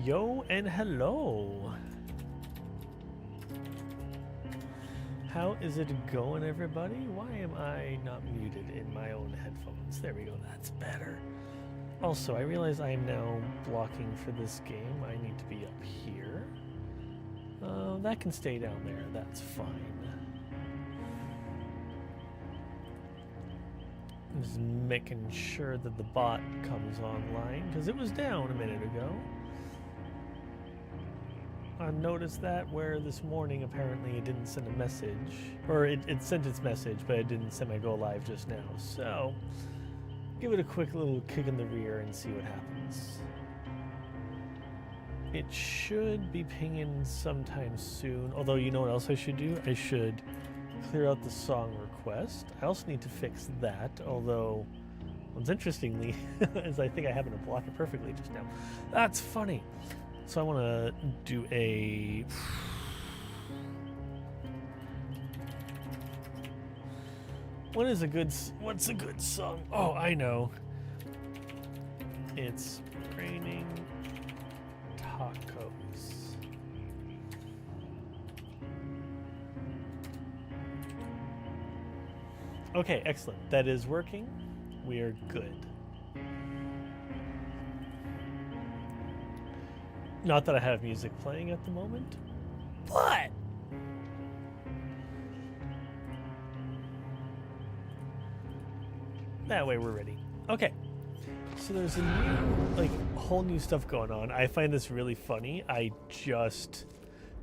Yo and hello. How is it going, everybody? Why am I not muted in my own headphones? There we go, that's better. Also, I realize I am now blocking for this game. I need to be up here. That can stay down there, that's fine. I'm just making sure that the bot comes online, because it was down a minute ago. I noticed that where this morning apparently it didn't send a message, or it sent its message, but it didn't send my go live just now. So give it a quick little kick in the rear and see what happens. It should be pinging sometime soon, although you know what else I should do? I should clear out the song request. I also need to fix that, although what's interestingly is I think I happen to block it perfectly just now. That's funny. So I want to do a... what's a good song? Oh, I know. It's raining tacos. Okay, excellent. That is working. We are good. Not that I have music playing at the moment, but that way we're ready. Okay, so there's a new, whole new stuff going on. I find this really funny.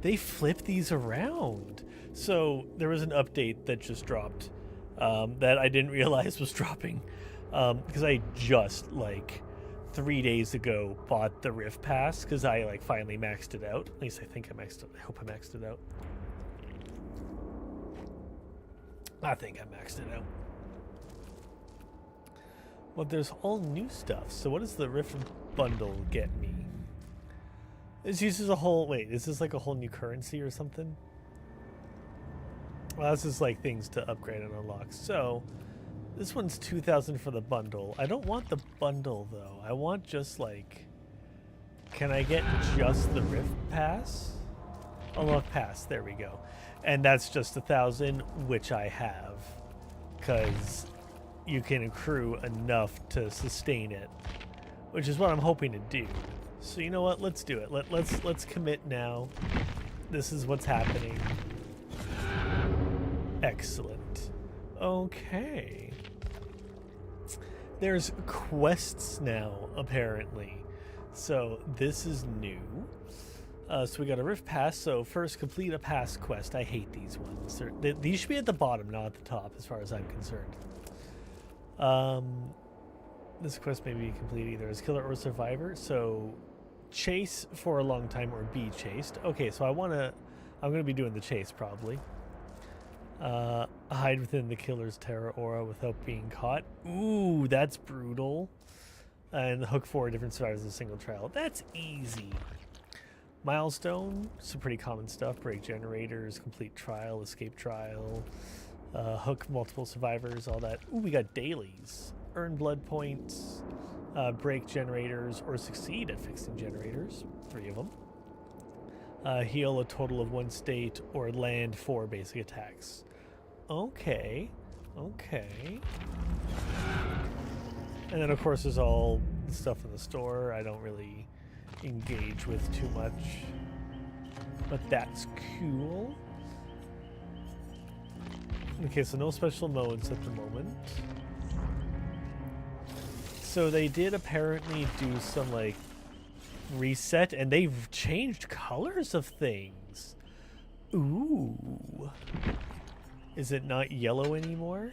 They flip these around. So there was an update that just dropped that I didn't realize was dropping because I just 3 days ago bought the Rift Pass because I finally maxed it out. At least I think I maxed it. I hope I maxed it out. I think I maxed it out. Well, there's all new stuff. So what does the Rift bundle get me? This uses a whole... Wait, is this like a whole new currency or something? Well, this is like things to upgrade and unlock. So, this one's 2,000 for the bundle. I don't want the bundle, though. I want just like... Can I get just the Rift Pass? Unlock Pass, there we go. And that's just 1,000, which I have. Because you can accrue enough to sustain it. Which is what I'm hoping to do. So you know what? Let's do it. Let's commit now. This is what's happening. Excellent. Okay. There's quests now, apparently. So this is new. So we got a Rift Pass. So first, complete a pass quest. I hate these ones. These should be at the bottom, not at the top, as far as I'm concerned. This quest may be complete either as killer or survivor. So chase for a long time or be chased. Okay, so I'm gonna be doing the chase probably. Hide within the killer's terror aura without being caught. Ooh, that's brutal. And hook 4 different survivors in a single trial. That's easy. Milestone, some pretty common stuff. Break generators, complete trial, escape trial, hook multiple survivors, all that. Ooh, we got dailies. Earn blood points, break generators, or succeed at fixing generators. 3 of them. Heal a total of 1 state, or land 4 basic attacks. Okay. Okay. And then, of course, there's all the stuff in the store I don't really engage with too much. But that's cool. Okay, so no special modes at the moment. So they did apparently do some, like, reset, and they've changed colors of things. Ooh. Is it not yellow anymore?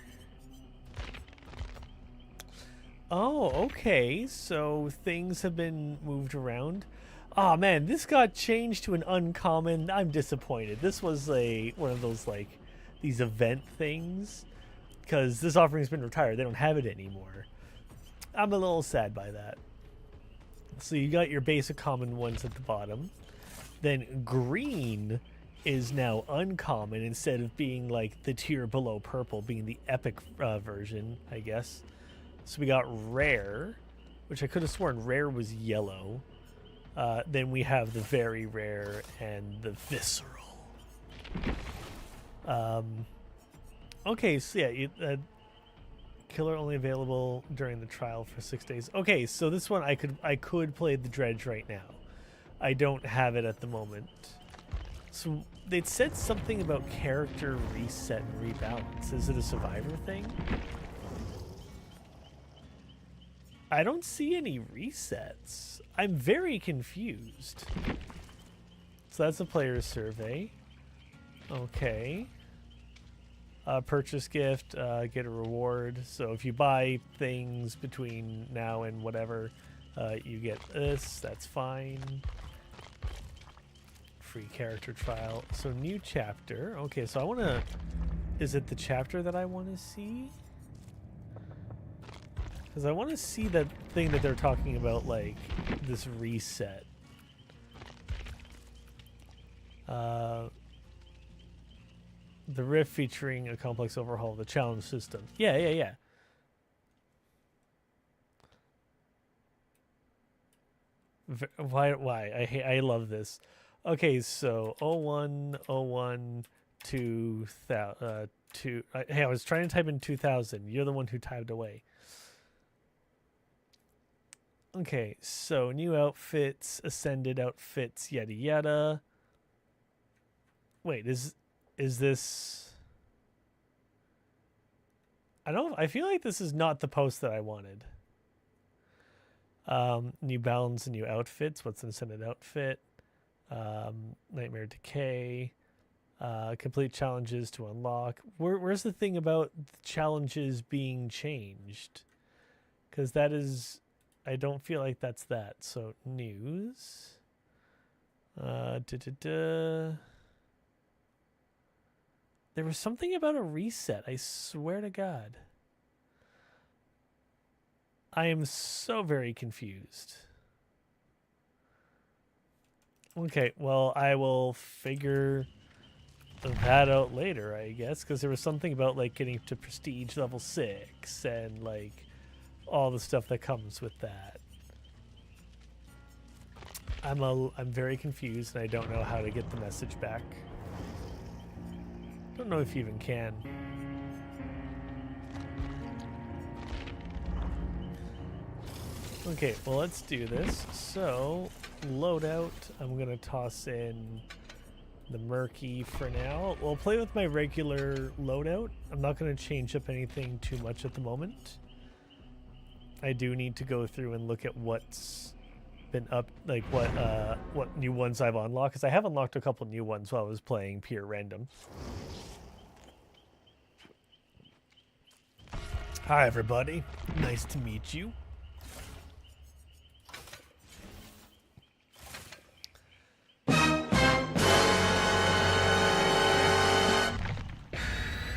Oh, okay. So things have been moved around. Oh man, this got changed to an uncommon. I'm disappointed. This was one of those, like, these event things, because this offering's been retired. They don't have it anymore. I'm a little sad by that. So you got your basic common ones at the bottom. Then green is now uncommon instead of being like the tier below purple, being the epic version, I guess. So we got rare, which I could have sworn rare was yellow. Then we have the very rare and the visceral. Okay, so yeah, killer only available during the trial for 6 days. Okay, so this one I could play the dredge right now. I don't have it at the moment. So they'd said something about character reset and rebalance. Is it a survivor thing? I don't see any resets. I'm very confused. So that's a player's survey. Okay. Purchase gift, get a reward. So if you buy things between now and whatever, you get this. That's fine. Free character trial. So new chapter. Okay, so I want to... Is it the chapter that I want to see? Because I want to see that thing that they're talking about, like, this reset. The Rift featuring a complex overhaul of the challenge system. Yeah. Why? I love this. Okay, so 01, 2000, hey, I was trying to type in 2000. You're the one who typed away. Okay, so new outfits, ascended outfits, yada yada. Wait, is this... I feel like this is not the post that I wanted. New balance and new outfits. What's an ascended outfit? Nightmare Decay. Complete challenges to unlock. Where's the thing about the challenges being changed? Because that is... I don't feel like that's that. So, news. There was something about a reset. I swear to God. I am so very confused. Okay, well, I will figure that out later, I guess, because there was something about like getting to prestige level 6 and like all the stuff that comes with that. I'm very confused and I don't know how to get the message back. Don't know if you even can. Okay, well, let's do this. So, loadout, I'm going to toss in the murky for now. We'll play with my regular loadout. I'm not going to change up anything too much at the moment. I do need to go through and look at what's been up, like what new ones I've unlocked, because I have unlocked a couple new ones while I was playing pure random. Hi, everybody. Nice to meet you.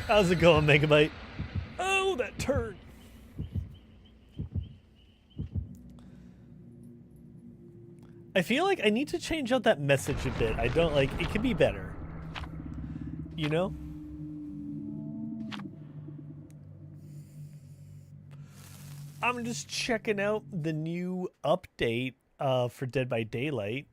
How's it going, Megabyte? Oh, that turn. I feel like I need to change out that message a bit. I don't like it could be better. You know? I'm just checking out the new update for Dead by Daylight.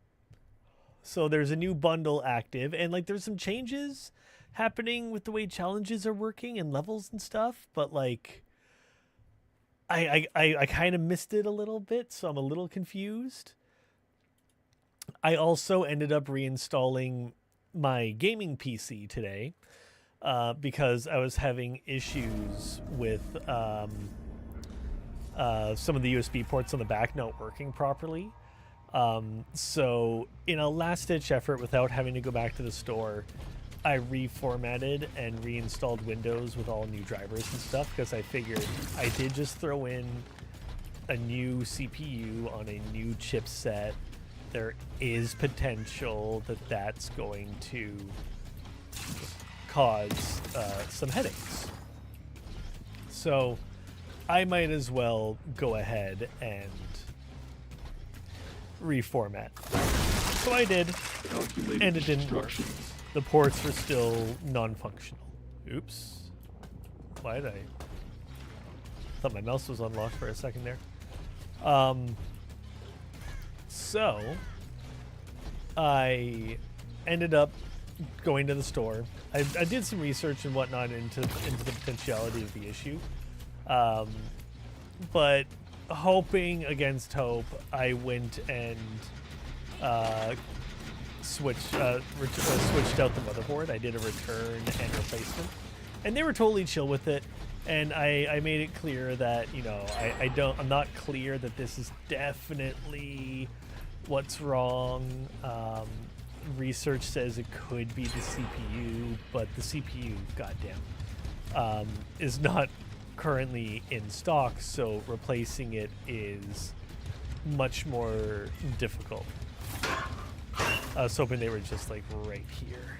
So there's a new bundle active, and like there's some changes happening with the way challenges are working and levels and stuff, but like I kind of missed it a little bit, so I'm a little confused. I also ended up reinstalling my gaming PC today because I was having issues with some of the USB ports on the back not working properly. So in a last-ditch effort without having to go back to the store, I reformatted and reinstalled Windows with all new drivers and stuff because I figured I did just throw in a new CPU on a new chipset. There is potential that that's going to cause some headaches. So I might as well go ahead and reformat. So I did, and it didn't work. The ports were still non-functional. Oops. Why did I thought my mouse was unlocked for a second there. So I ended up going to the store. I did some research and whatnot into the potentiality of the issue. But hoping against hope, I went and switched out the motherboard. I did a return and replacement, and they were totally chill with it. And I made it clear that, you know, I'm not clear that this is definitely what's wrong. Research says it could be the CPU, but the CPU, goddamn, is not currently in stock, so replacing it is much more difficult. I was hoping they were just like right here.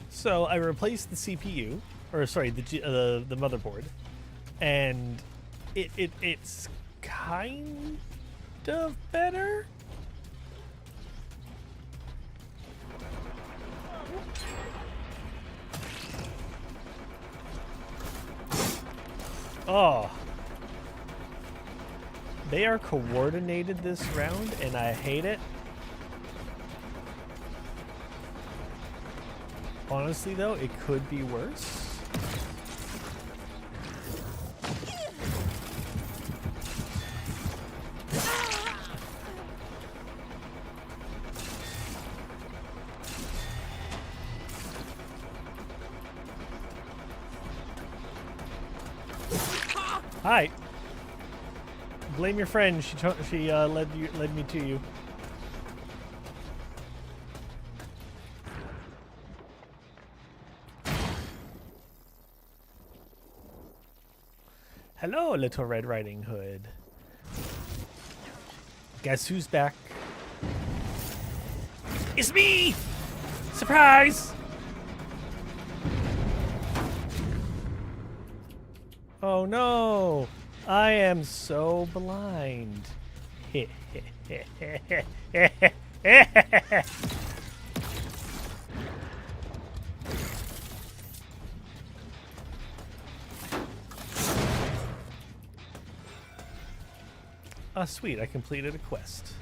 So I replaced the CPU, or sorry, the motherboard, and it's kind of better. Oh, they are coordinated this round, and I hate it. Honestly, though, it could be worse. Hi. Blame your friend. She led me to you. Hello, Little Red Riding Hood. Guess who's back? It's me! Surprise! Oh no! I am so blind. Ah, sweet, I completed a quest.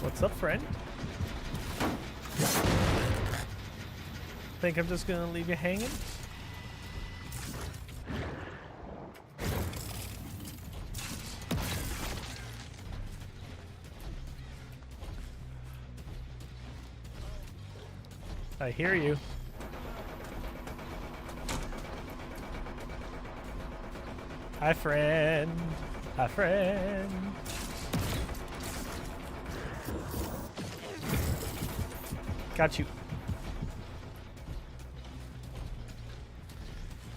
What's up, friend? Think I'm just gonna leave you hanging? I hear you. Hi, friend. Hi, friend. Got you.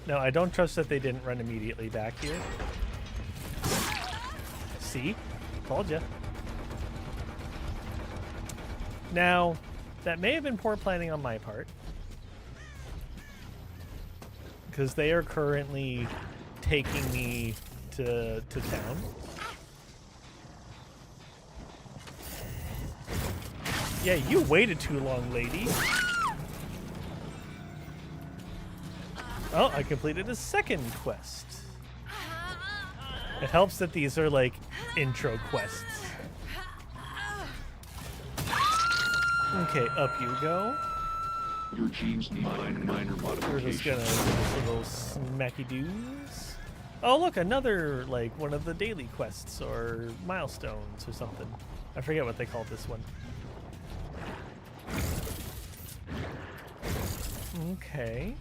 No, I don't trust that they didn't run immediately back here. See? Told ya. Now, that may have been poor planning on my part. Because they are currently taking me to town. Yeah, you waited too long, lady. Oh, I completed a second quest. It helps that these are like intro quests. Okay, up you go. Your genes need minor We're just gonna modifications. do this little smacky doos. Oh look, another like one of the daily quests or milestones or something. I forget what they call this one. Okay.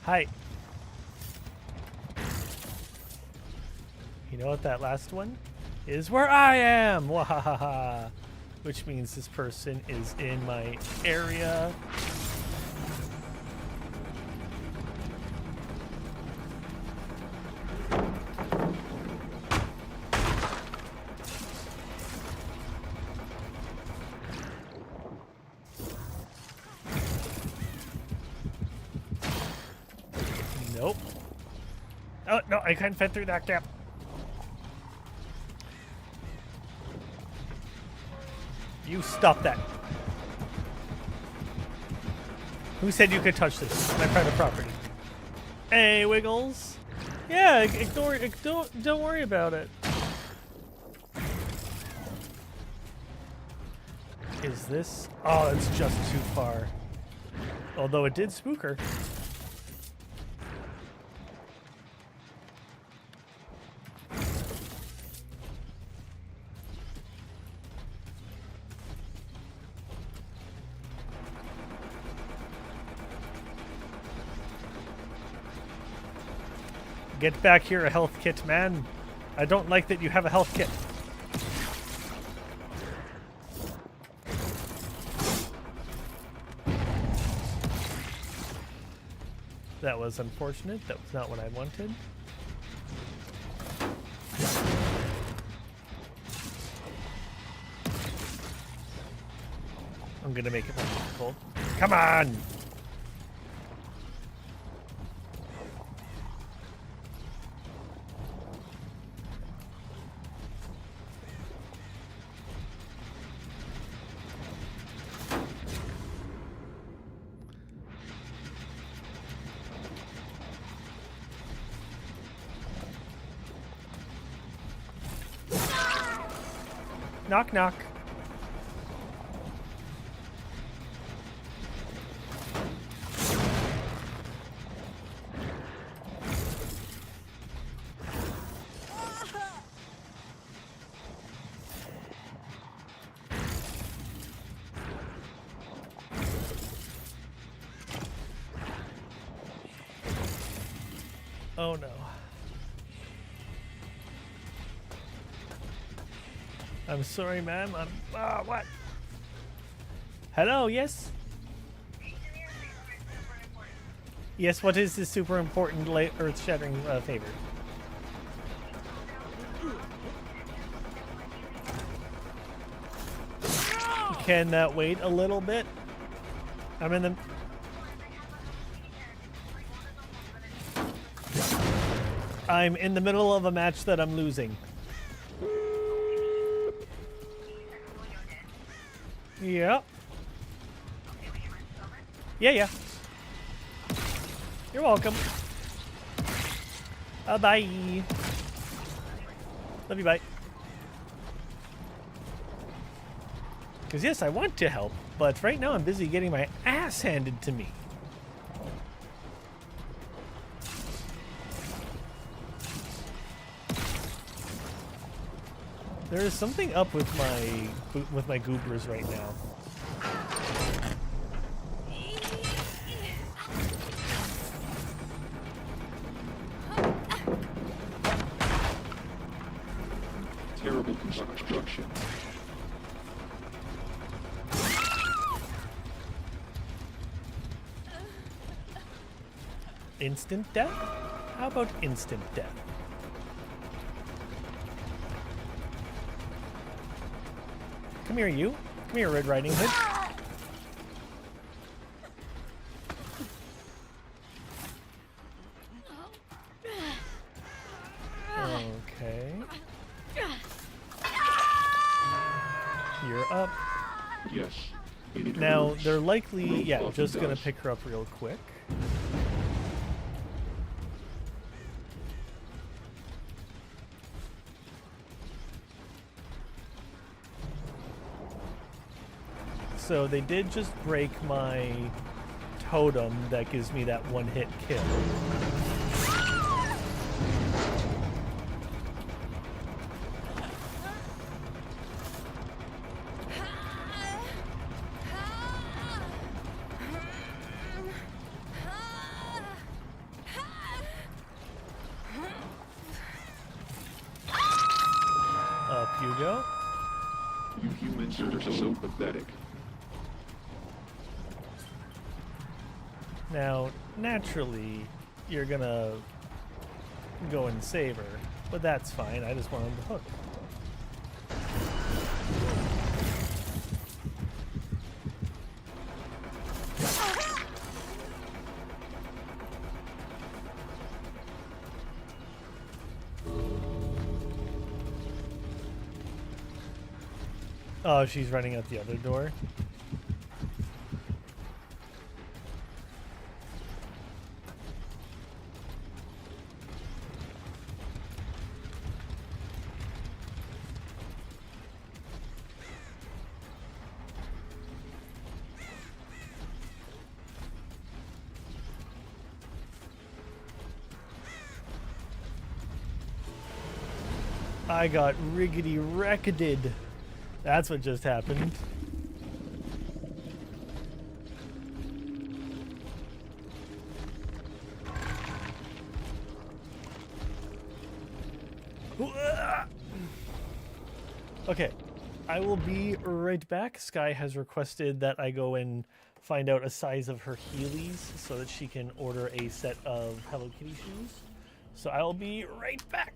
Hi. You know what that last one is? Where I am! Wahaha! Which means this person is in my area. Nope. Oh, no, I couldn't fit through that gap. You stop that. Who said you could touch this? It's my private property. Hey, Wiggles. Yeah, don't worry about it. Is this? Oh, it's just too far. Although it did spook her. Get back here, a health kit, man. I don't like that you have a health kit. That was unfortunate. That was not what I wanted. I'm gonna make it more difficult. Come on! Knock, knock. Oh no. I'm sorry, ma'am. What? Hello, yes? Yes, what is this super important, earth-shattering favor? Can that wait a little bit? I'm in the... I'm in the middle of a match that I'm losing. Yep. Yeah. You're welcome. Bye. Love you, bye. Because yes, I want to help, but right now I'm busy getting my ass handed to me. There is something up with my goobers right now. Terrible construction. Instant death? How about instant death? Come here, you. Come here, Red Riding Hood. Okay. You're up. Yes. Now, they're likely, yeah, just gonna pick her up real quick. So they did just break my totem that gives me that one-hit kill. Up you go. You humans are so pathetic. Now, naturally, you're gonna go and save her, but that's fine. I just wanted the hook. Oh, she's running out the other door. I got riggedy wrecked. That's what just happened. Okay, I will be right back. Sky has requested that I go and find out a size of her Heelys so that she can order a set of Hello Kitty shoes. So I will be right back.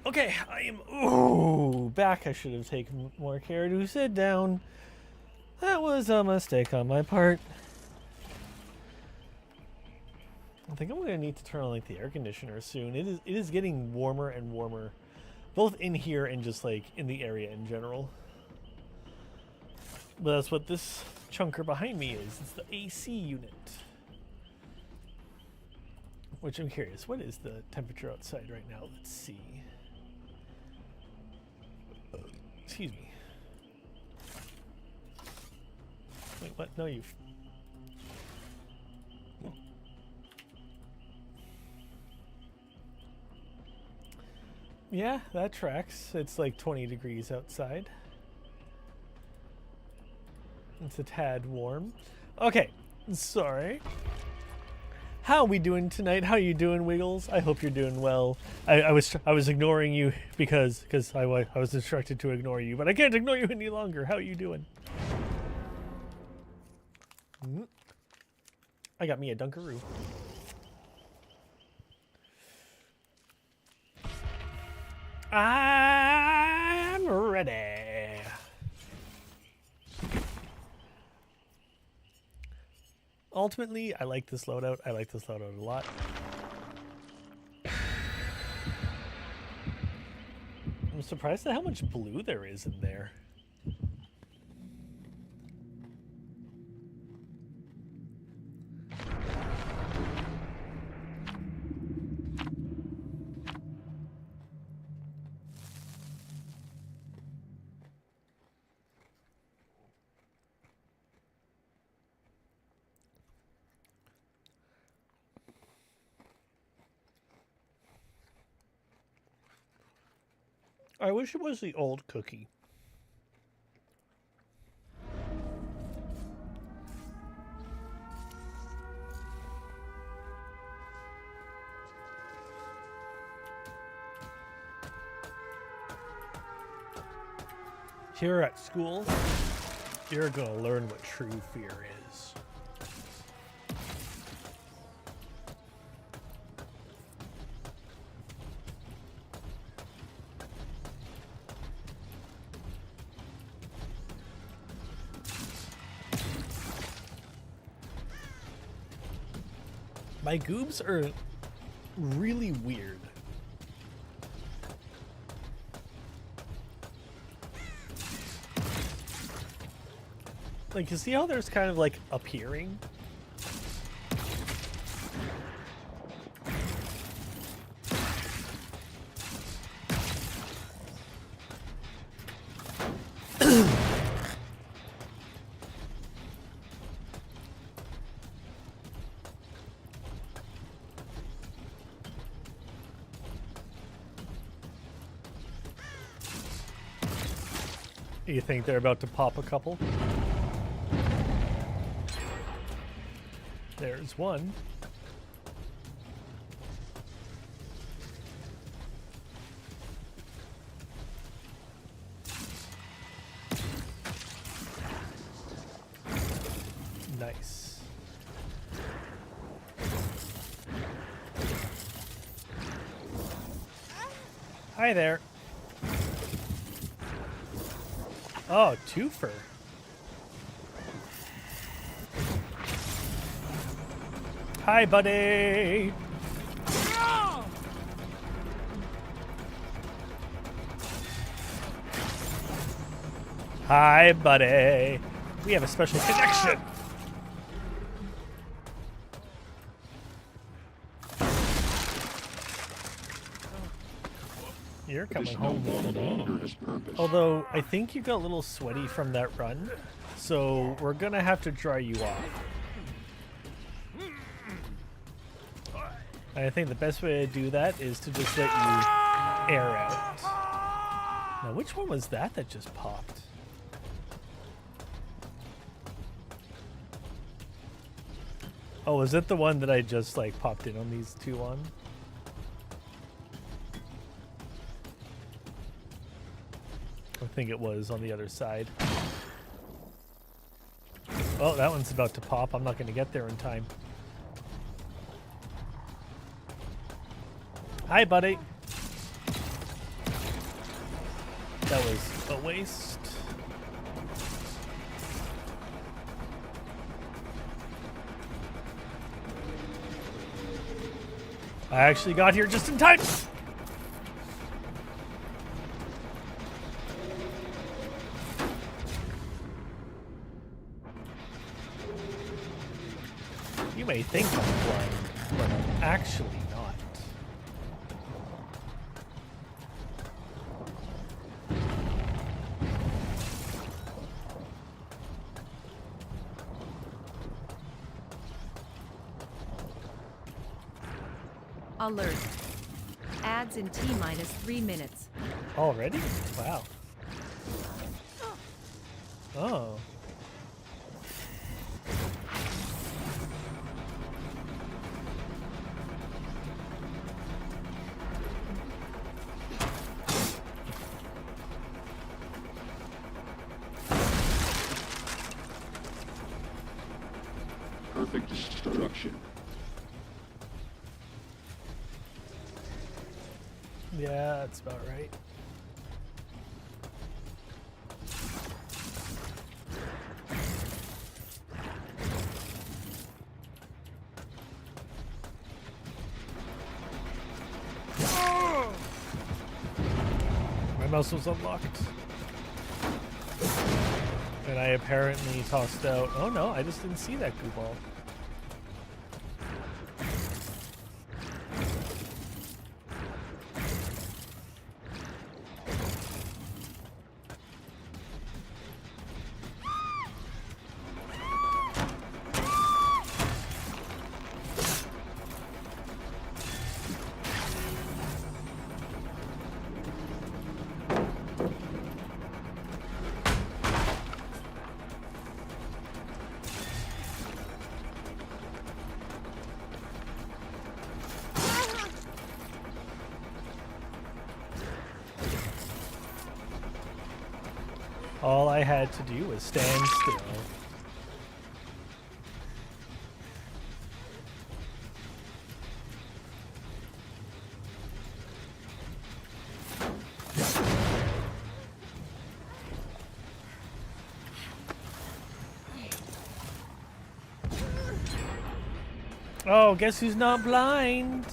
Okay, I am ooh back. I should have taken more care to sit down. That was a mistake on my part. I think I'm gonna need to turn on like the air conditioner soon. It is getting warmer and warmer, both in here and just like in the area in general. But that's what this chunker behind me is. It's the AC unit. Which I'm curious, what is the temperature outside right now? Let's see. Excuse me. Wait, what? No, you've... Yeah, that tracks. It's like 20 degrees outside. It's a tad warm. Okay, sorry. How are we doing tonight? How are you doing, Wiggles? I hope you're doing well. I was ignoring you because I was instructed to ignore you, but I can't ignore you any longer. How are you doing? I got me a Dunkaroo. I'm ready. Ultimately, I like this loadout. I like this loadout a lot. I'm surprised at how much blue there is in there. I wish it was the old cookie. Here at school, you're gonna learn what true fear is. My goobs are really weird. Like, you see how there's kind of like appearing? You think they're about to pop a couple? There's one. Nice. Hi there. Oh, twofer. Hi, buddy. Hi, buddy. We have a special connection. You're coming home. No longer has purpose. Although, I think you got a little sweaty from that run, so we're gonna have to dry you off. And I think the best way to do that is to just let you air out. Now, which one was that just popped? Oh, was it the one that I just, like, popped in on these two on? I think it was on the other side. Oh, that one's about to pop. I'm not going to get there in time. Hi, buddy. That was a waste. I actually got here just in time. You may think I'm blind, but I'm actually not. Alert. Ads in T-minus 3 minutes. Already? Wow. Oh. Perfect destruction. Yeah, that's about right. My mouse was unlocked. And I apparently tossed out... Oh no, I just didn't see that goo ball. All I had to do was stand still. Oh, guess who's not blind?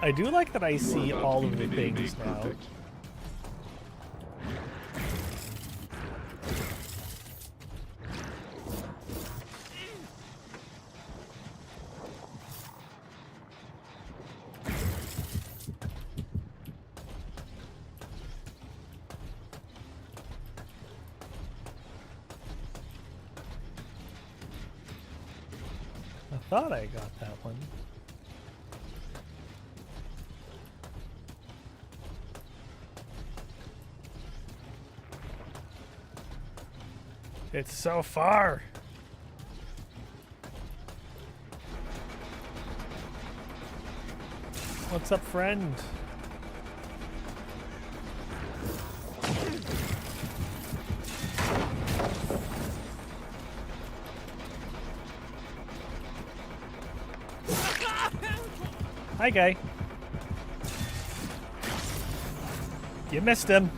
I do like that I see all of the things now. Perfect. I thought I got that one. It's so far. What's up, friend? Hi, guy. You missed him.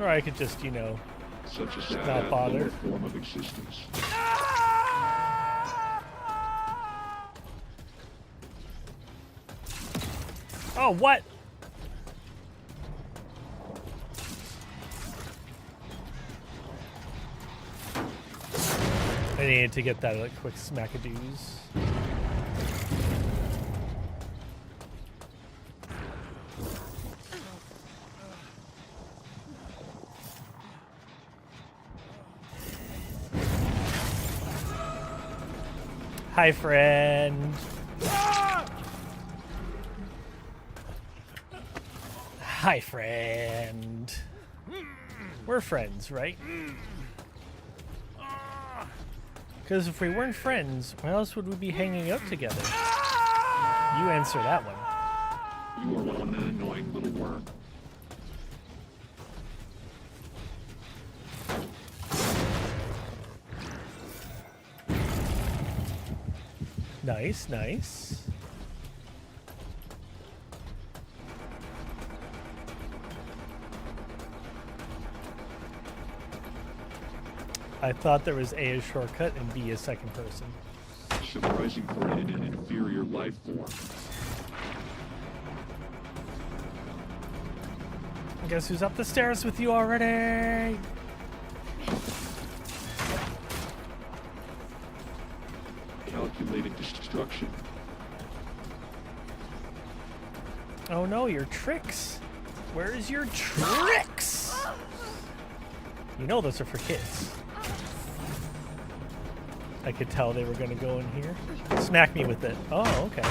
Or I could just, you know, Such a not sad bother. lower form of existence. Oh, what? I needed to get that like quick smackadoos. Hi, friend. Hi, friend. We're friends, right? Because if we weren't friends, why else would we be hanging out together? You answer that one. You are one annoying little worm. Nice, nice. I thought there was A, a shortcut, and B, a second person. Summarizing for an inferior life form. Guess who's up the stairs with you already? Calculated destruction. Oh no, your tricks. Where's your tricks? You know those are for kids. I could tell they were gonna go in here. Smack me with it. Oh, okay.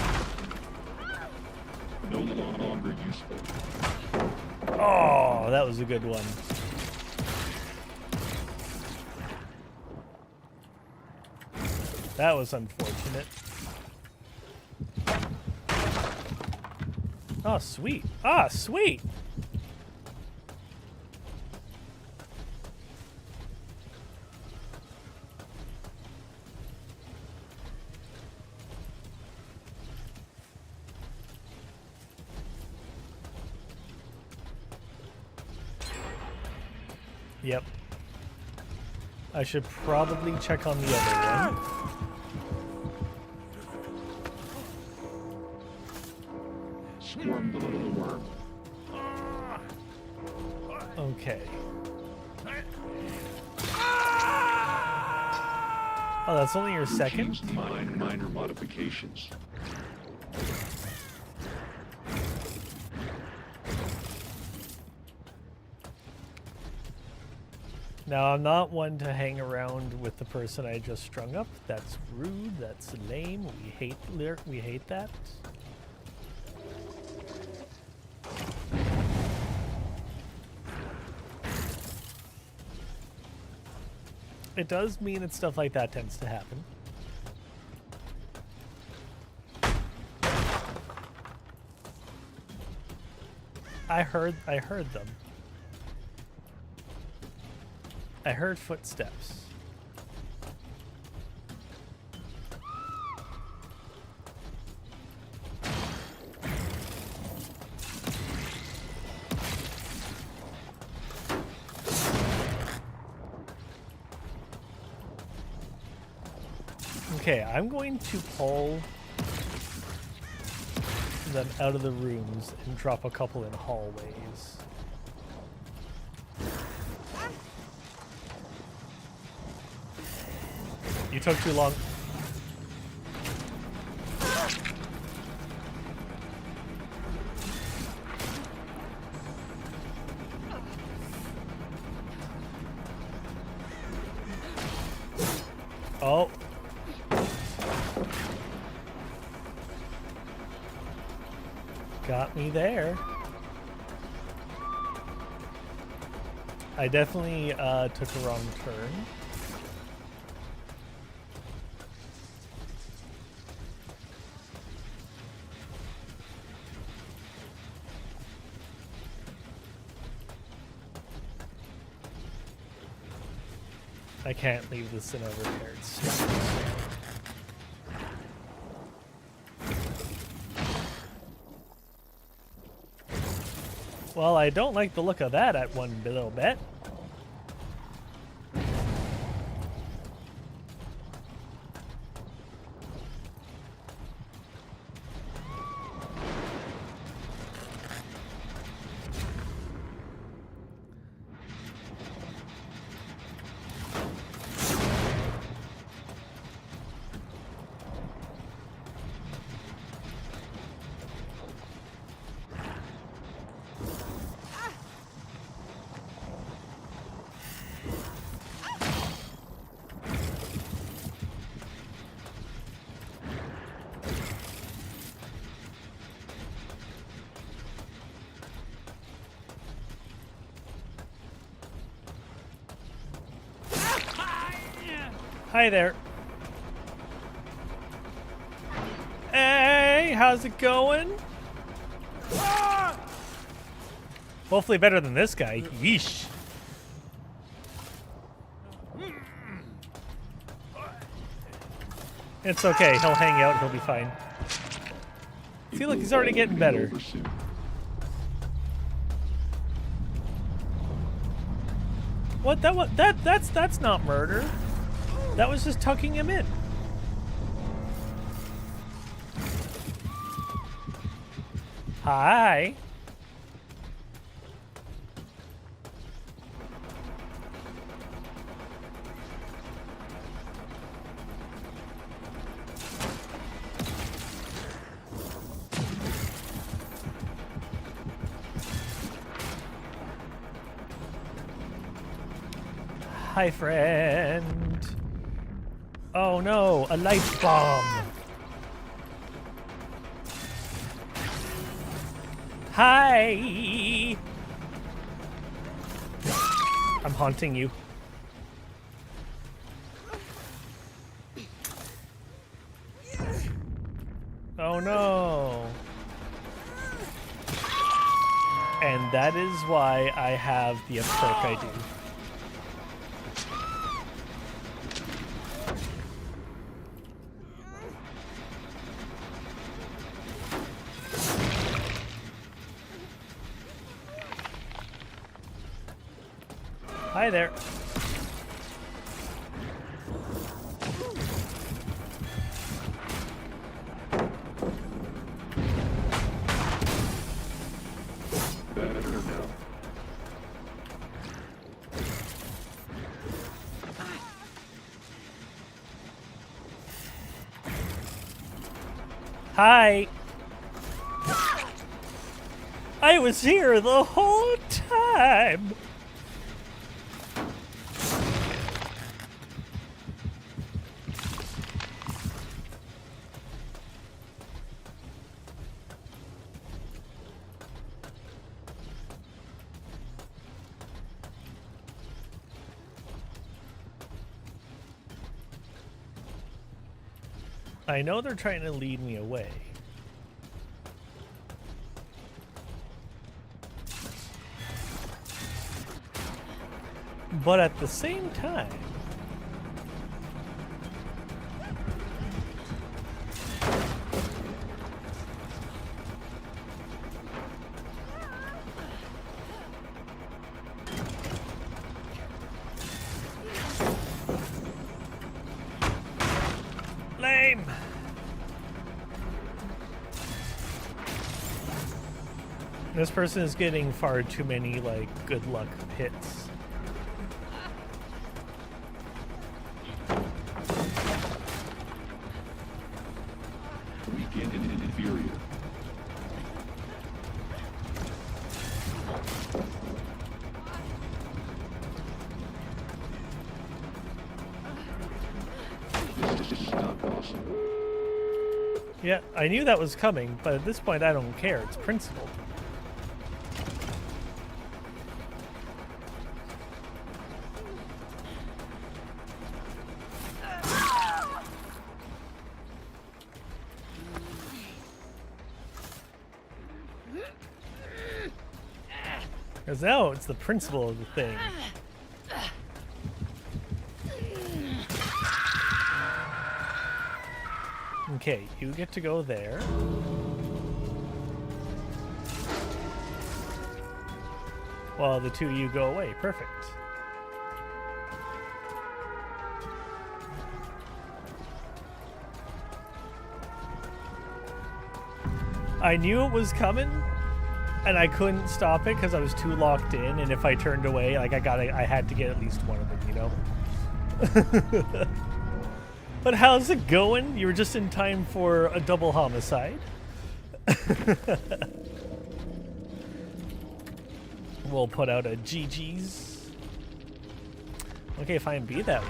No longer useful. Oh, that was a good one. That was unfortunate. Oh, sweet. Ah, sweet. Yep. I should probably check on the other one. Swarm below the worm. Okay. Oh, that's only your second? Routines, minor modifications. Now, I'm not one to hang around with the person I just strung up. That's rude. That's lame. We hate that. It does mean that stuff like that tends to happen. I heard them. I heard footsteps. Okay, I'm going to pull them out of the rooms and drop a couple in hallways. You took too long. Oh. Got me there. I definitely took a wrong turn. I can't leave this in a repaired state. Well, I don't like the look of that at one little bit. Hi there. Hey, how's it going? Hopefully better than this guy. Yeesh. It's okay. He'll hang out. He'll be fine. See, look, he's already getting better. What? That's not murder. That was just tucking him in. Hi. Hi, friend. Oh no, a light bomb. Hi. I'm haunting you. Oh no. And that is why I have the perk I do. Hi there. Better now. Hi. I was here the whole time. I know they're trying to lead me away. But at the same time, lame. This person is getting far too many, like, good luck hits. Weaken and inferior. This is not possible. Yeah, I knew that was coming, but at this point I don't care. It's principle. Because now it's the principle of the thing. Okay, you get to go there. While the two of you go away. Perfect. I knew it was coming, and I couldn't stop it because I was too locked in, and if I turned away, like I had to get at least one of them, you know? But how's it going? You were just in time for a double homicide. We'll put out a GG's. Okay, fine, be that way.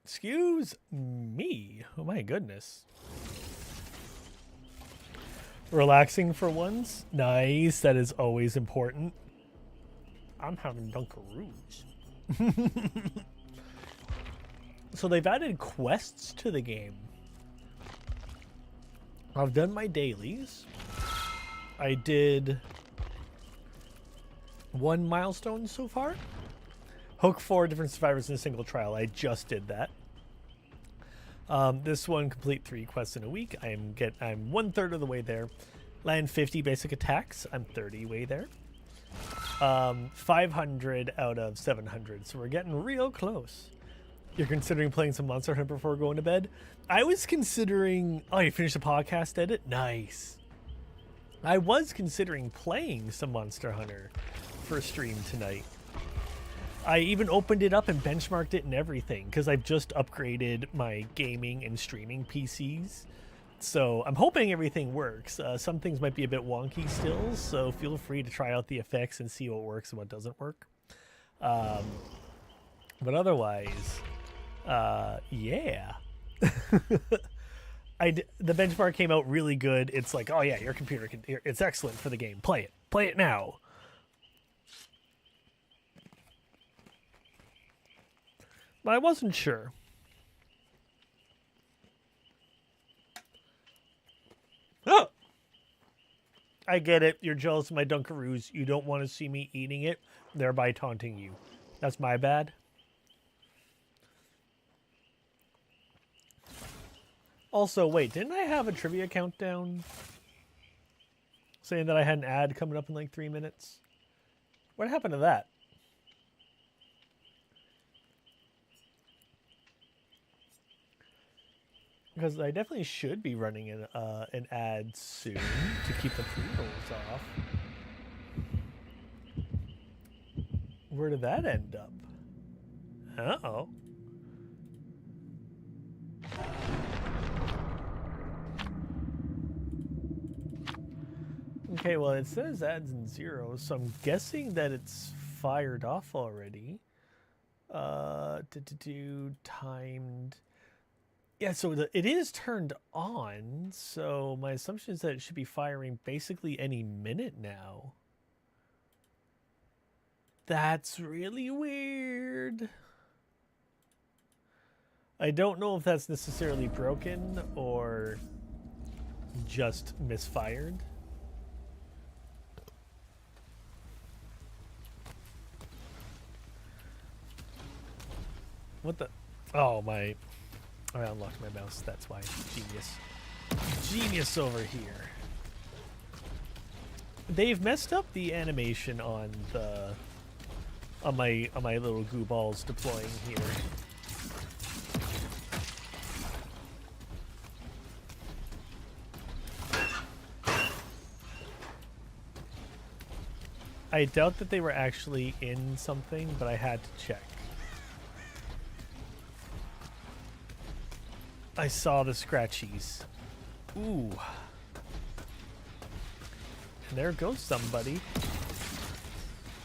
Excuse me. Oh my goodness. Relaxing for once. Nice. That is always important. I'm having Dunkaroos. So they've added quests to the game. I've done my dailies. I did 1 milestone so far. Hook 4 different survivors in a single trial. I just did that. This one, complete 3 quests in a week. I'm 1/3 of the way there. Land 50 basic attacks. I'm 30 way there. 500 out of 700. So we're getting real close. You're considering playing some Monster Hunter before going to bed? I was considering... Oh, you finished the podcast edit? Nice. I was considering playing some Monster Hunter for stream tonight. I even opened it up and benchmarked it and everything because I've just upgraded my gaming and streaming PCs. So I'm hoping everything works. Some things might be a bit wonky still, so feel free to try out the effects and see what works and what doesn't work. But otherwise, yeah. The benchmark came out really good. It's like, oh yeah, your computer it's excellent for the game. Play it now. But I wasn't sure. Oh! I get it. You're jealous of my Dunkaroos. You don't want to see me eating it, thereby taunting you. That's my bad. Also, wait, didn't I have a trivia countdown saying that I had an ad coming up in like 3 minutes? What happened to that? Because I definitely should be running an ad soon to keep the pre-rolls off. Where did that end up? Uh-oh. Okay, well, it says ads and zeros, so I'm guessing that it's fired off already. Timed. Yeah, so it is turned on, so my assumption is that it should be firing basically any minute now. That's really weird. I don't know if that's necessarily broken or just misfired. What the? Oh, I unlocked my mouse. That's why. Genius. Genius over here. They've messed up the animation on my little goo balls deploying here. I doubt that they were actually in something, but I had to check. I saw the scratchies. Ooh. And there goes somebody.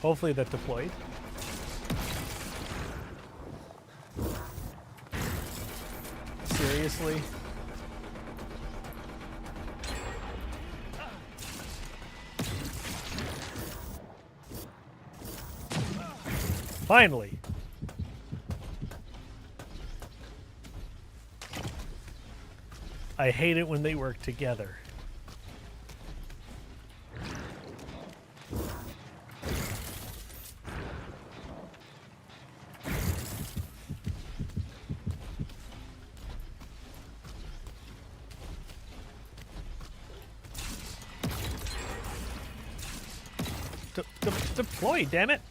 Hopefully that deployed. Seriously? Finally. I hate it when they work together. Deploy, damn it.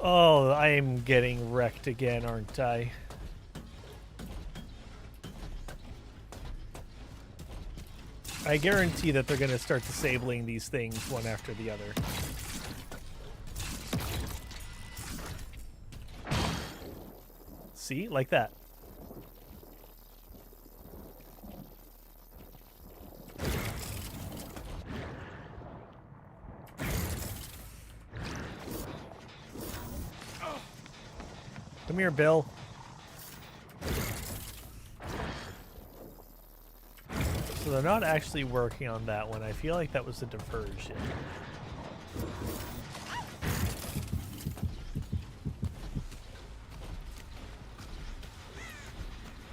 Oh, I am getting wrecked again, aren't I? I guarantee that they're going to start disabling these things one after the other. See? Like that. Come here, Bill. So they're not actually working on that one. I feel like that was a diversion.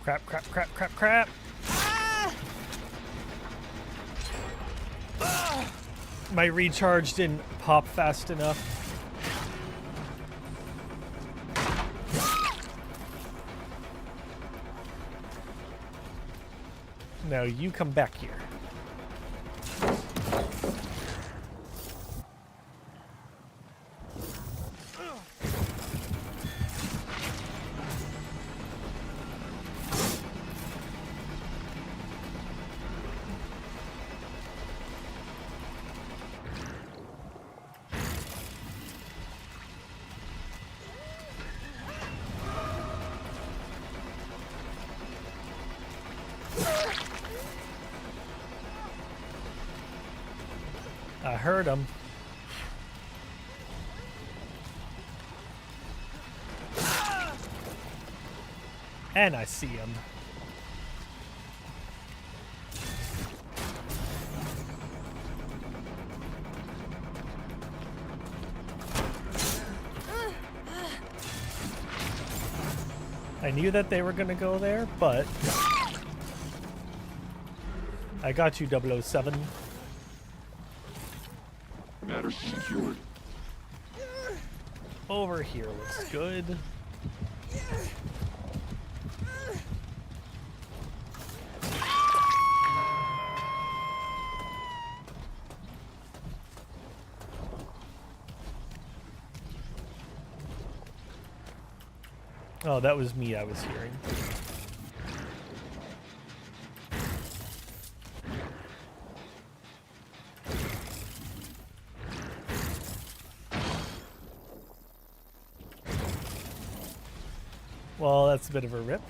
Crap, crap, crap, crap, crap. My recharge didn't pop fast enough. Now you come back here. I heard him. And I see him. I knew that they were going to go there, but I got you, 007. Matter secured. Over here looks good. Oh, that was me I was hearing. Well, that's a bit of a rip.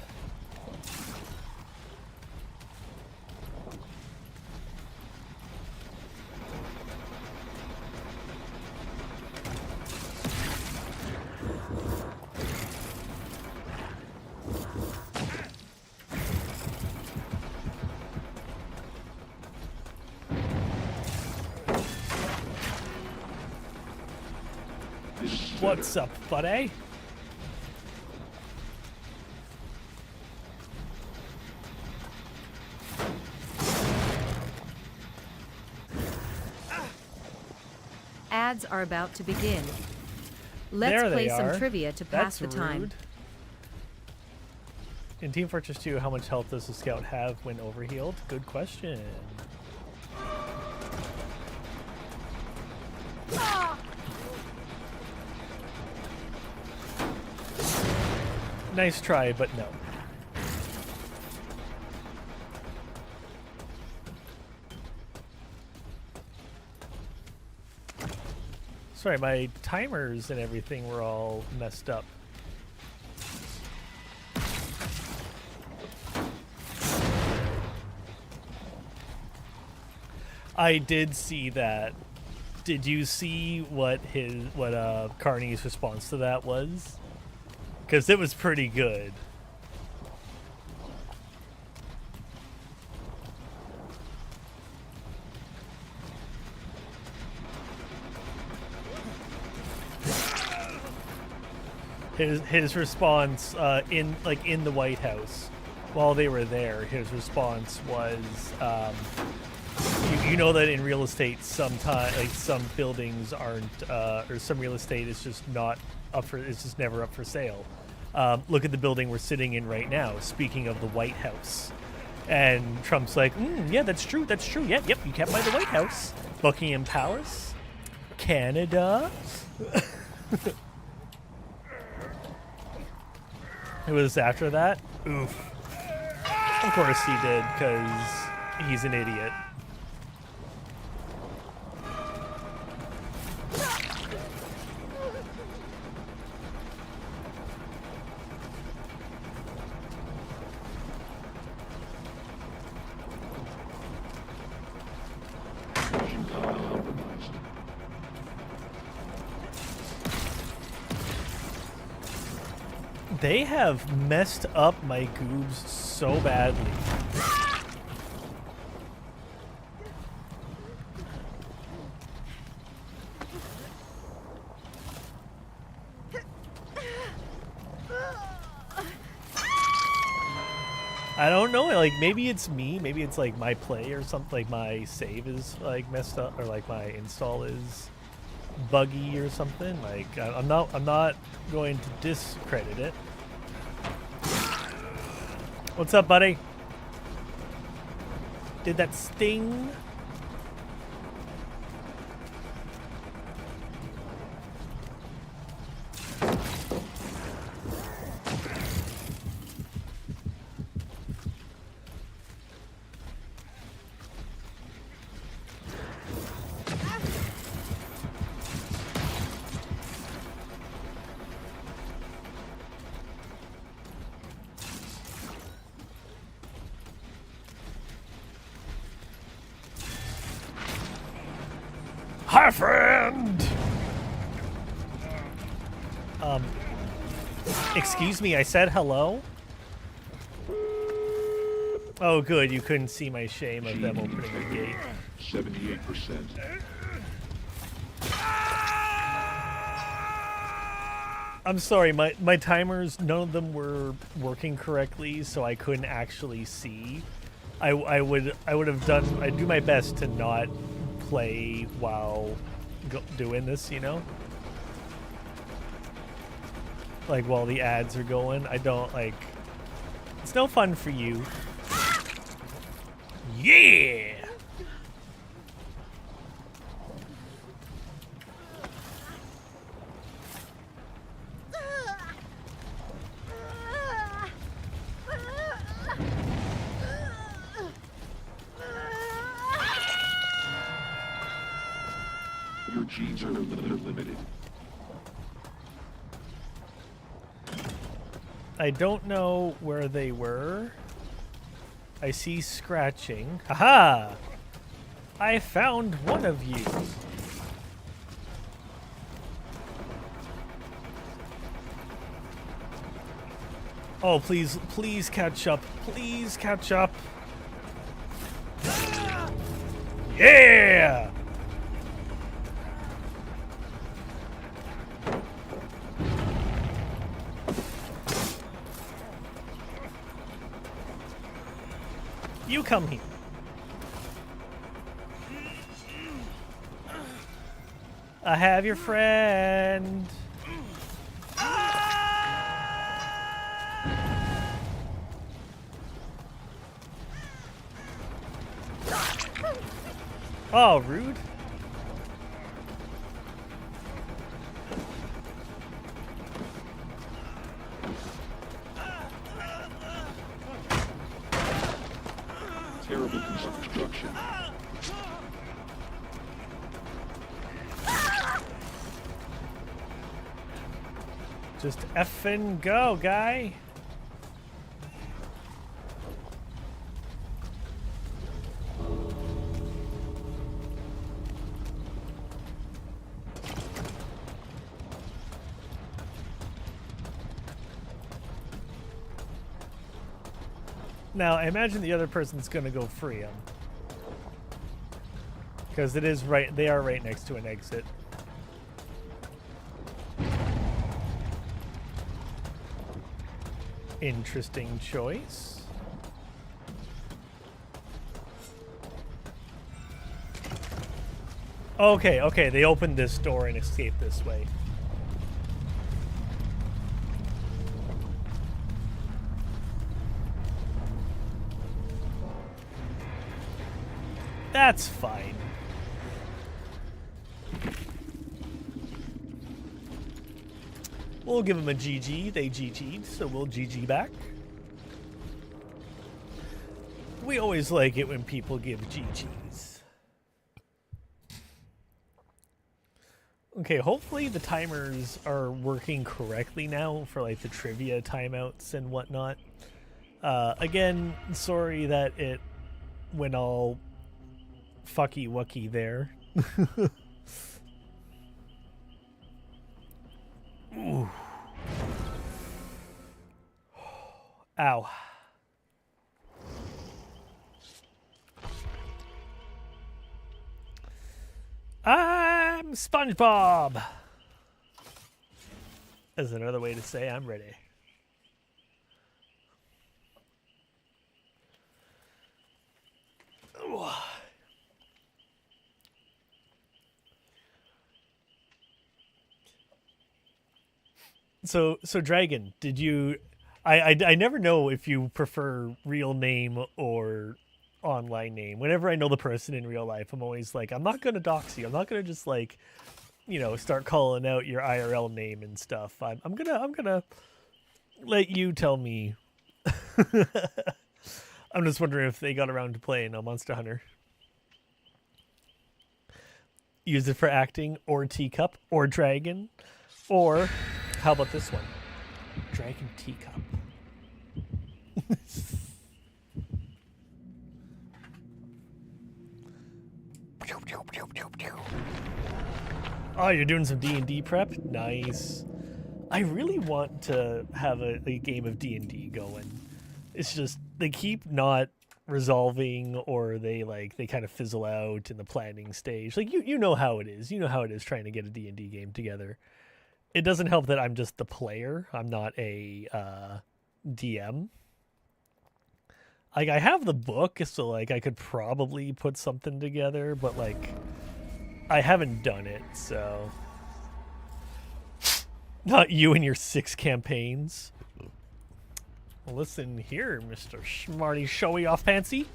What's up, buddy? Ads are about to begin. Let's There play they some are. trivia to pass That's the time. rude. In Team Fortress 2, how much health does the scout have when overhealed? Good question. Nice try, but no. Sorry, my timers and everything were all messed up. I did see that. Did you see what Carney's response to that was? Because it was pretty good. His response in the White House while they were there, his response was, you know that in real estate, sometimes some buildings aren't, or some real estate is just not up for, it's just never up for sale. Look at the building we're sitting in right now. Speaking of the White House, and Trump's like, yeah, that's true. Yep, you can't buy the White House. Buckingham Palace, Canada. It was after that. Oof. Of course he did, because he's an idiot. They have messed up my goobs so badly. I don't know. Like maybe it's me. Maybe it's like my play or something. Like my save is like messed up, or like my install is buggy or something. Like I'm not going to discredit it. What's up, buddy? Did that sting? Hi, friend! Excuse me, I said hello? Oh, good, you couldn't see my shame of them opening the gate. 78%. I'm sorry, my timers, none of them were working correctly, so I couldn't actually see. I'd do my best to not play while doing this, you know? Like while the ads are going. I don't like, it's no fun for you. Yeah! Your genes are limited. I don't know where they were. I see scratching. Haha! I found one of you. Oh, please, please catch up. Please catch up. Yeah! You come here. I have your friend. Oh, rude. Terrible construction. Just effing go, guy. Now, I imagine the other person's gonna go free him. Because it is right, they are right next to an exit. Interesting choice. Okay, okay, they opened this door and escaped this way. That's fine. We'll give them a GG. They GG'd, so we'll GG back. We always like it when people give GGs. Okay, hopefully the timers are working correctly now for like the trivia timeouts and whatnot. Again, sorry that it went all fucky wucky there. Ooh. Ow. I'm SpongeBob. That's another way to say I'm ready. So Dragon, did you? I never know if you prefer real name or online name. Whenever I know the person in real life, I'm always like, I'm not gonna dox you. I'm not gonna just like, start calling out your IRL name and stuff. I'm gonna let you tell me. I'm just wondering if they got around to playing a Monster Hunter. Use it for acting, or teacup, or dragon, or how about this one? Dragon teacup. Oh, you're doing some D&D prep? Nice. I really want to have a game of D&D going. It's just they keep not resolving, or they kind of fizzle out in the planning stage. Like you know how it is. You know how it is trying to get a D&D game together. It doesn't help that I'm just the player. I'm not a DM. Like I have the book, so like I could probably put something together, but like I haven't done it, so not you and your 6 campaigns. Well, listen here, Mr. Smarty Showy Off Pantsy.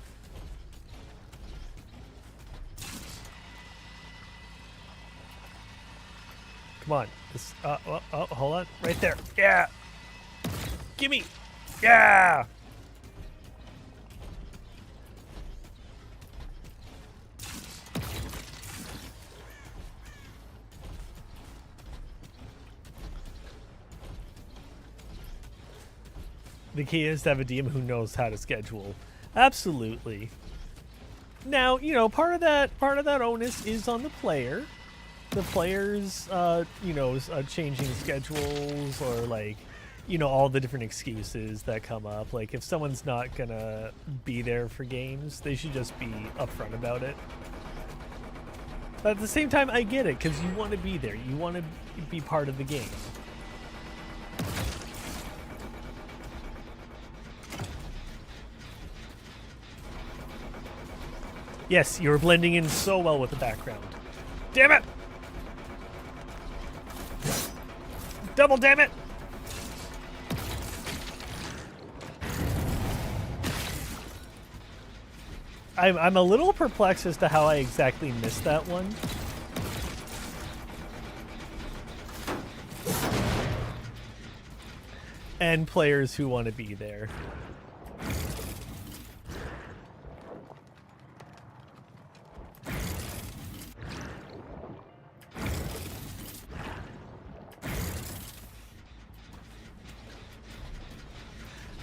Come on. This, hold on. Right there. Yeah. Gimme. Yeah. The key is to have a DM who knows how to schedule. Absolutely. Now, part of that onus is on the player. The players, changing schedules, or like, all the different excuses that come up. Like if someone's not gonna be there for games, they should just be upfront about it. But at the same time, I get it, because you want to be there. You want to be part of the game. Yes, you're blending in so well with the background. Damn it! Double damn it! I'm a little perplexed as to how I exactly missed that one. And players who want to be there.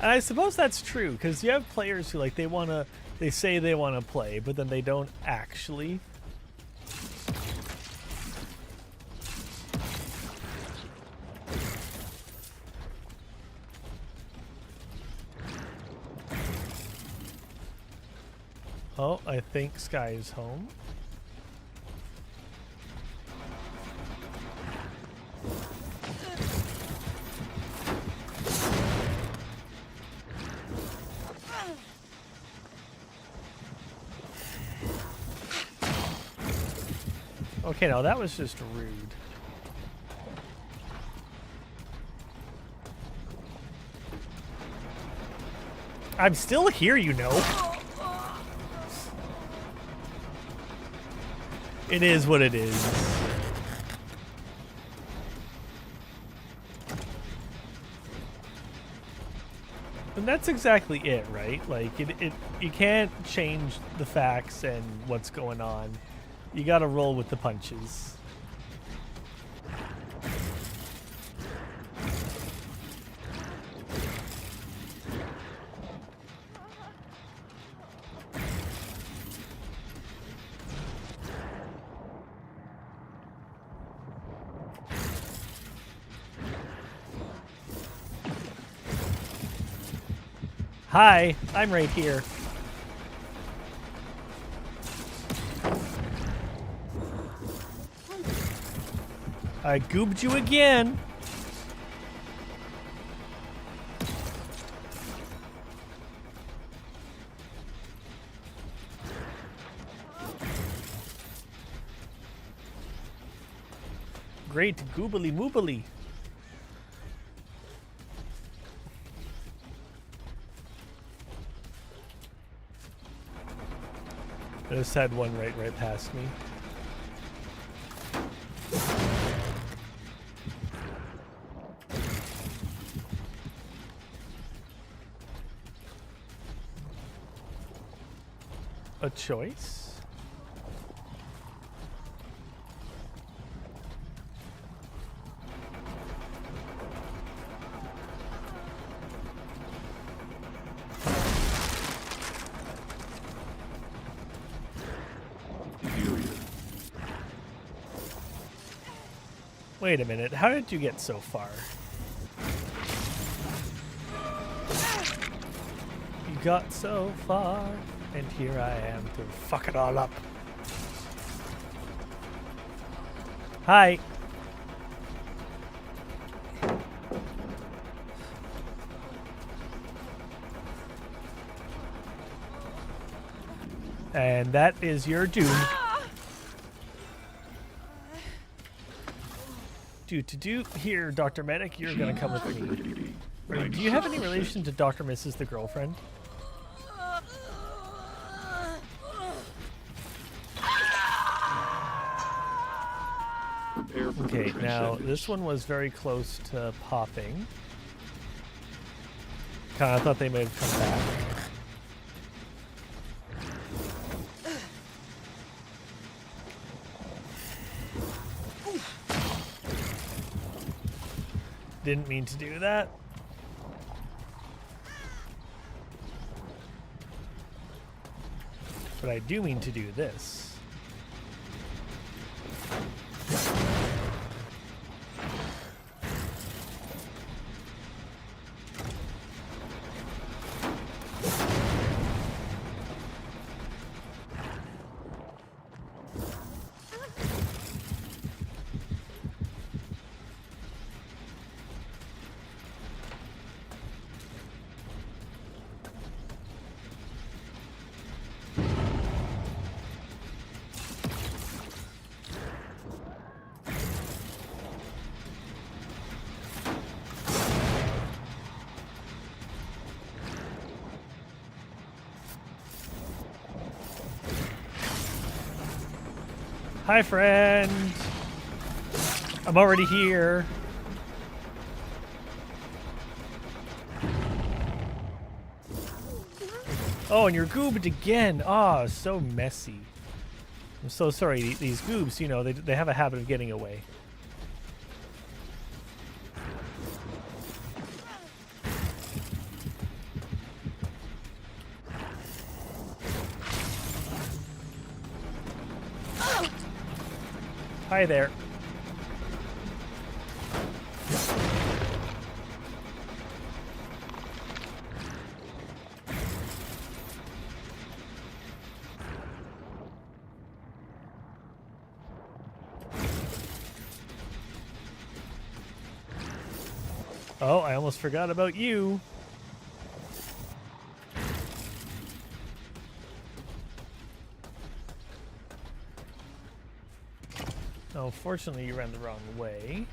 And I suppose that's true, because you have players who they say they want to play, but then they don't actually. Oh, I think Sky is home. Okay, now that was just rude. I'm still here, It is what it is. And that's exactly it, right? Like, you can't change the facts and what's going on. You gotta roll with the punches. Hi, I'm right here. I goobed you again. Great goobly moobly. I just had one right past me. A choice? Wait a minute, how did you get so far? You got so far, and here I am to fuck it all up. Hi. And that is your doom. Do here, Dr. Medic, you're gonna come with me. Right, do you have any relation to Dr. Mrs. the girlfriend? Okay, now this one was very close to popping. Kinda thought they might have come back. Didn't mean to do that. But I do mean to do this. Hi, friend. I'm already here. Oh, and you're goobed again. Ah, so messy. I'm so sorry. These goobs, you know, they have a habit of getting away. Hi there. Oh, I almost forgot about you. Oh, fortunately you ran the wrong way.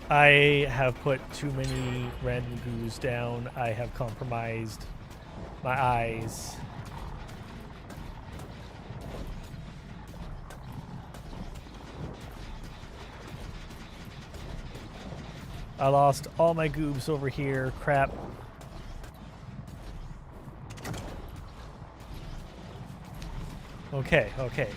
I have put too many random goos down. I have compromised my eyes. I lost all my goobs over here. Crap. Okay, okay.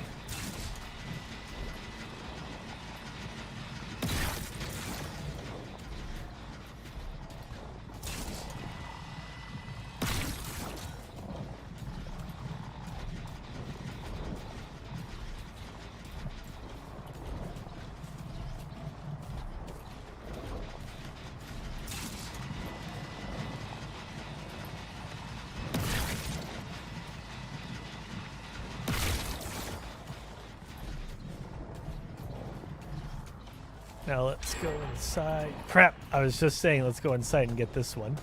Now let's go inside. Crap! I was just saying let's go inside and get this one.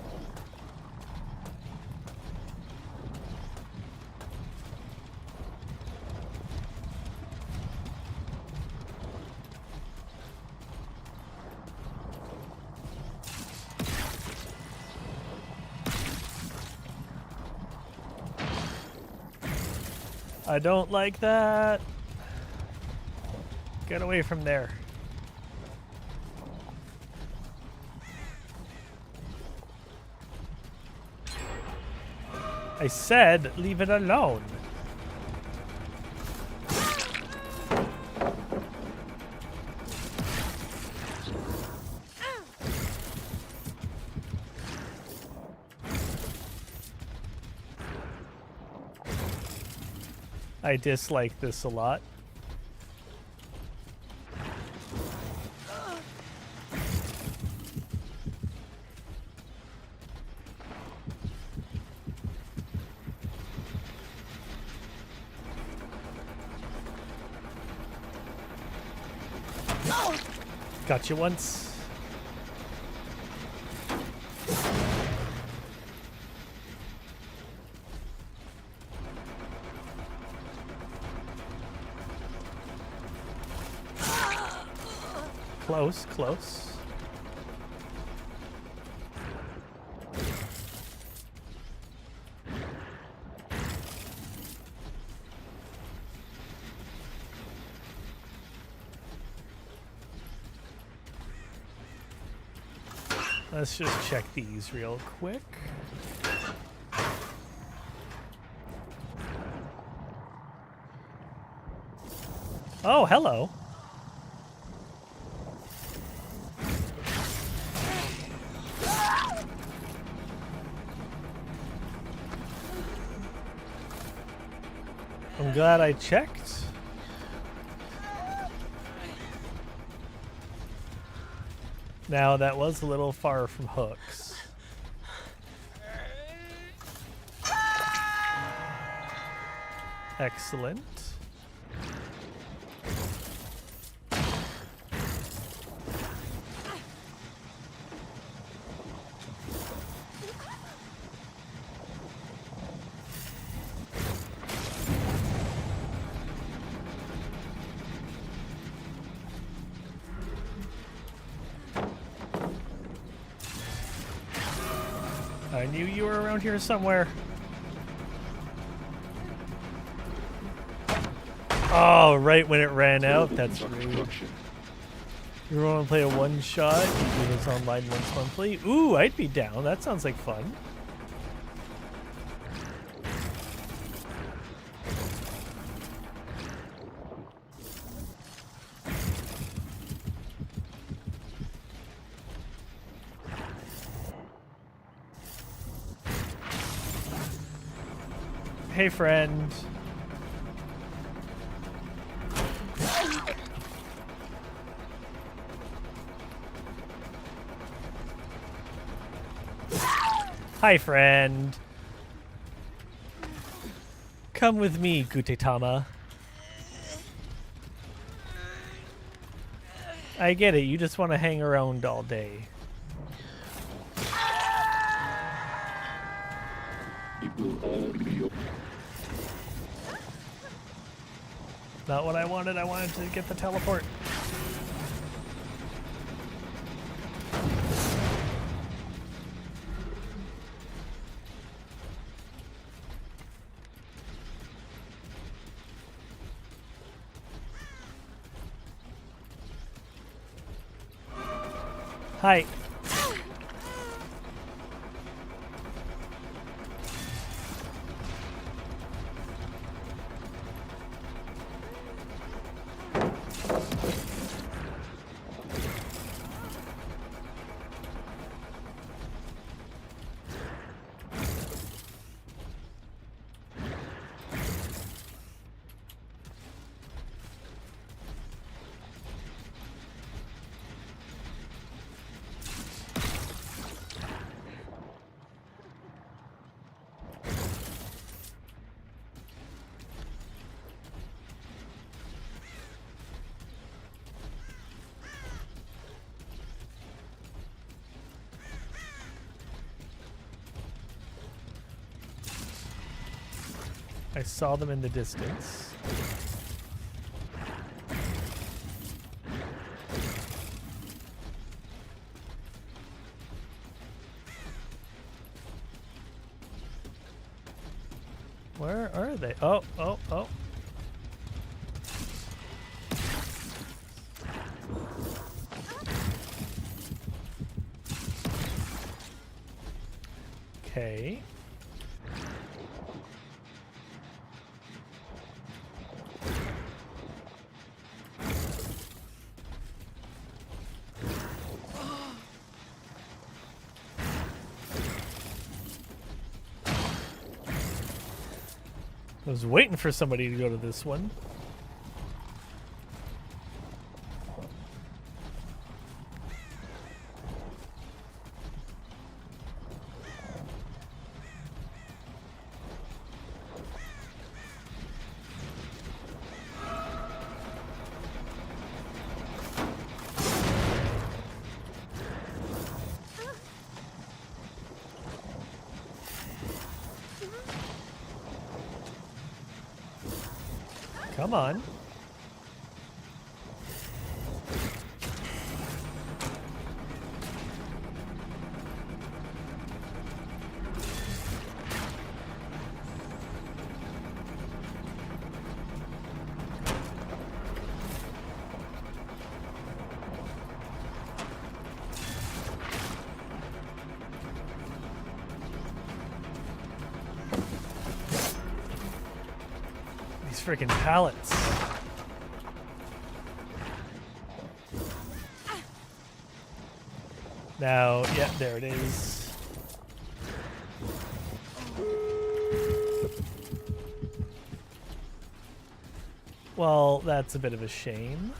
I don't like that. Get away from there. I said leave it alone. I dislike this a lot. Got you once. Close, close. Let's just check these real quick. Oh, hello. I'm glad I checked. Now that was a little far from hooks. Excellent. I knew you were around here somewhere. Oh, right when it ran out. That's rude. You want to play a one-shot? You do this online once monthly? Ooh, I'd be down. That sounds like fun. Hey, friend. Hi, friend. Come with me, Gutetama. I get it. You just want to hang around all day. It will all be okay. Not what I wanted. I wanted to get the teleport. Hi. I saw them in the distance. Where are they? Oh, oh, oh. Okay. I was waiting for somebody to go to this one. Come on. These freaking pallets. Now, yeah, there it is. Well, that's a bit of a shame.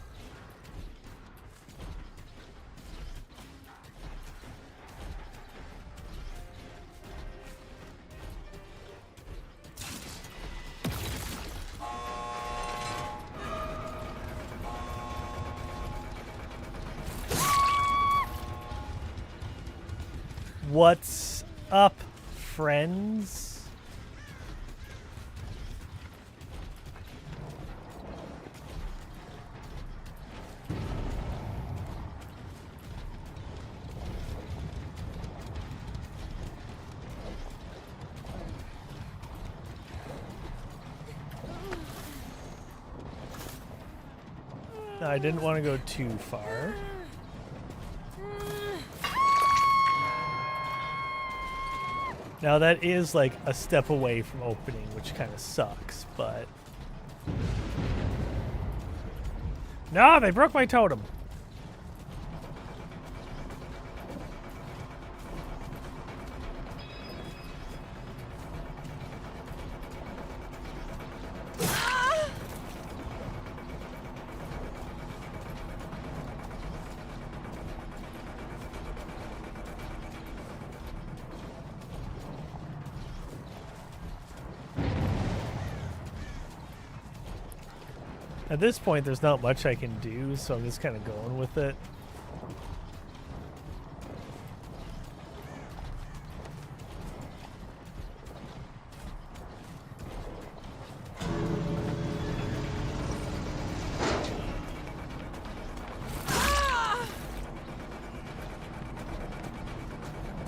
What's up, friends? No, I didn't want to go too far. Now that is like a step away from opening, which kind of sucks, but... No, they broke my totem! At this point, there's not much I can do, so I'm just kind of going with it.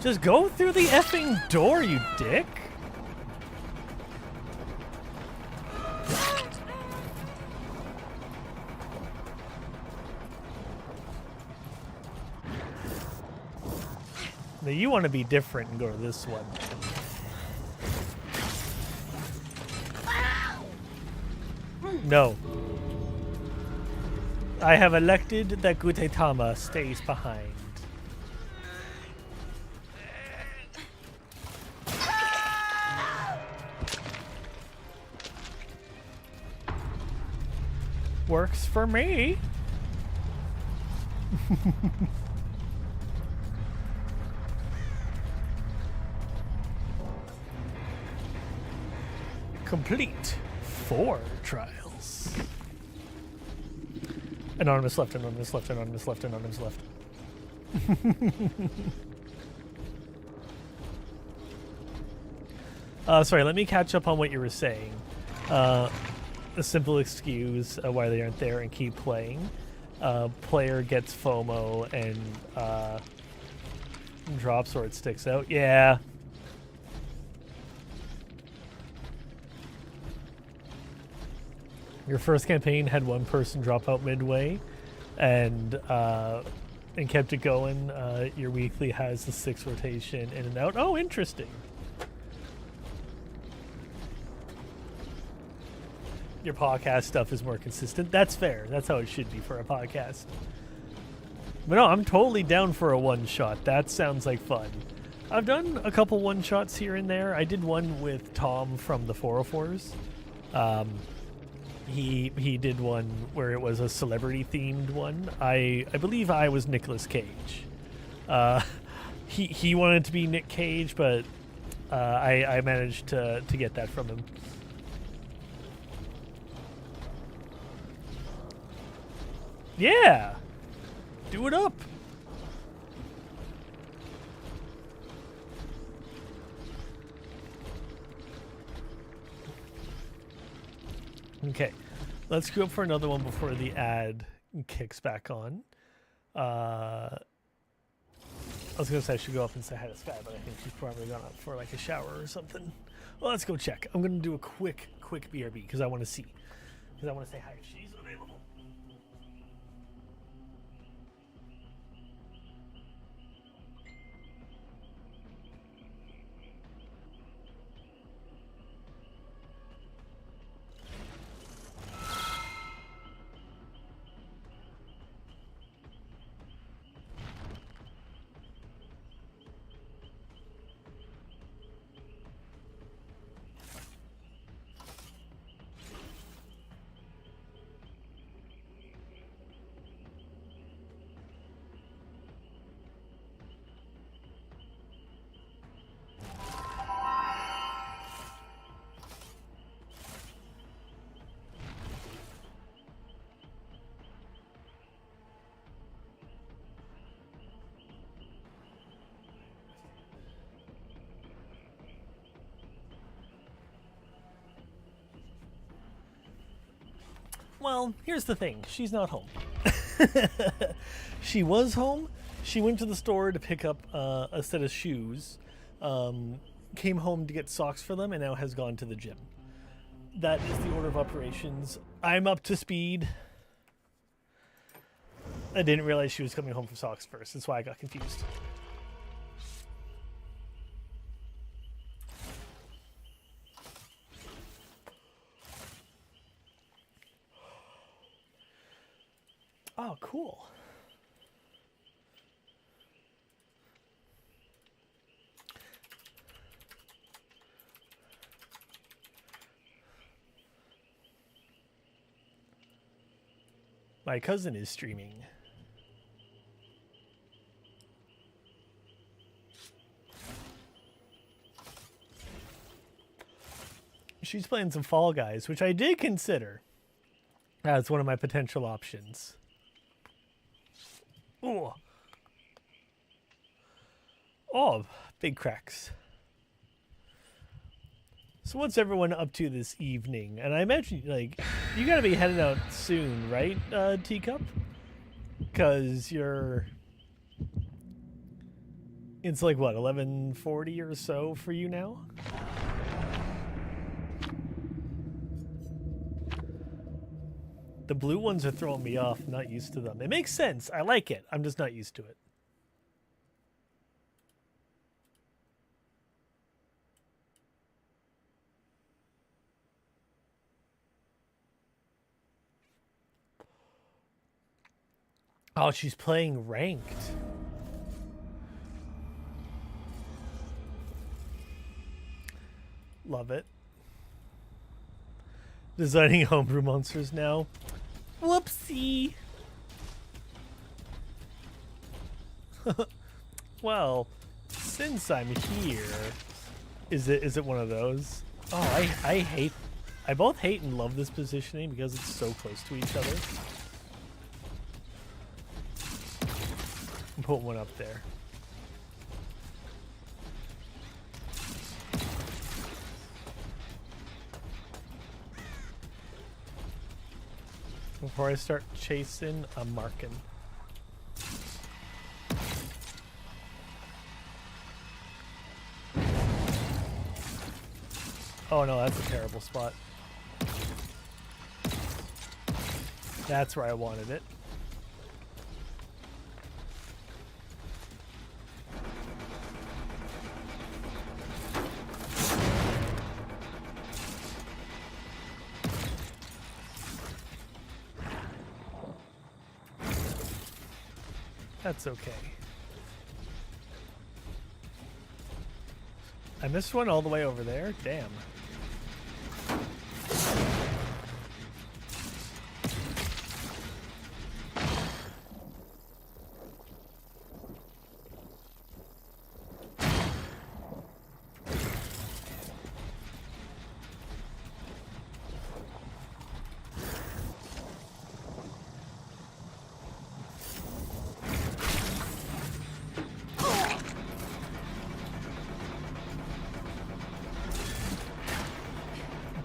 Just go through the effing door, you dick! Now you want to be different and go to this one. No. I have elected that Gutetama stays behind. Works for me. Complete 4 trials. Anonymous left, anonymous left, anonymous left, anonymous left. Sorry, let me catch up on what you were saying. A simple excuse why they aren't there and keep playing. Player gets FOMO and drops or it sticks out. Yeah. Your first campaign had one person drop out midway, and kept it going. Your weekly has the 6 rotation in and out. Oh, interesting. Your podcast stuff is more consistent. That's fair. That's how it should be for a podcast. But no, I'm totally down for a one-shot. That sounds like fun. I've done a couple one-shots here and there. I did one with Tom from the 404s. He did one where it was a celebrity-themed one. I believe I was Nicolas Cage. He wanted to be Nick Cage, but I managed to get that from him. Yeah! Do it up! Okay, let's go up for another one before the ad kicks back on. I was going to say I should go up and say hi to Sky, but I think she's probably gone up for like a shower or something. Well, let's go check. I'm going to do a quick BRB because I want to see. Because I want to say hi. She's available. Well, here's the thing. She's not home. She was home. She went to the store to pick up a set of shoes, came home to get socks for them, and now has gone to the gym. That is the order of operations. I'm up to speed. I didn't realize she was coming home for socks first. That's why I got confused. Oh, cool. My cousin is streaming. She's playing some Fall Guys, which I did consider as one of my potential options. Ooh. Oh, big cracks. So what's everyone up to this evening? And I imagine, like, you gotta be heading out soon, right, Teacup? Because you're... It's like, what, 11:40 or so for you now? The blue ones are throwing me off. I'm not used to them. It makes sense. I like it. I'm just not used to it. Oh, she's playing ranked. Love it. Designing homebrew monsters now. Whoopsie. Well, since I'm here, is it one of those? Oh, I both hate and love this positioning because it's so close to each other. Put one up there. Before I start chasing, I'm marking. Oh no, that's a terrible spot. That's where I wanted it. That's okay. I missed one all the way over there? Damn.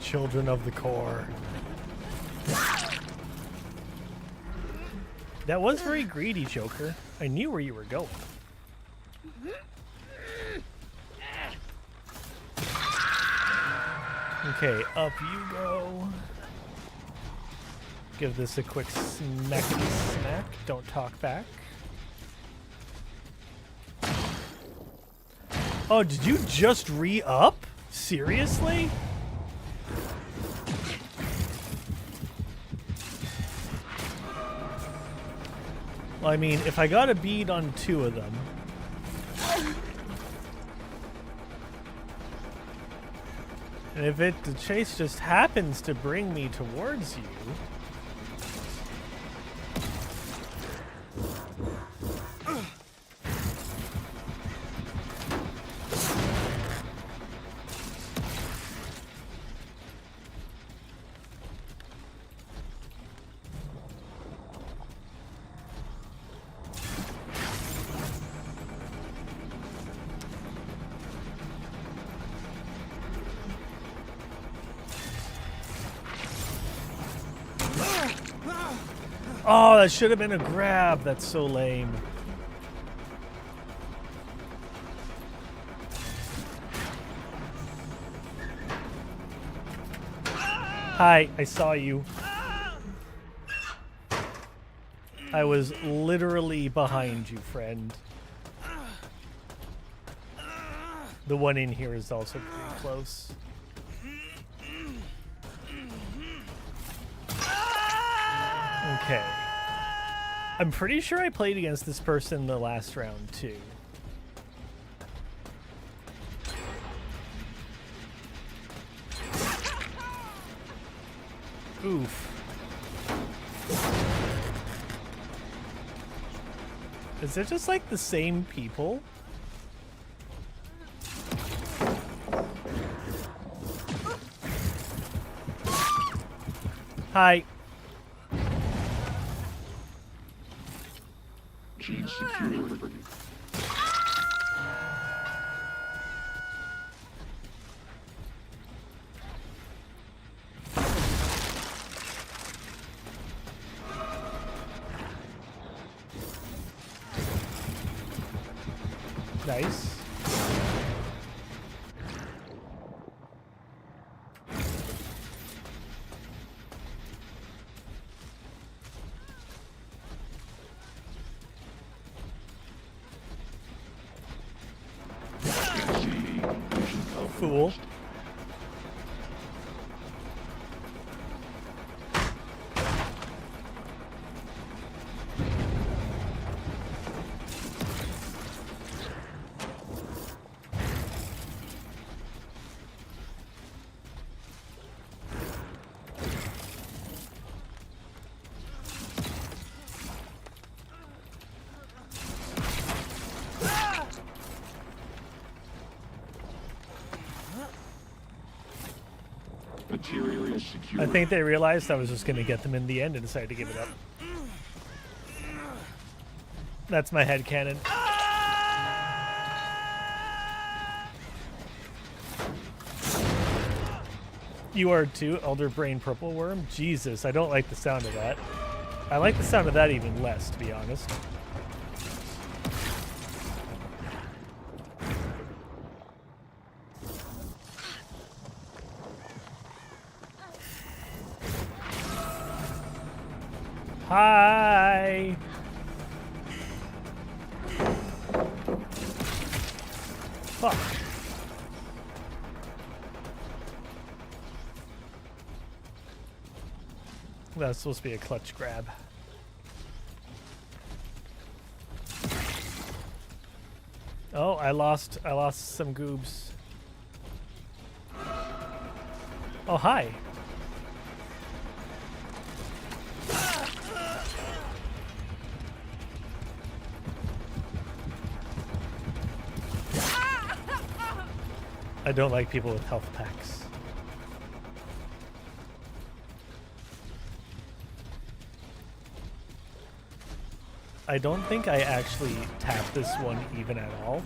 Children of the Core. That was very greedy, Joker. I knew where you were going. Okay, up you go. Give this a quick smackety smack. Don't talk back. Oh, did you just re-up? Seriously? Well, I mean, if I got a bead on 2 of them... And if the chase just happens to bring me towards you... Oh, that should have been a grab. That's so lame. Hi, I saw you. I was literally behind you, friend. The one in here is also pretty close. Okay. I'm pretty sure I played against this person the last round, too. Oof. Is it just like the same people? Hi. Gene secured. Nice. Fool. Material secure. I think they realized I was just going to get them in the end and decided to give it up. That's my headcanon. You are too, Elder Brain Purple Worm? Jesus, I don't like the sound of that. I like the sound of that even less, to be honest. Hi! Fuck. That's supposed to be a clutch grab. Oh, I lost some goobs. Oh, hi. I don't like people with health packs. I don't think I actually tapped this one even at all.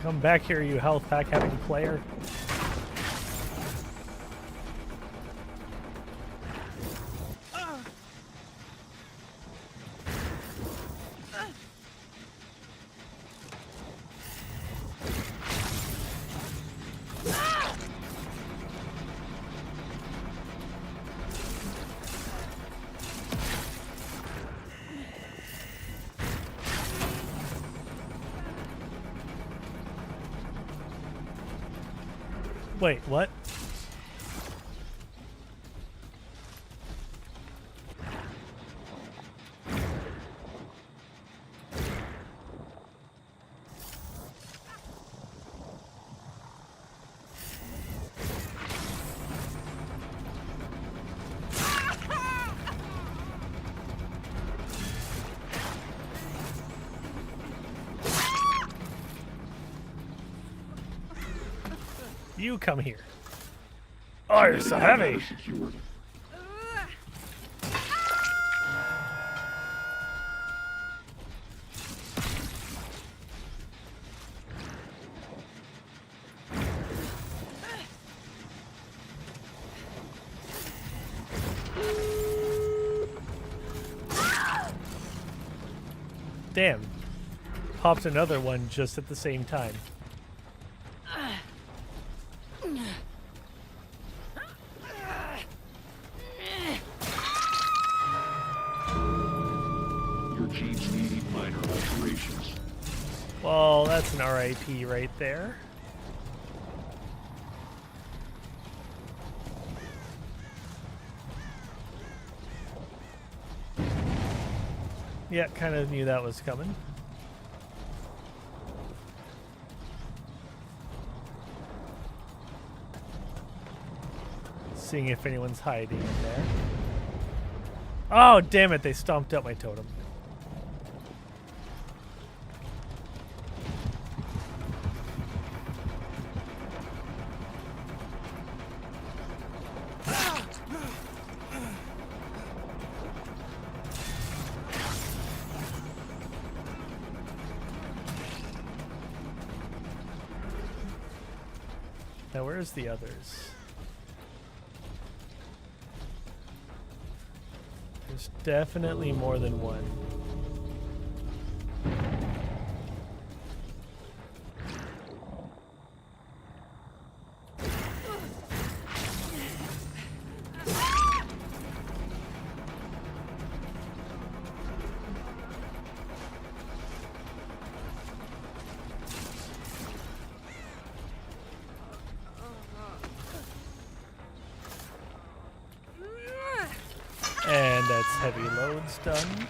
Come back here, you health pack having player. Wait, what? You come here. Oh, you're so heavy. Secured. Damn. Popped another one just at the same time. Your genes need minor alterations. Well, that's an RIP right there. Yeah, kind of knew that was coming. Seeing if anyone's hiding in there. Oh, damn it, they stomped out my totem. Now, where's the others? There's definitely more than one. payload's done.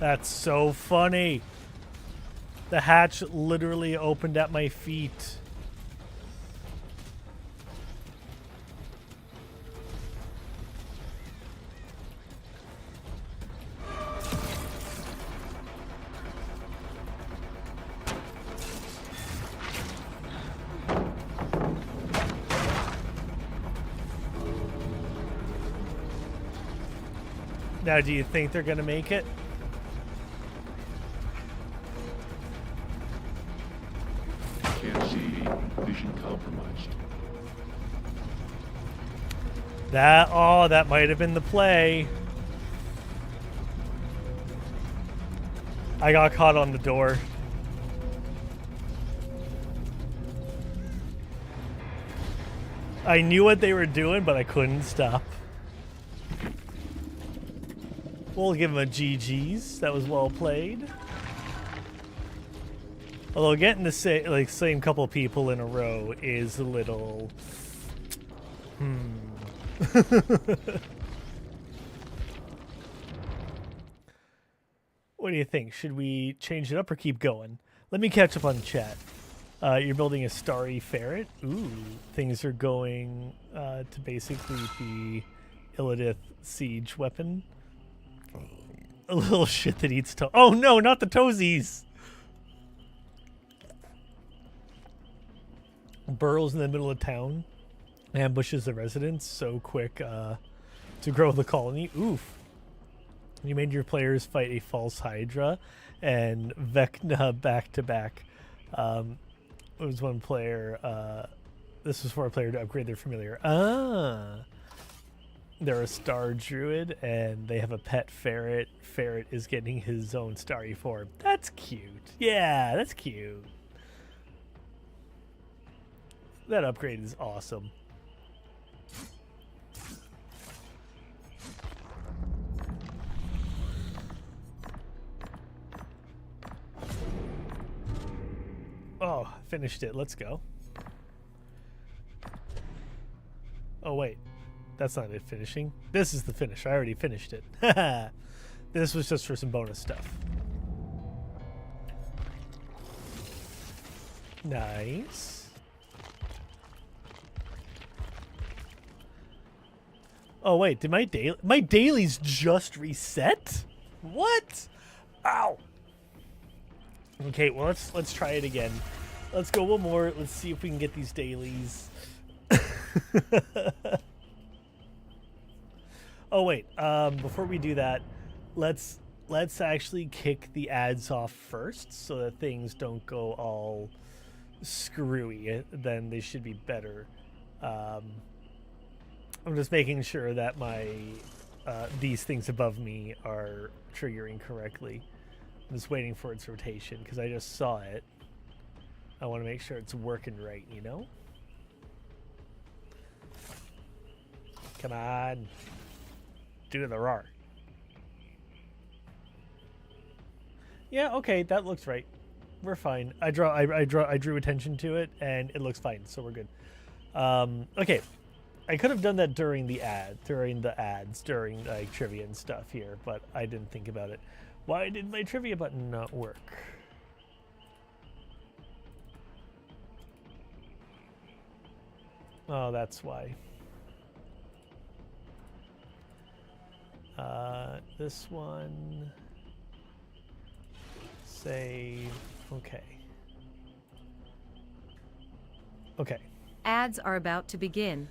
That's so funny. The hatch literally opened at my feet. Now, do you think they're gonna make it? Can't see. Vision compromised. That might have been the play. I got caught on the door. I knew what they were doing, but I couldn't stop. We'll give him a GG's. That was well played. Although getting the same couple people in a row is a little... What do you think? Should we change it up or keep going? Let me catch up on chat. You're building a starry ferret? Ooh, things are going to basically be Illidith siege weapon. A little shit that eats toe. Oh no, not the toesies! Burrows in the middle of town. Ambushes the residents so quick to grow the colony. Oof. You made your players fight a false Hydra and Vecna back to back. It was one player. This was for a player to upgrade their familiar. They're a star druid and they have a pet ferret. Ferret is getting his own starry form. That's cute. Yeah, that's cute. That upgrade is awesome. Oh, finished it. Let's go. Oh, wait. That's not it finishing. This is the finish. I already finished it. This was just for some bonus stuff. Nice. Oh, wait. Did my dailies just reset? What? Ow. Okay, well, let's try it again. Let's go one more. Let's see if we can get these dailies. Oh wait, before we do that, let's actually kick the ads off first so that things don't go all screwy. Then they should be better. I'm just making sure that my these things above me are triggering correctly. I'm just waiting for its rotation because I just saw it. I want to make sure it's working right, you know? Come on. Do the roar. Yeah, okay, that looks right. We're fine. I drew attention to it and it looks fine, so we're good. Okay. I could have done that during the ads, during like trivia and stuff here, but I didn't think about it. Why did my trivia button not work? Oh, that's why. This one. Save. Okay. Okay. Ads are about to begin.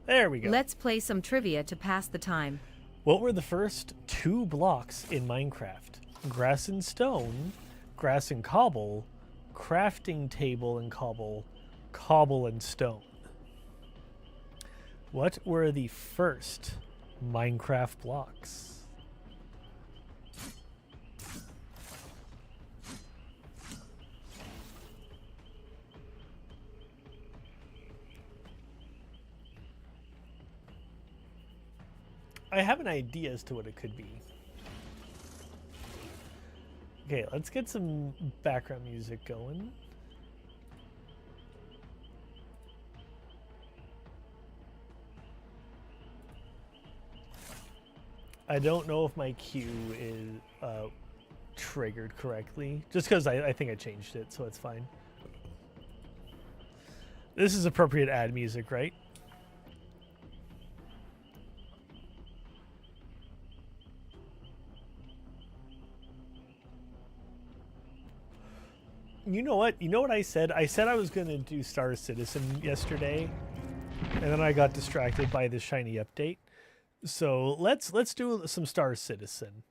There we go. Let's play some trivia to pass the time. What were the first two blocks in Minecraft? Grass and stone, grass and cobble, crafting table and cobble, cobble and stone. What were the first Minecraft blocks? I have an idea as to what it could be. Okay, let's get some background music going. I don't know if my cue is triggered correctly, just because I think I changed it, so it's fine. This is appropriate ad music, right? You know what? You know what I said? I said I was going to do Star Citizen yesterday, and then I got distracted by the shiny update. So let's do some Star Citizen.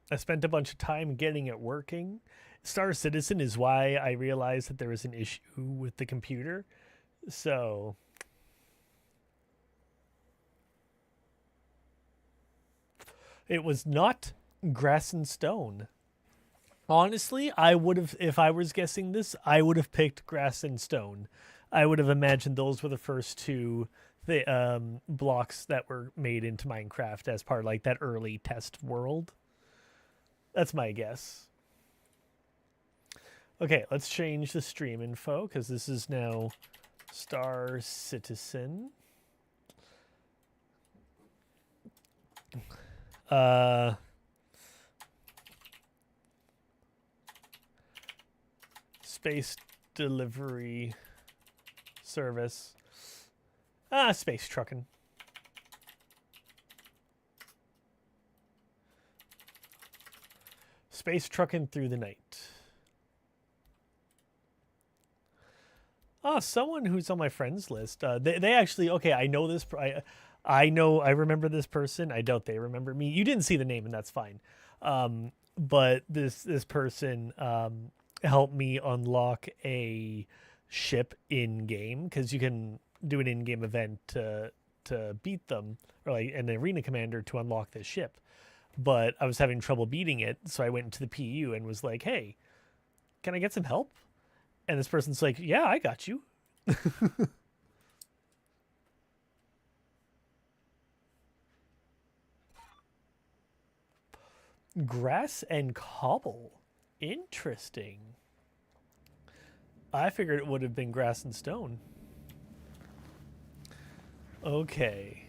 I spent a bunch of time getting it working. Star Citizen is why I realized that there was an issue with the computer. So it was not Grass and Stone. Honestly, I would have, if I was guessing this, I would have picked Grass and Stone. I would have imagined those were the first two blocks that were made into Minecraft as part of like that early test world. That's my guess. Okay, let's change the stream info because this is now Star Citizen. Space delivery service. Space truckin. Space truckin' through the night. Someone who's on my friends list. They actually, okay, I know this. I remember this person. I doubt they remember me. You didn't see the name, and that's fine. But this person helped me unlock a ship in game because you can do an in-game event to beat them, or like an arena commander to unlock this ship. But I was having trouble beating it, so I went into the PU and was like, "Hey, can I get some help?" And this person's like, "Yeah, I got you." Grass and cobble. Interesting. I figured it would have been grass and stone. Okay.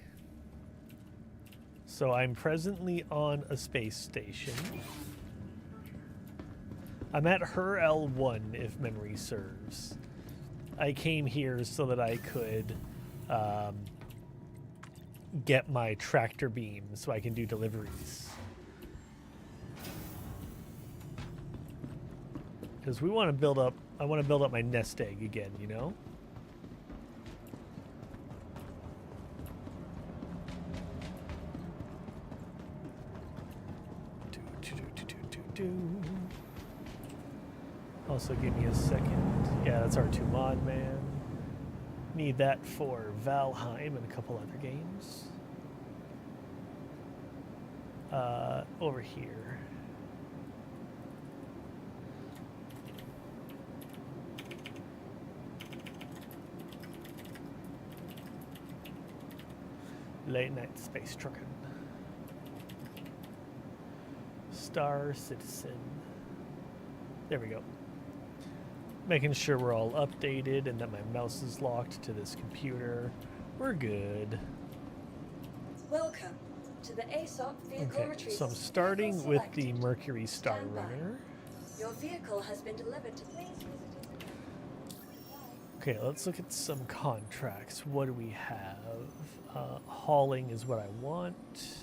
So I'm presently on a space station. I'm at her L1, if memory serves. I came here so that I could get my tractor beam so I can do deliveries. Because we want to build up, I want to build up my nest egg again, you know? Also, give me a second. Yeah, that's R2 Mod Man. Need that for Valheim and a couple other games. Over here. Late night space trucking. Star Citizen. There we go. Making sure we're all updated and that my mouse is locked to this computer. We're good. Welcome to the ASOP vehicle Okay, retrieval. so I'm starting with the Mercury Star Runner. Your vehicle has been delivered to please visit. Okay, let's look at some contracts. What do we have? Hauling is what I want.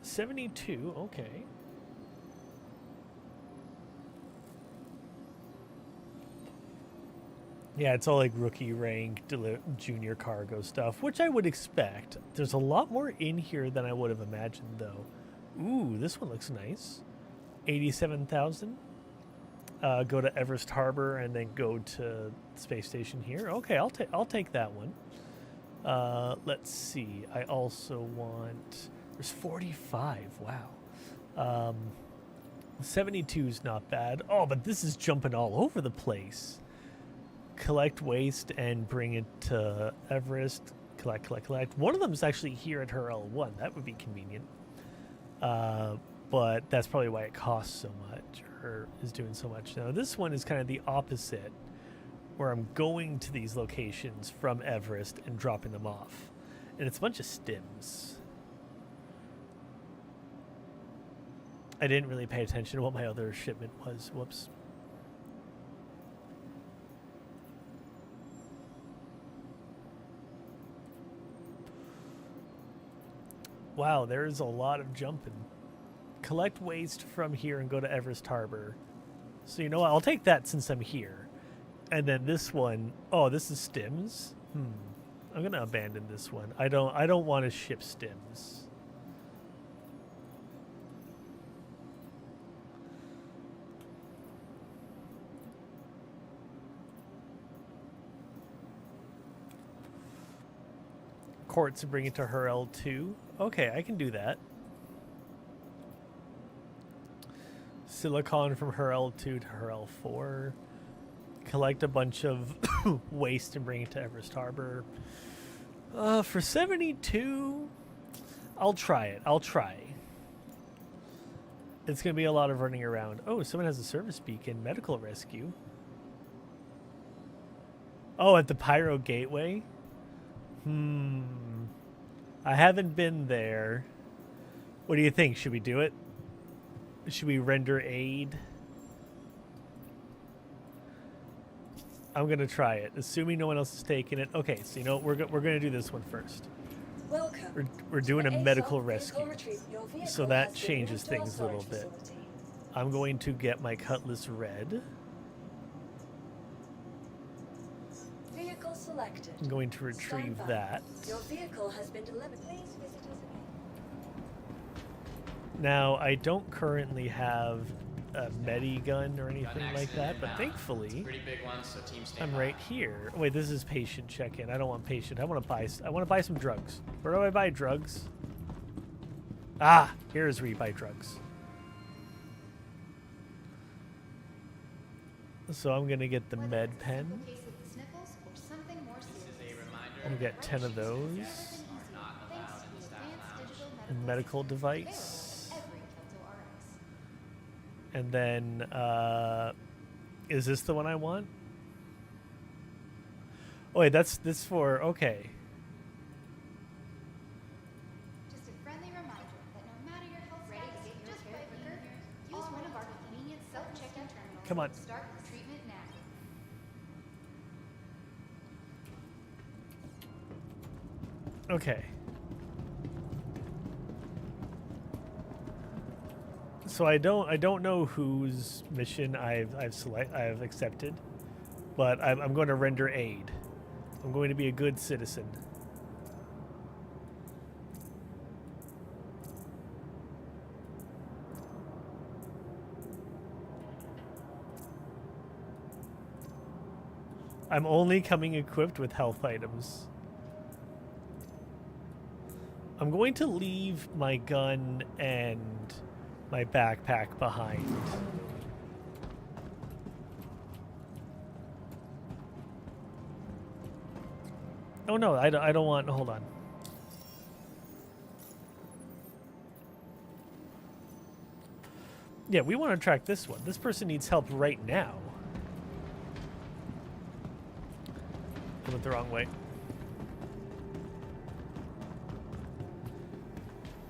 72, okay. Yeah, it's all like rookie rank, junior cargo stuff, which I would expect. There's a lot more in here than I would have imagined, though. Ooh, this one looks nice. 87,000. go to Everest Harbor, and then go to space station here. Okay, I'll take that one. Let's see. I also want. There's 45. Wow. 72 is not bad. Oh, but this is jumping all over the place. Collect waste and bring it to Everest. Collect. One of them is actually here at her L1. That would be convenient. But that's probably why it costs so much, or is doing so much. Now, this one is kind of the opposite, where I'm going to these locations from Everest and dropping them off. And it's a bunch of stims. I didn't really pay attention to what my other shipment was. Whoops. Wow, there's a lot of jumping. Collect waste from here and go to Everest Harbor. So you know what? I'll take that since I'm here. And then this one, oh, this is stims. I'm gonna abandon this one. I don't want to ship stims. Quartz and bring it to her L2. Okay, I can do that. Silicon from her L2 to her L4. Collect a bunch of waste and bring it to Everest Harbor. For 72, I'll try it. I'll try. It's going to be a lot of running around. Oh, someone has a service beacon. Medical rescue. Oh, at the Pyro Gateway? I haven't been there. What do you think? Should we do it? Should we render aid? I'm gonna try it, assuming no one else is taking it. Okay, so you know we're gonna do this one first. Welcome. We're doing a to the medical ASOP rescue, vehicle retrieve. Your vehicle so that has been changes moved to our things a little storage bit. facility. I'm going to get my cutlass red. Vehicle selected. I'm going to retrieve Stand by. that. Your vehicle has been delivered. Please visit us again. Now I don't currently have a medi gun or anything like that, but thankfully I'm right here. Wait, this is patient check-in. I don't want patient. I want to buy some drugs. Where do I buy drugs? Ah, here's where you buy drugs. So I'm gonna get the med pen. I'm gonna get 10 of those. Medical device. And then, is this the one I want? Oh wait, that's this for, okay. Just a friendly reminder that no matter your health status, to get your care quicker, use one of our convenient self-check-in terminals. Come on. Start treatment now. Okay. So I don't know whose mission I've accepted, but I'm going to render aid. I'm going to be a good citizen. I'm only coming equipped with health items. I'm going to leave my gun and my backpack behind. Oh no, I don't want, hold on. Yeah, we want to track this one. This person needs help right now. I went the wrong way.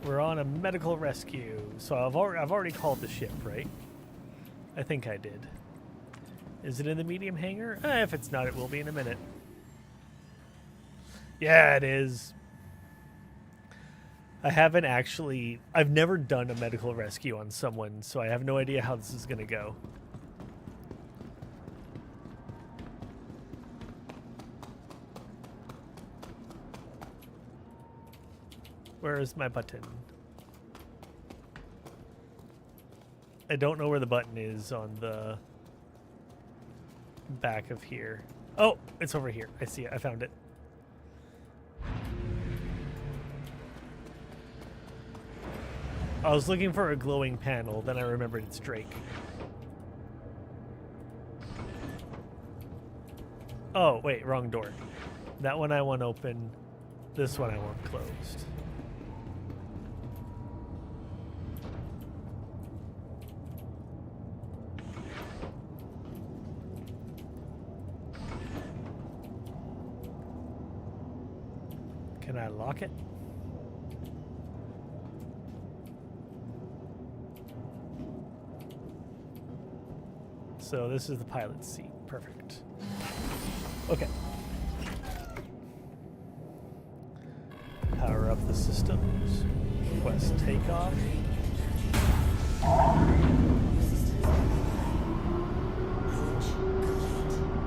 We're on a medical rescue, so I've already called the ship, right? I think I did. Is it in the medium hangar? If it's not, it will be in a minute. Yeah, it is. I've never done a medical rescue on someone, so I have no idea how this is gonna go. Where is my button? I don't know where the button is on the back of here. Oh, it's over here. I see it. I found it. I was looking for a glowing panel, then I remembered it's Drake. Oh, wait, wrong door. That one I want open. This one I want closed. Can I lock it? So this is the pilot's seat. Perfect. Okay. Power up the systems. Request takeoff.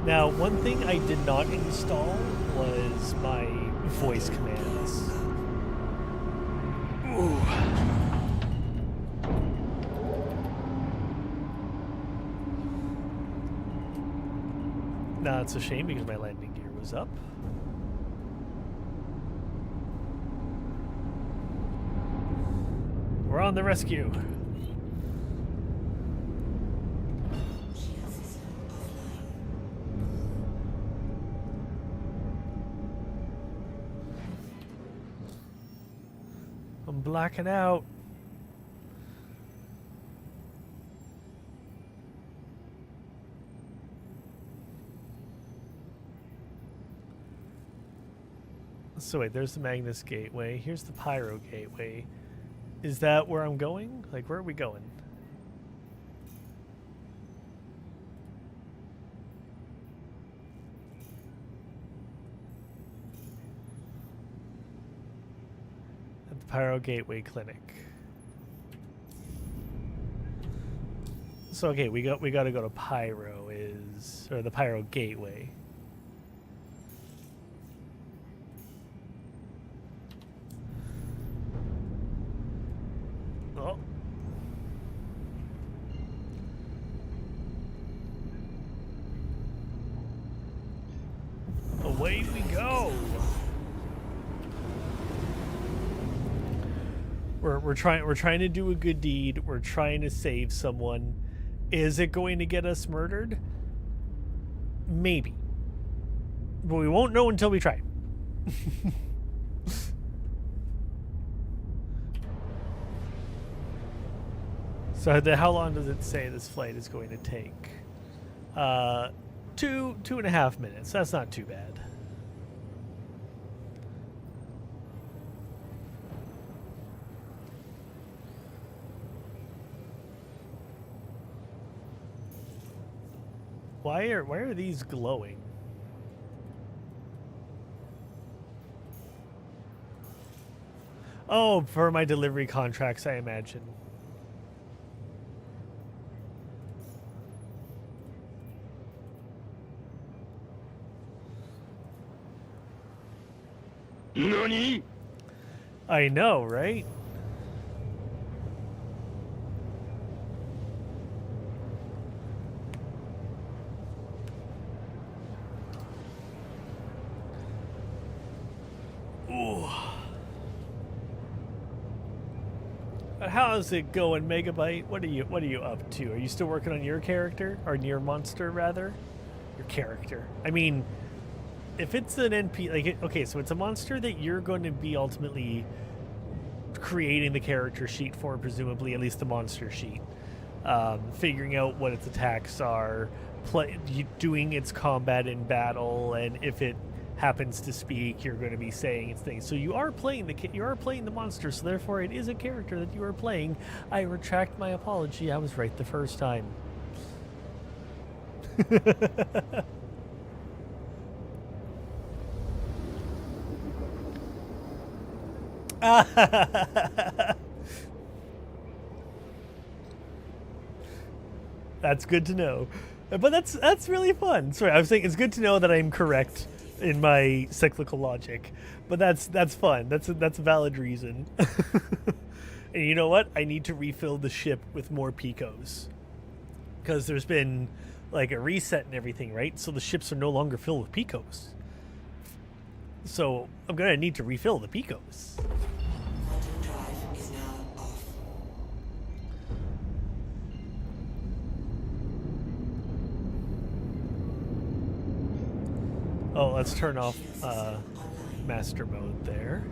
Now, one thing I did not install was my voice commands. Ooh. Now, it's a shame because my landing gear was up. We're on the rescue. I'm blacking out. So wait, there's the Magnus Gateway. Here's the Pyro Gateway. Is that where I'm going? Like, where are we going? At the Pyro Gateway Clinic. So okay, we got to go to Pyro or the Pyro Gateway. Oh. Away we go. We're trying to do a good deed. We're trying to save someone. Is it going to get us murdered? Maybe. But we won't know until we try. So how long does it say this flight is going to take? 2.5 minutes. That's not too bad. Why are these glowing? Oh, for my delivery contracts, I imagine. NANI?! I know, right? Ooh. How's it going, Megabyte? What are you up to? Are you still working on your character? Or your monster, rather? Your character. I mean, if it's an NP, like, okay, so it's a monster that you're going to be ultimately creating the character sheet for, presumably, at least the monster sheet. Figuring out what its attacks are, doing its combat in battle, and if it happens to speak, you're going to be saying its things. So you are playing the monster, so therefore it is a character that you are playing. I retract my apology. I was right the first time. That's good to know. But that's really fun. Sorry, I was saying it's good to know that I'm correct in my cyclical logic. But that's fun. That's a valid reason. And you know what? I need to refill the ship with more picos. Because there's been like a reset and everything, right? So the ships are no longer filled with picos. So I'm gonna need to refill the picos. Quantum drive is now off. Oh, let's turn off master mode there.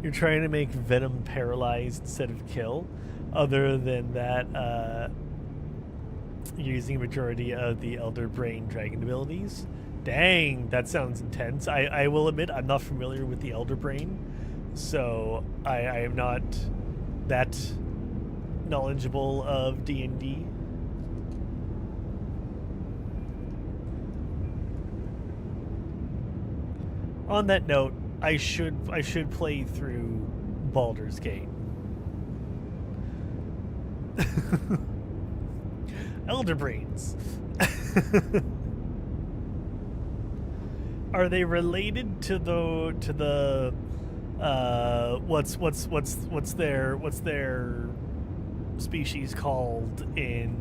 You're trying to make Venom paralyzed instead of kill. Other than that, you're using a majority of the Elder Brain Dragon abilities. Dang, that sounds intense. I will admit I'm not familiar with the Elder Brain, so I am not that knowledgeable of D&D. On that note, I should play through Baldur's Gate. Elder Brains. Are they related to the what's their species called in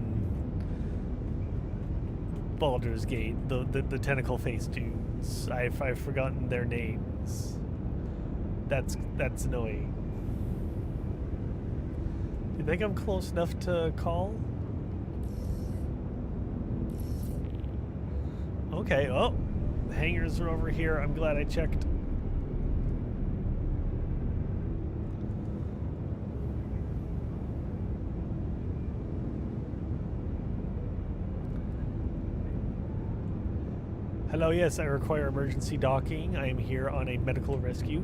Baldur's Gate? The tentacle face dudes. I've forgotten their names. That's annoying. Do you think I'm close enough to call? Okay, oh, the hangars are over here. I'm glad I checked. Hello, yes, I require emergency docking. I am here on a medical rescue.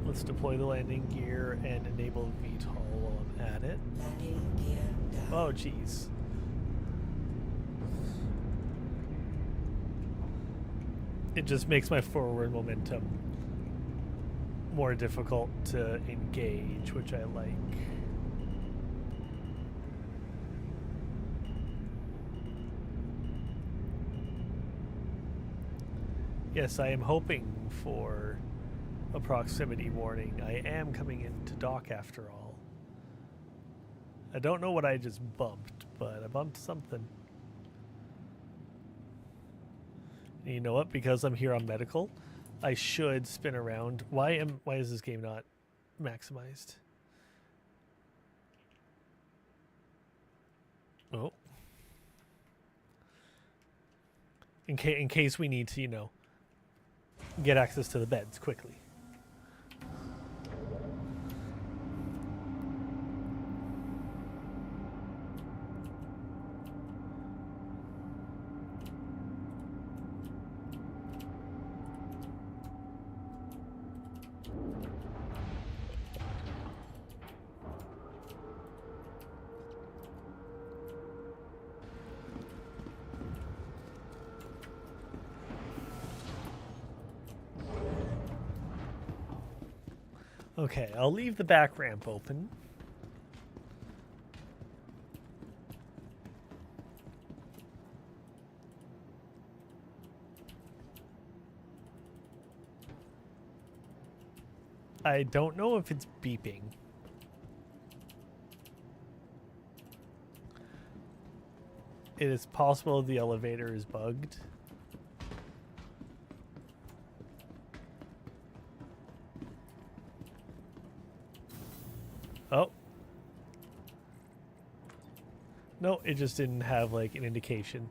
Let's deploy the landing gear and enable VTOL while I'm at it. Landing gear down. Oh, geez. It just makes my forward momentum more difficult to engage, which I like. Yes, I am hoping for a proximity warning. I am coming into dock after all. I don't know what I just bumped, but I bumped something. And you know what? Because I'm here on medical, I should spin around. Why is this game not maximized? Oh. In case we need to, you know, get access to the beds quickly. Okay, I'll leave the back ramp open. I don't know if it's beeping. It is possible the elevator is bugged. Oh. No, it just didn't have like an indication.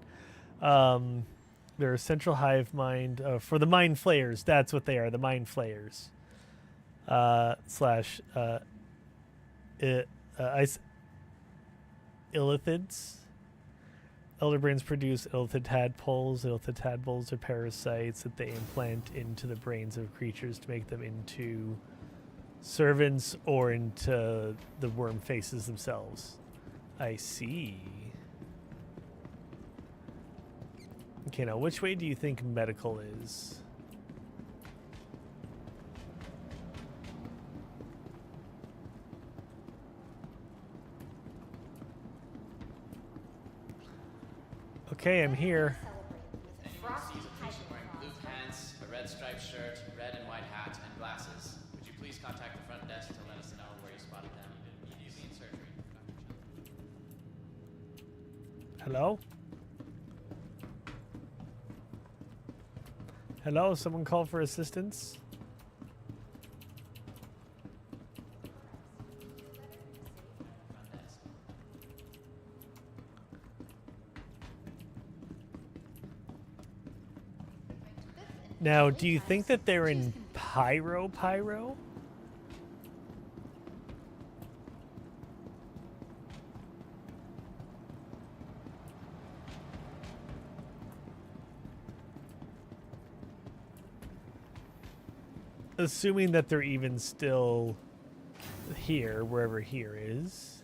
They're a central hive mind for the mind flayers. That's what they are, the mind flayers. Slash illithids. Elder brains produce illithid tadpoles. Illithid tadpoles are parasites that they implant into the brains of creatures to make them into servants or into the worm faces themselves. I see. Okay, now which way do you think medical is? Okay, I'm here. Anyone who sees a patient wearing blue pants, a red striped shirt, red and white hat, and glasses, would you please contact the front desk to let us know where you spotted them immediately in surgery? Hello? Hello, someone called for assistance? Front desk. Now, do you think that they're in Pyro? Assuming that they're even still here, wherever here is.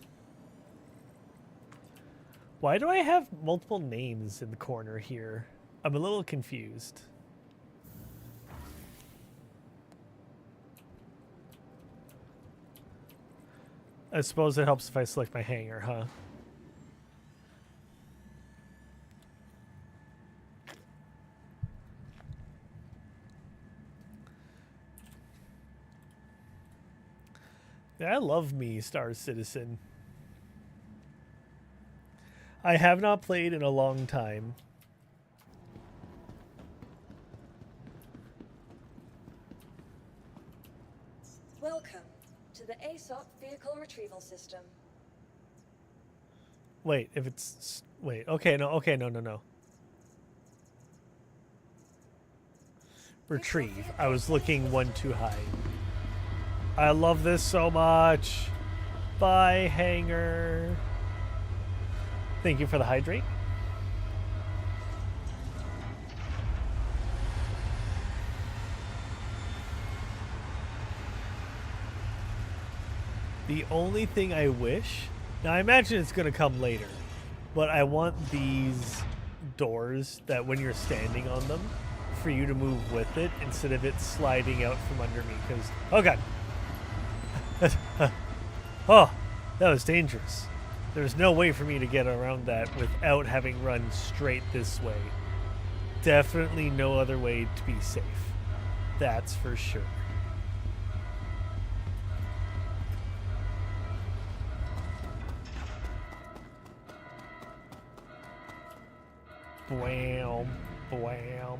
Why do I have multiple names in the corner here? I'm a little confused. I suppose it helps if I select my hanger, huh? Yeah, I love me, Star Citizen. I have not played in a long time. Welcome to the ASOP vehicle retrieval system. Wait, if it's... Wait, okay, no. Retrieve. I was looking one too high. I love this so much. Bye, hanger. Thank you for the hydrate. The only thing I wish... Now, I imagine it's going to come later. But I want these doors that when you're standing on them, for you to move with it instead of it sliding out from under me. Because... Oh, God. Oh, that was dangerous. There's no way for me to get around that without having run straight this way. Definitely no other way to be safe. That's for sure. Bwam, bwam.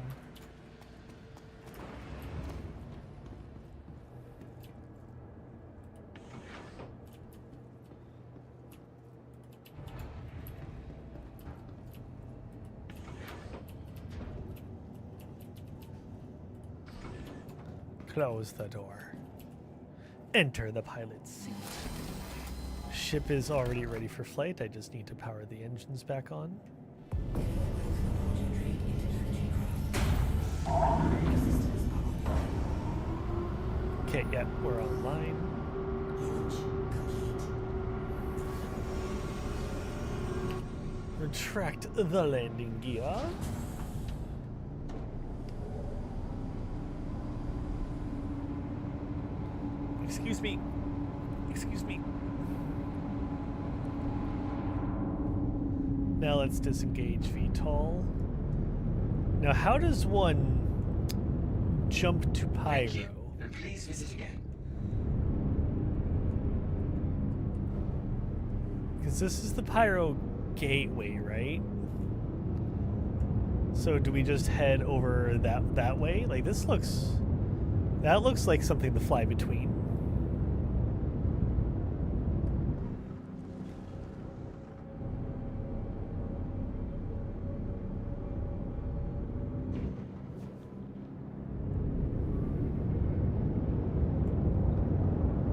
Close the door. Enter the pilot's seat. Ship is already ready for flight. I just need to power the engines back on. Okay, yeah, we're online. Retract the landing gear. Excuse me. Excuse me. Now let's disengage VTOL. Now, how does one jump to Pyro? Thank you, and please visit again. Because this is the Pyro gateway, right? So do we just head over that way? Like, this looks... That looks like something to fly between.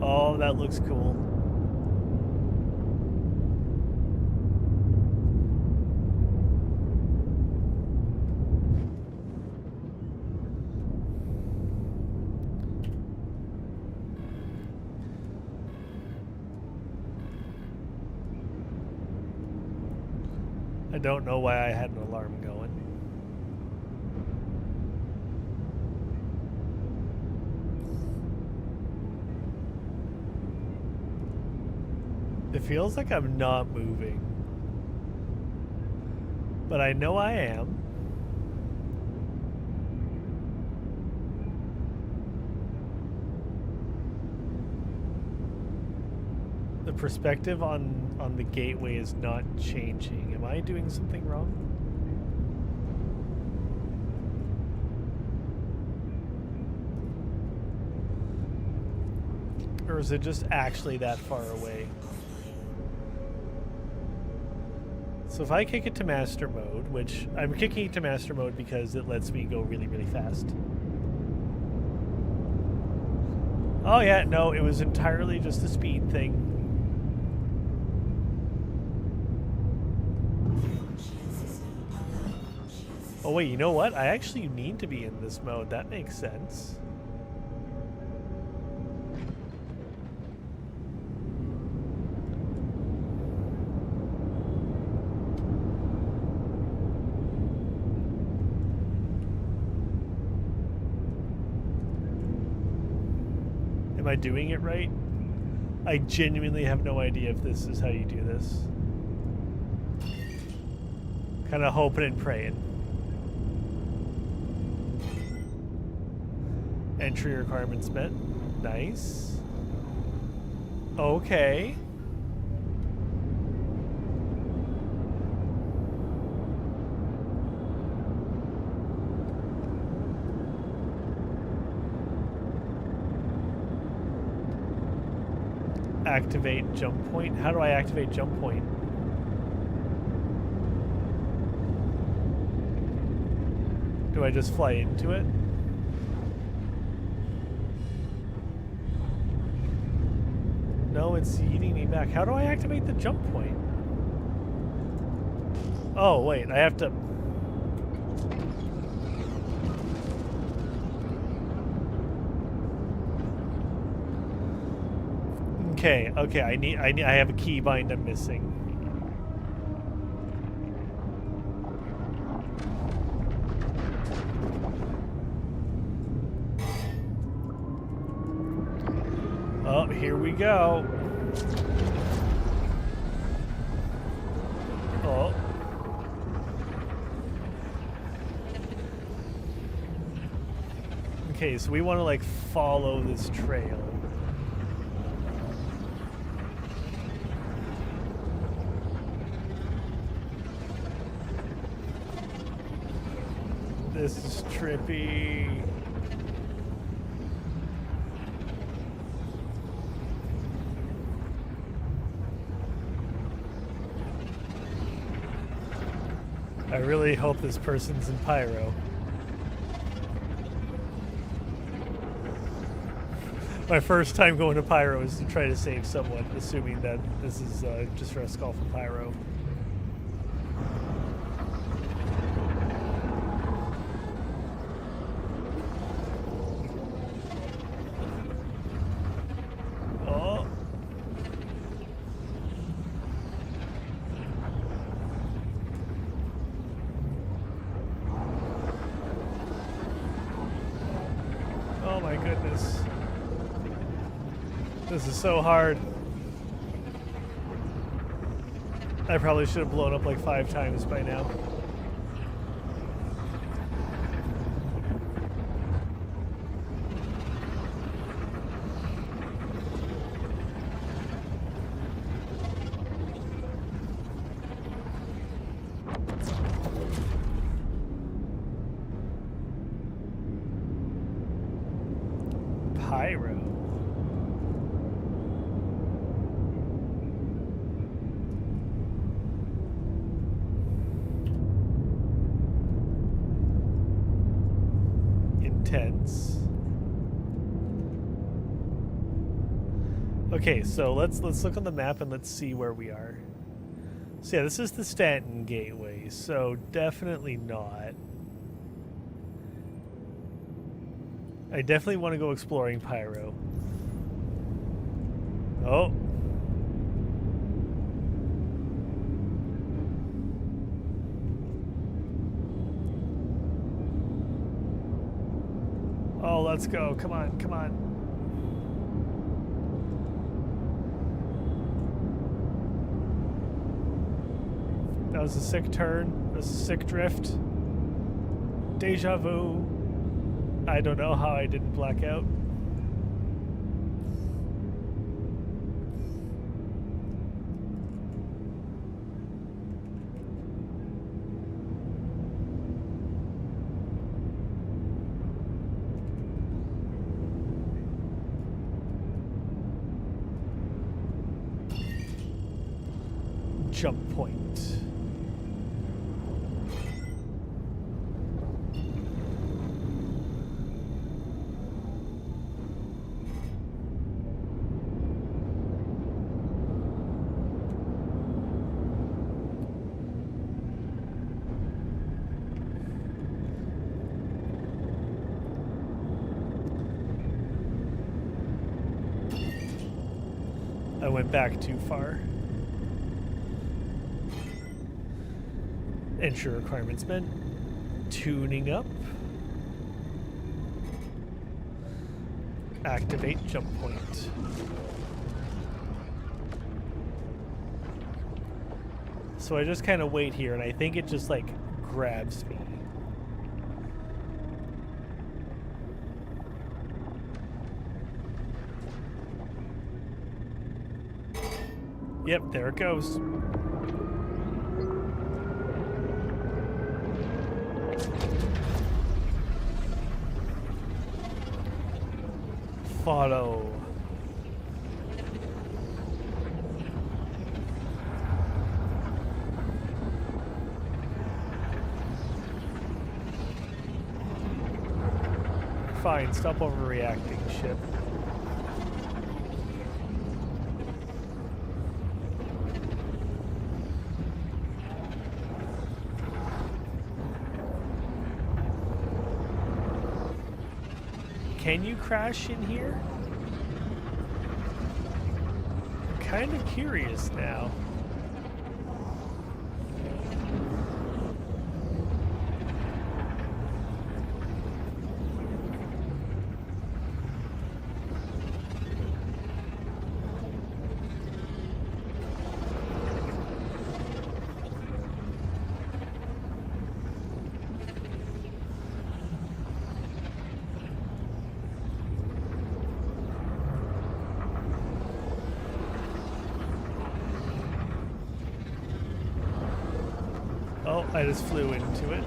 Oh, that looks cool. I don't know why I had an alarm going. It feels like I'm not moving. But I know I am. The perspective on the gateway is not changing. Am I doing something wrong? Or is it just actually that far away? So if I kick it to master mode, which I'm kicking it to master mode because it lets me go really, really fast. Oh yeah, no, it was entirely just a speed thing. Oh wait, you know what? I actually need to be in this mode. That makes sense. Am I doing it right? I genuinely have no idea if this is how you do this. Kind of hoping and praying. Entry requirements met. Nice. Okay. Activate jump point. How do I activate jump point? Do I just fly into it? No, it's eating me back. How do I activate the jump point? Oh, wait, I have to... Okay, I have a keybind I'm missing. Oh, here we go. Oh. Okay, so we want to like follow this trail. This is trippy. I really hope this person's in Pyro. My first time going to Pyro is to try to save someone, assuming that this is just for a skull from Pyro. Oh. Oh my goodness. This is so hard. I probably should have blown up like 5 times by now. Pyro. Intense. Okay, so let's look on the map and let's see where we are. So yeah, this is the Stanton Gateway, so definitely not. I definitely want to go exploring Pyro. Oh. Oh, let's go. Come on, come on. That was a sick turn. A sick drift. Deja vu. I don't know how I didn't black out. Jump point. I went back too far. Entry requirements meant tuning up. Activate jump point. So I just kind of wait here, and I think it just like grabs me. Yep, there it goes. Follow. Fine, stop overreacting, ship. Can you crash in here? I'm kind of curious now. Oh, I just flew into it.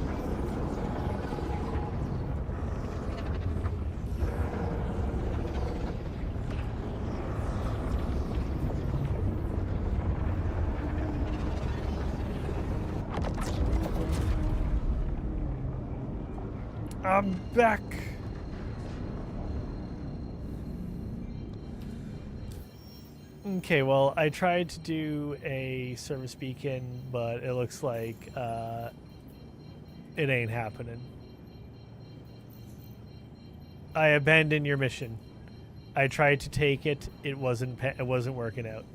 I'm back. Okay, well, I tried to do a service beacon, but it looks like it ain't happening. I abandoned your mission. I tried to take it. It wasn't working out.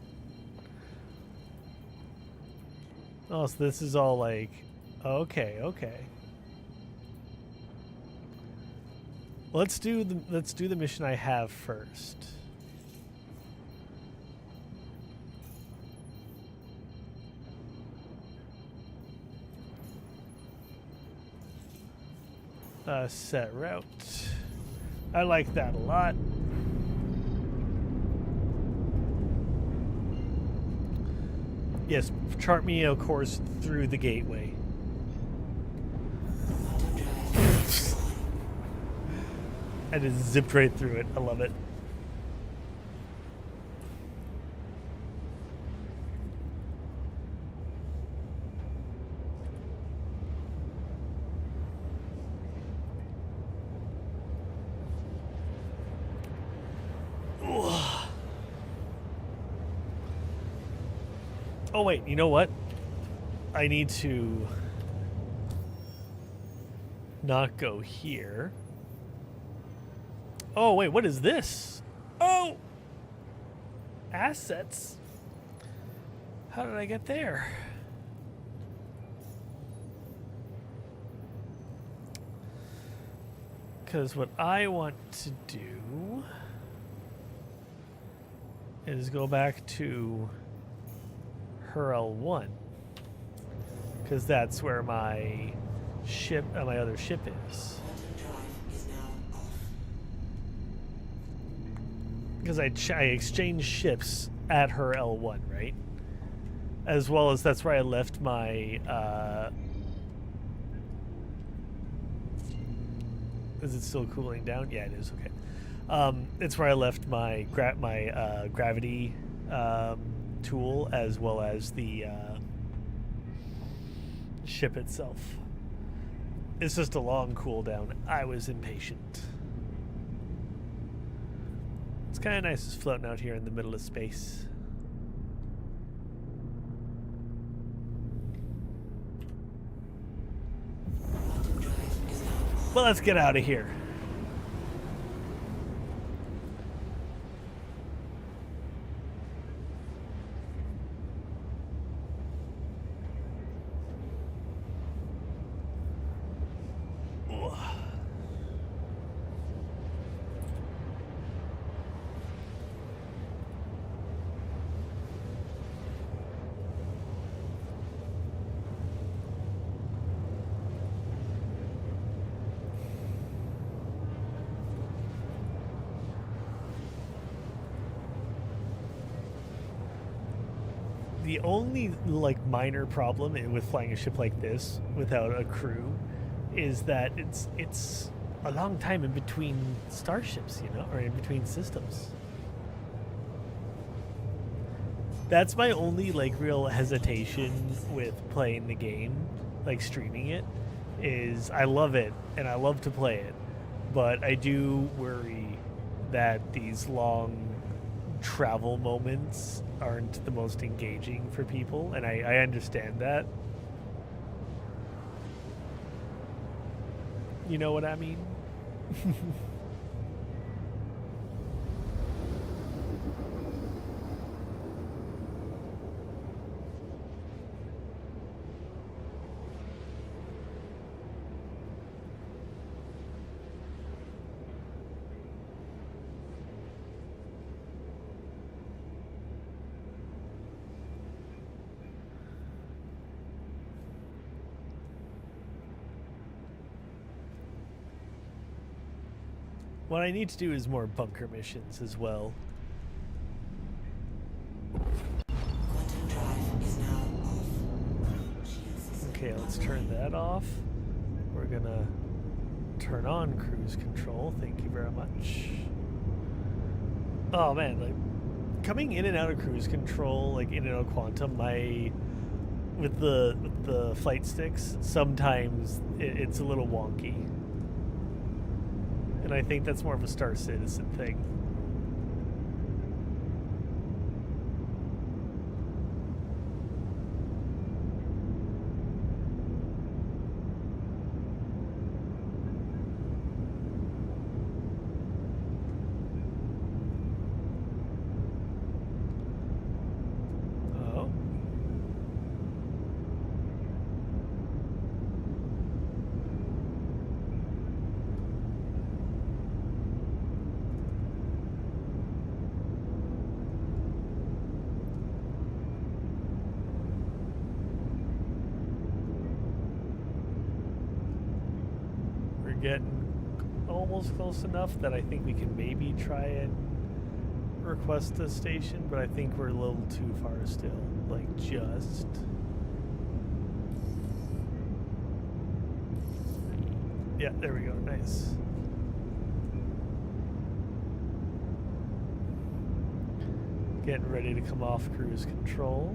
Oh, so this is all like, okay. Let's do the mission I have first. Set route. I like that a lot. Yes, chart me a course through the gateway. I just zipped right through it. I love it. Oh wait, you know what? I need to not go here. Oh wait, what is this? Oh! Assets? How did I get there? Because what I want to do is go back to her L1. because that's where my ship, my other ship is. Because I exchanged ships at her L1, right? As well as that's where I left my. Is it still cooling down? Yeah, it is. Okay. It's where I left my gravity tool, as well as the ship itself. It's just a long cooldown. I was impatient. It's kind of nice just floating out here in the middle of space. Well, let's get out of here. The only like minor problem with flying a ship like this without a crew is that it's a long time in between starships, you know, or in between systems. That's my only like real hesitation with playing the game, like streaming it, is I love it and I love to play it, but I do worry that these long travel moments aren't the most engaging for people, and I understand that. You know what I mean? What I need to do is more bunker missions as well. Okay, let's turn that off. We're gonna turn on cruise control. Thank you very much. Oh man, like coming in and out of cruise control, like in and out of quantum, with the flight sticks, sometimes it's a little wonky. And I think that's more of a Star Citizen thing. Oh. Getting almost close enough that I think we can maybe try and request a station, but I think we're a little too far still. Like, just. Yeah, there we go. Nice. Getting ready to come off cruise control.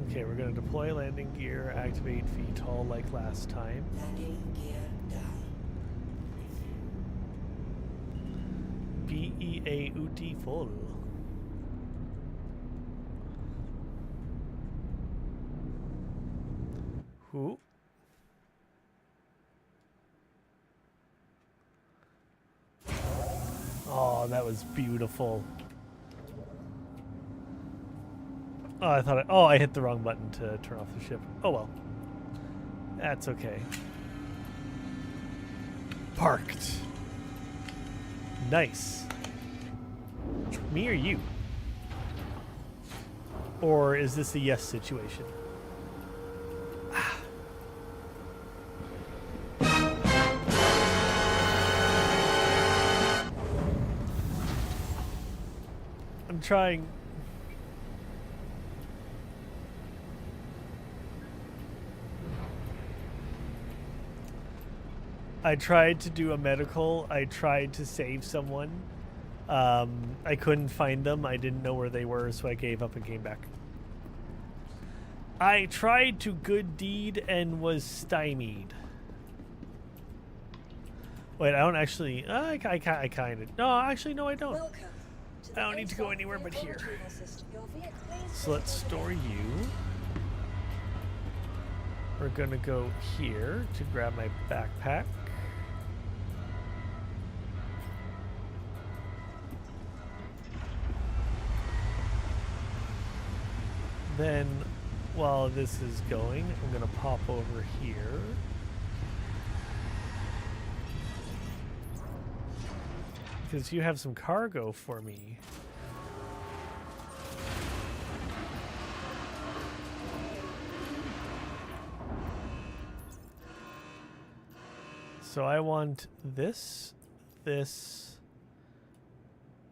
Okay, we're going to deploy landing gear, activate VTOL like last time. Landing gear down. BEA UT full. Who? Oh. Oh, that was beautiful. Oh, I thought I hit the wrong button to turn off the ship. Oh well. That's okay. Parked. Nice. Me or you? Or is this a yes situation? I'm trying. I tried to do a medical. I tried to save someone. I couldn't find them. I didn't know where they were, so I gave up and came back. I tried to good deed and was stymied. Wait, I don't actually. I kind of. No, actually, no, I don't. Welcome to the I don't need to go ASOP anywhere but vehicle here. retrieval system. Your vehicle is So let's store you. We're gonna go here to grab my backpack. Then, while this is going, I'm gonna pop over here. Because you have some cargo for me. So I want this, this,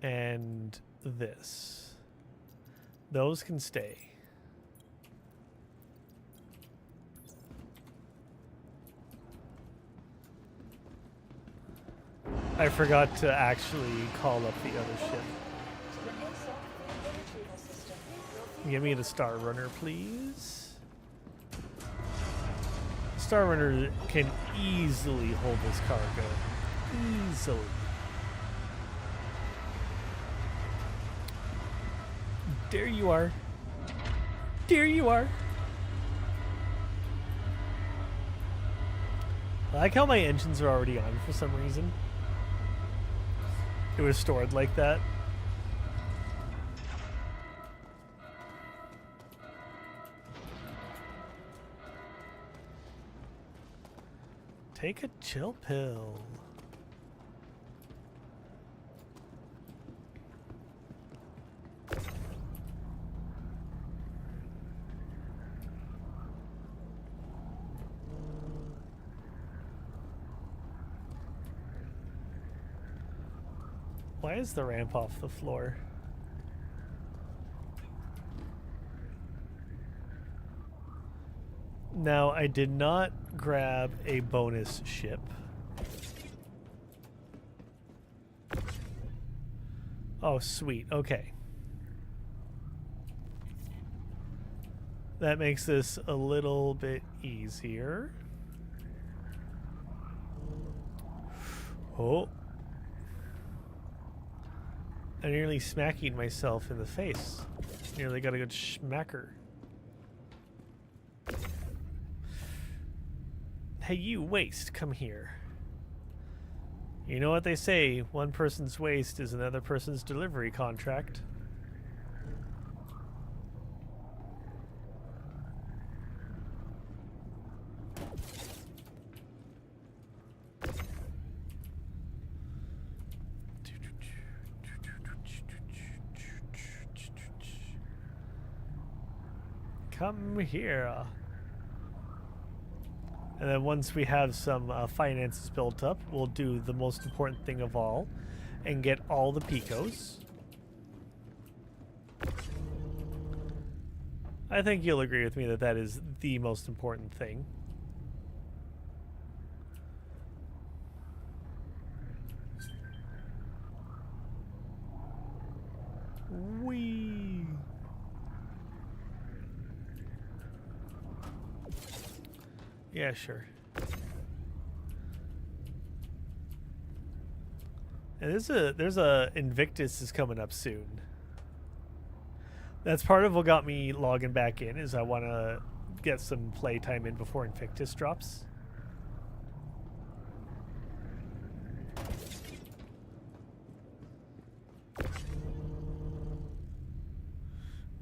and this. Those can stay. I forgot to actually call up the other ship. to the ASOP vehicle retrieval system. Your Give me the Star Runner, please. Star Runner can easily hold this cargo. Easily. There you are. There you are. I like how my engines are already on for some reason. It was stored like that. Take a chill pill. Why is the ramp off the floor? Now, I did not grab a bonus ship. Oh, sweet. Okay. That makes this a little bit easier. Oh. I nearly smacking myself in the face. Nearly got a good schmacker. Hey, you waste, come here. You know what they say, one person's waste is another person's delivery contract. Come here. And then once we have some finances built up, we'll do the most important thing of all and get all the picos. I think you'll agree with me that that is the most important thing. Whee! Yeah, sure. And there's a Invictus is coming up soon. That's part of what got me logging back in, is I want to get some playtime in before Invictus drops.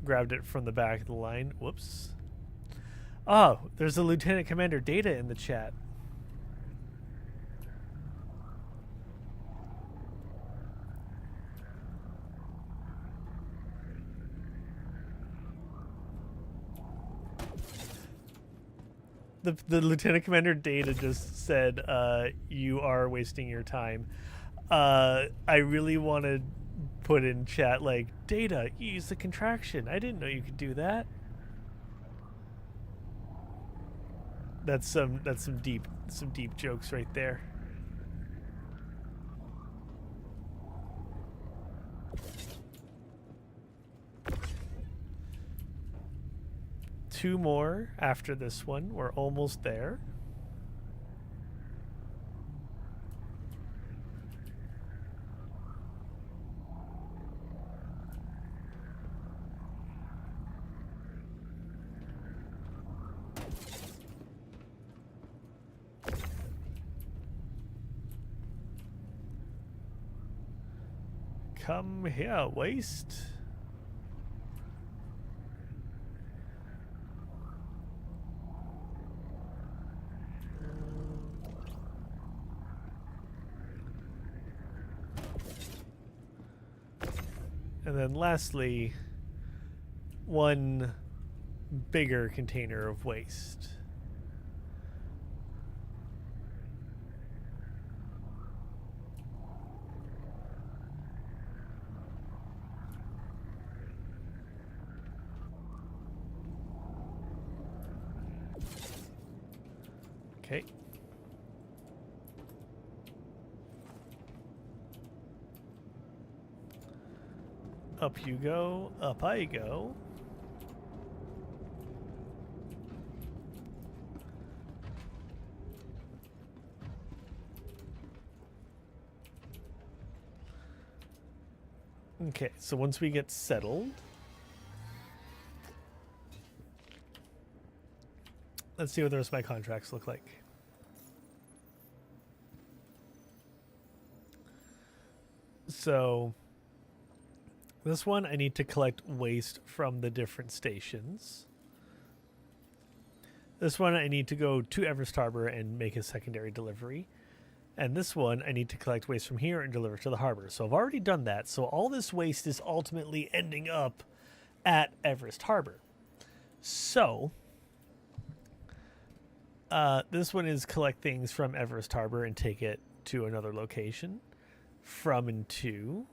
grabbed it from the back of the line. Whoops. Oh, there's a Lieutenant Commander Data in the chat. The Lieutenant Commander Data just said, you are wasting your time. I really want to put in chat, like, Data, use the contraction. I didn't know you could do that. That's some deep jokes right there. Two more after this one. We're almost there. Come here, waste. And then lastly, one bigger container of waste. Okay. Up you go, up I go. Okay, so once we get settled, let's see what the rest of my contracts look like. So this one, I need to collect waste from the different stations. This one, I need to go to Everest Harbor and make a secondary delivery. And this one, I need to collect waste from here and deliver to the harbor. So I've already done that. So all this waste is ultimately ending up at Everest Harbor. So this one is collect things from Everest Harbor and take it to another location. From and to.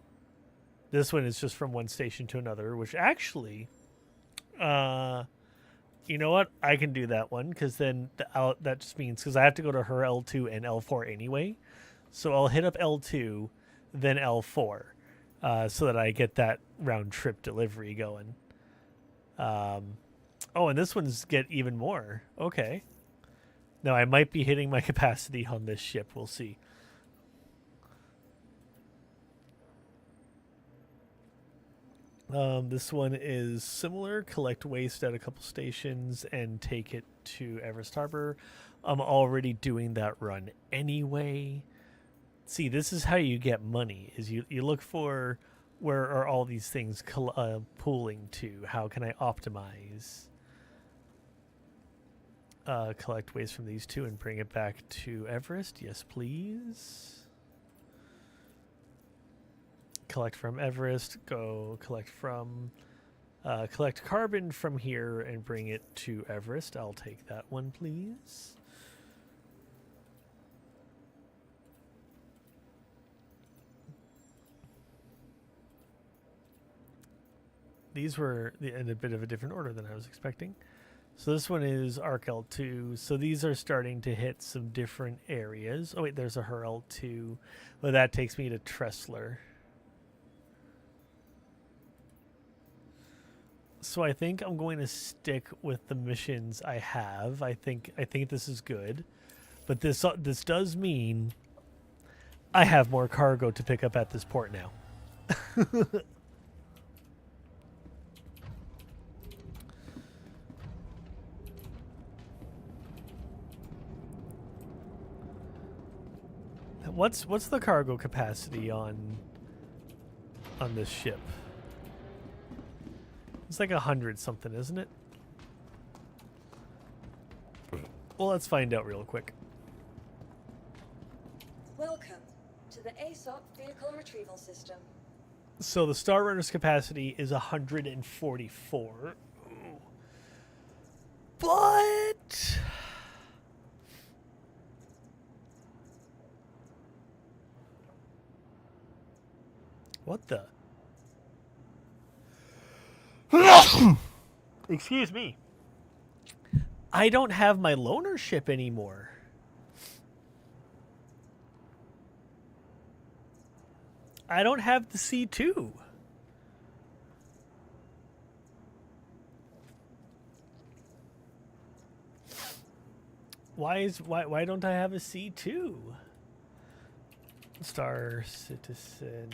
This one is just from one station to another, which actually, you know what? I can do that one because then that just means because I have to go to her L2 and L4 anyway. So I'll hit up L2, then L4, so that I get that round trip delivery going. Oh, and this one's get even more. Okay. Now I might be hitting my capacity on this ship. We'll see. This one is similar. Collect waste at a couple stations and take it to Everest Harbor. I'm already doing that run anyway. See, this is how you get money, is you look for where are all these things pooling to. How can I optimize? Collect waste from these two and bring it back to Everest. Yes, please. Collect from Everest, go collect from, collect carbon from here and bring it to Everest. I'll take that one, please. These were in a bit of a different order than I was expecting. So this one is Arc L2. So these are starting to hit some different areas. Oh wait, there's a Her L2. Well, that takes me to Tressler. So I think I'm going to stick with the missions I have. I think this is good, but this does mean I have more cargo to pick up at this port now. What's the cargo capacity on this ship? It's It's like 100 something, isn't it? Well, let's find out real quick. Welcome to the ASOP Vehicle Retrieval System. So the Star Runner's capacity is 144. Ooh. But what the? Excuse me. I don't have my loaner ship anymore. I don't have the C2. Why don't I have a C2? Star Citizen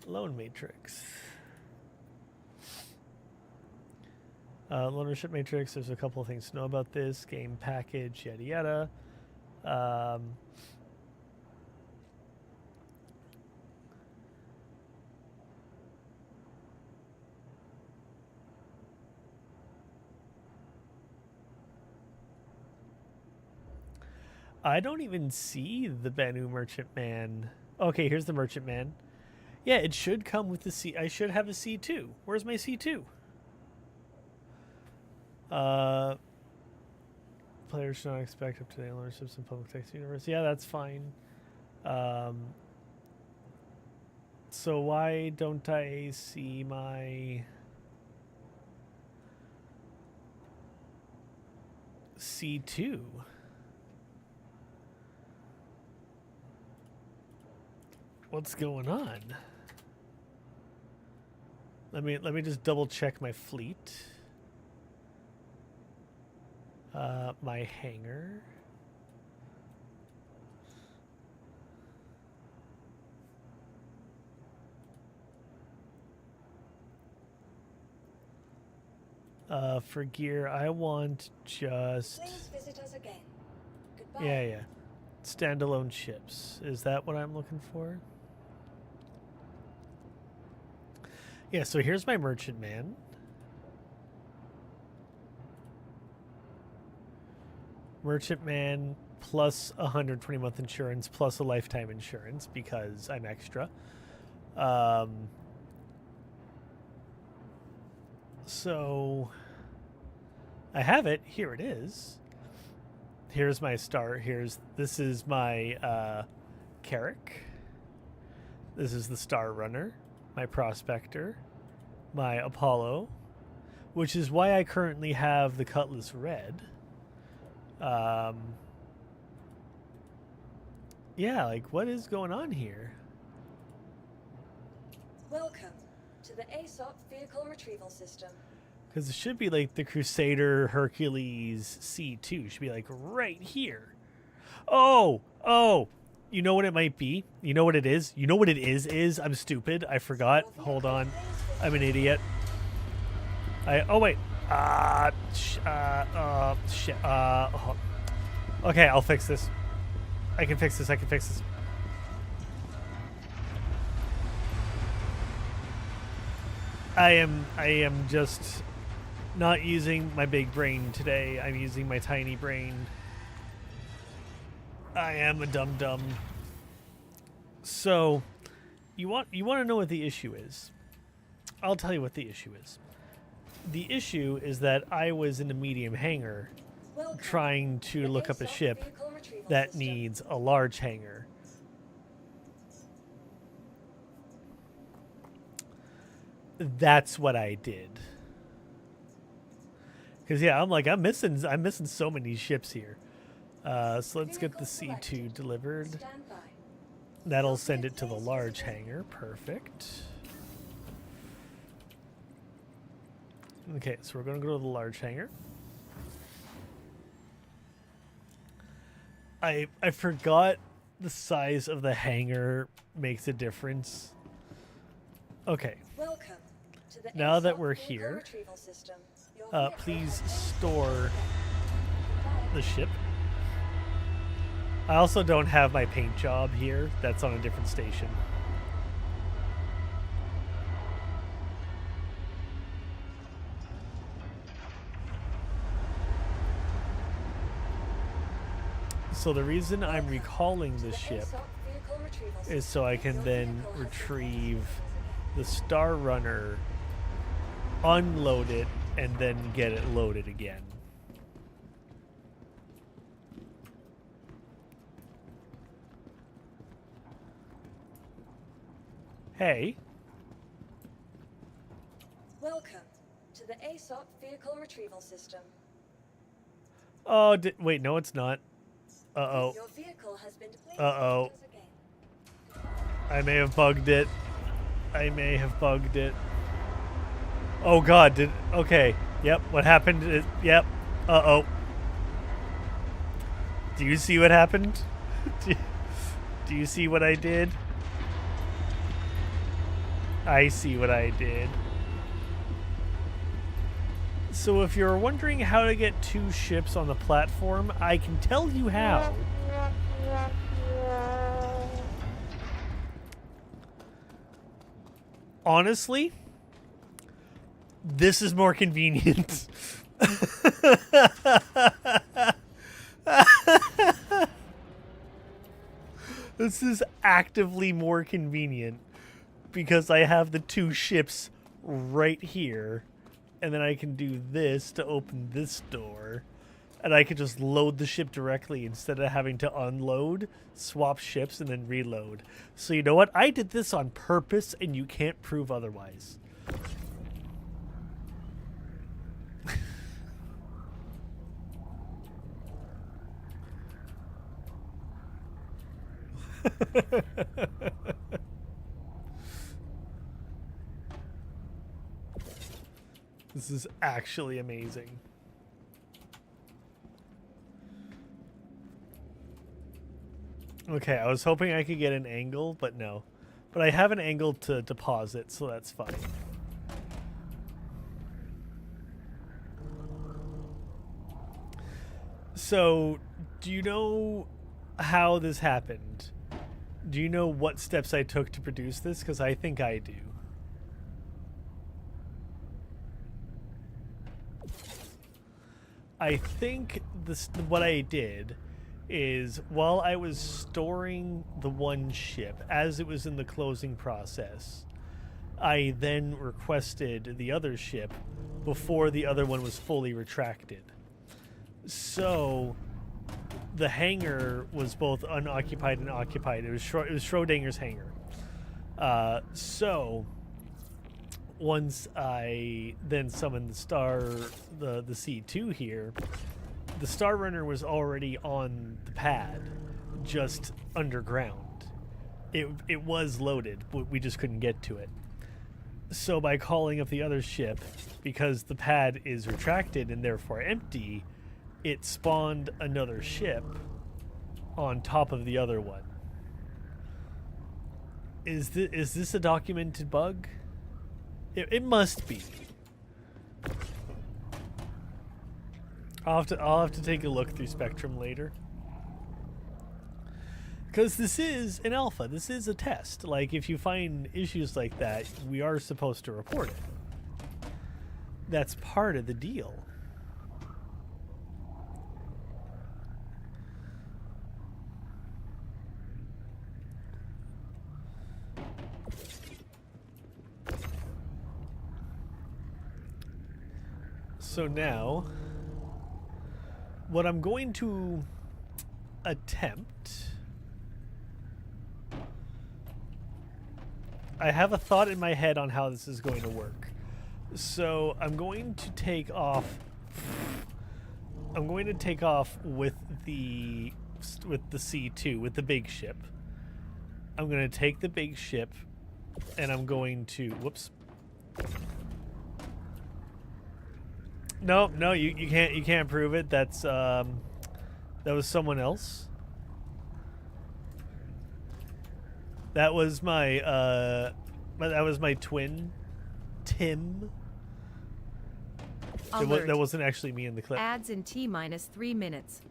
Loan Matrix. Loanership Matrix, there's a couple of things to know about this. Game package, yada yada. I don't even see the Banu Merchantman. Okay, here's the Merchantman. Yeah, it should come with the C. I should have a C2. Where's my C2? Players should not expect up-to-date ownerships in public text universe. Yeah, that's fine. So why don't I see my C2? What's going on? Let me just double check my fleet. My hangar. For gear, I want just... Please visit us again. Goodbye. Yeah. Standalone ships. Is that what I'm looking for? Yeah, so here's my Merchantman. Merchantman plus 120-month insurance plus a lifetime insurance because I'm extra. So I have it. Here it is. Here's my star. This is my Carrick. This is the Star Runner, my Prospector, my Apollo, which is why I currently have the Cutlass Red. Yeah, like what is going on here? Welcome to the ASOP Vehicle Retrieval System. Because it should be like the Crusader Hercules C2. It should be like right here. Oh, you know what it might be? You know what it is? You know what it is? I'm stupid. I forgot. Hold on. I'm an idiot. Oh wait. Shit. Okay, I'll fix this. I can fix this. I am just not using my big brain today. I'm using my tiny brain. I am a dum-dum. So, you want to know what the issue is? I'll tell you what the issue is. The issue is that I was in a medium hangar trying to look up a ship that needs a large hangar. That's what I did. Because yeah, I'm missing so many ships here. So let's get the C2 delivered. That'll send it to the large hangar. Perfect. Okay, so we're going to go to the large hangar. I forgot the size of the hangar makes a difference. Okay. Welcome to the Now that ASOP we're Vehicle here, Retrieval System. Your vehicle please is store the ship. I also don't have my paint job here. That's on a different station. So the reason I'm Welcome recalling to the the ship ASOP vehicle retrieval is system. so I can Your then vehicle has been retrieve deployed. the Star Runner, unload it, and then get it loaded again. Hey. Welcome to the ASOP vehicle retrieval system. Oh, wait, no, it's not. Uh-oh. Your vehicle has been deployed. Uh-oh. Again. I may have bugged it. I may have bugged it. Oh, God. Okay. Yep, what happened? Yep. Uh-oh. Do you see what happened? Do you see what I did? I see what I did. So if you're wondering how to get 2 ships on the platform, I can tell you how. Honestly, this is more convenient. This is actively more convenient because I have the 2 ships right here, and then I can do this to open this door, and I can just load the ship directly instead of having to unload, swap ships, and then reload. So you know what? I did this on purpose, and you can't prove otherwise. This is actually amazing. Okay, I was hoping I could get an angle, but no. But I have an angle to deposit, so that's fine. So, do you know how this happened? Do you know what steps I took to produce this? Because I think I do. I think what I did is while I was storing the one ship as it was in the closing process, I then requested the other ship before the other one was fully retracted. So the hangar was both unoccupied and occupied. It was Schrodinger's hangar. So once I then summoned the C2 here, the Star Runner was already on the pad, just underground. It was loaded, but we just couldn't get to it. So by calling up the other ship, because the pad is retracted and therefore empty, it spawned another ship on top of the other one. Is this a documented bug? It must be. I'll have to take a look through Spectrum later. Because this is an alpha. This is a test. Like, if you find issues like that, we are supposed to report it. That's part of the deal. So now, what I'm going to attempt... I have a thought in my head on how this is going to work. So I'm going to take off... I'm going to take off with the C2, with the big ship. I'm going to take the big ship, and I'm going to... Whoops. No, you can't prove it. That was someone else. That was my twin, Tim. Alert. That wasn't actually me in the clip. Ads in T-3 minutes.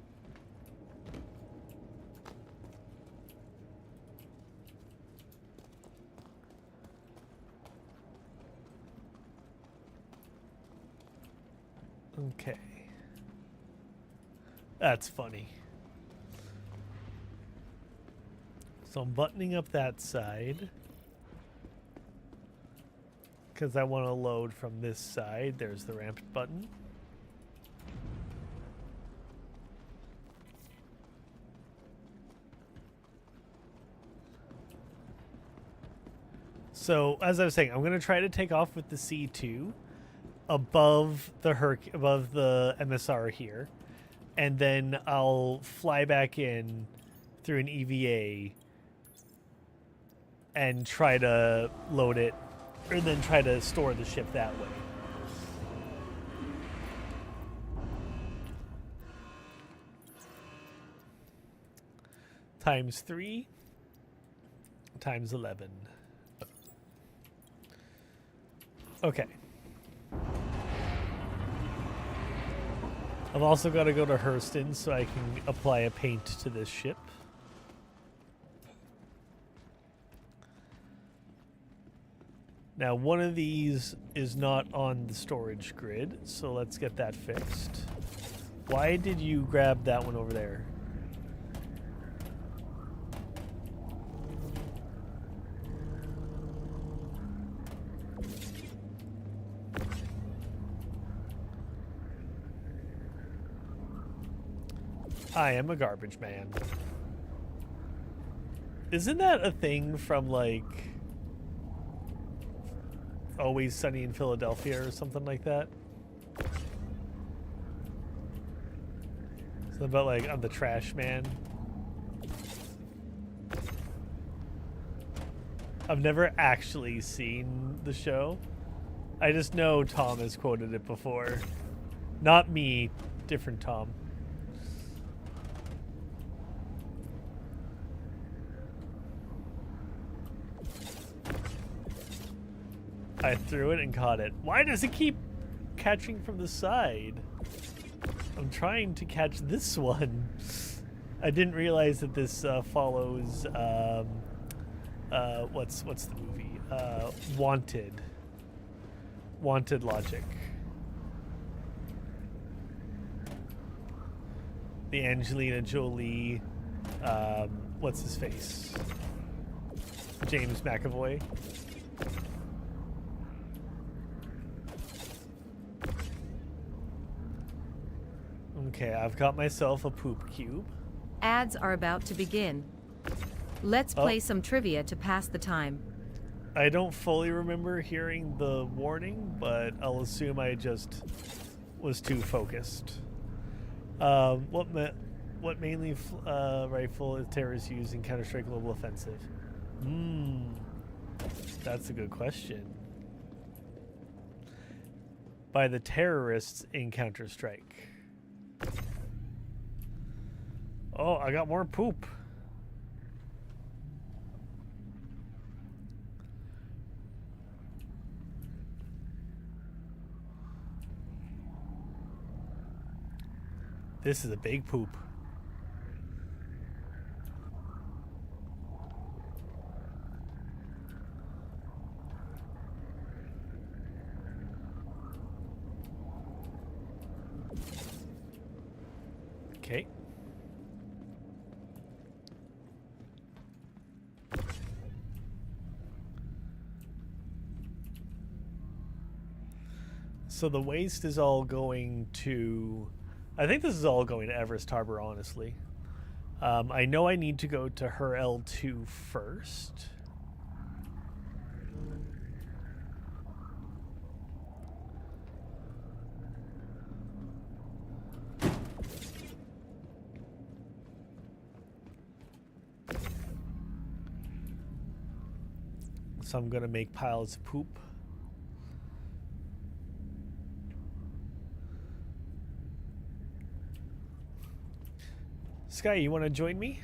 Okay. That's funny. So I'm buttoning up that side. Because I want to load from this side. There's the ramp button. So, as I was saying, I'm going to try to take off with the C2 above the MSR here. And then I'll fly back in through an EVA and try to load it, or then try to store the ship that way. Times 3 times 11. Okay. I've also got to go to Hurston so I can apply a paint to this ship. Now, one of these is not on the storage grid, so let's get that fixed. Why did you grab that one over there? I am a garbage man. Isn't that a thing from, like, Always Sunny in Philadelphia or something like that? Something about, like, I'm the trash man. I've never actually seen the show. I just know Tom has quoted it before. Not me, different Tom. I threw it and caught it. Why does it keep catching from the side? I'm trying to catch this one. I didn't realize that this follows what's the movie? Wanted logic. The Angelina Jolie, what's his face? James McAvoy. Okay, I've got myself a poop cube. Ads are about to begin. Let's play some trivia to pass the time. I don't fully remember hearing the warning, but I'll assume I just was too focused. What mainly rifle is terrorists use in Counter-Strike Global Offensive? That's a good question. By the terrorists in Counter-Strike. Oh, I got more poop. This is a big poop. Okay. So the waste is all going to... I think this is all going to Everest Harbor, honestly. I know I need to go to her L2 first. So I'm going to make piles of poop. Sky, you want to join me?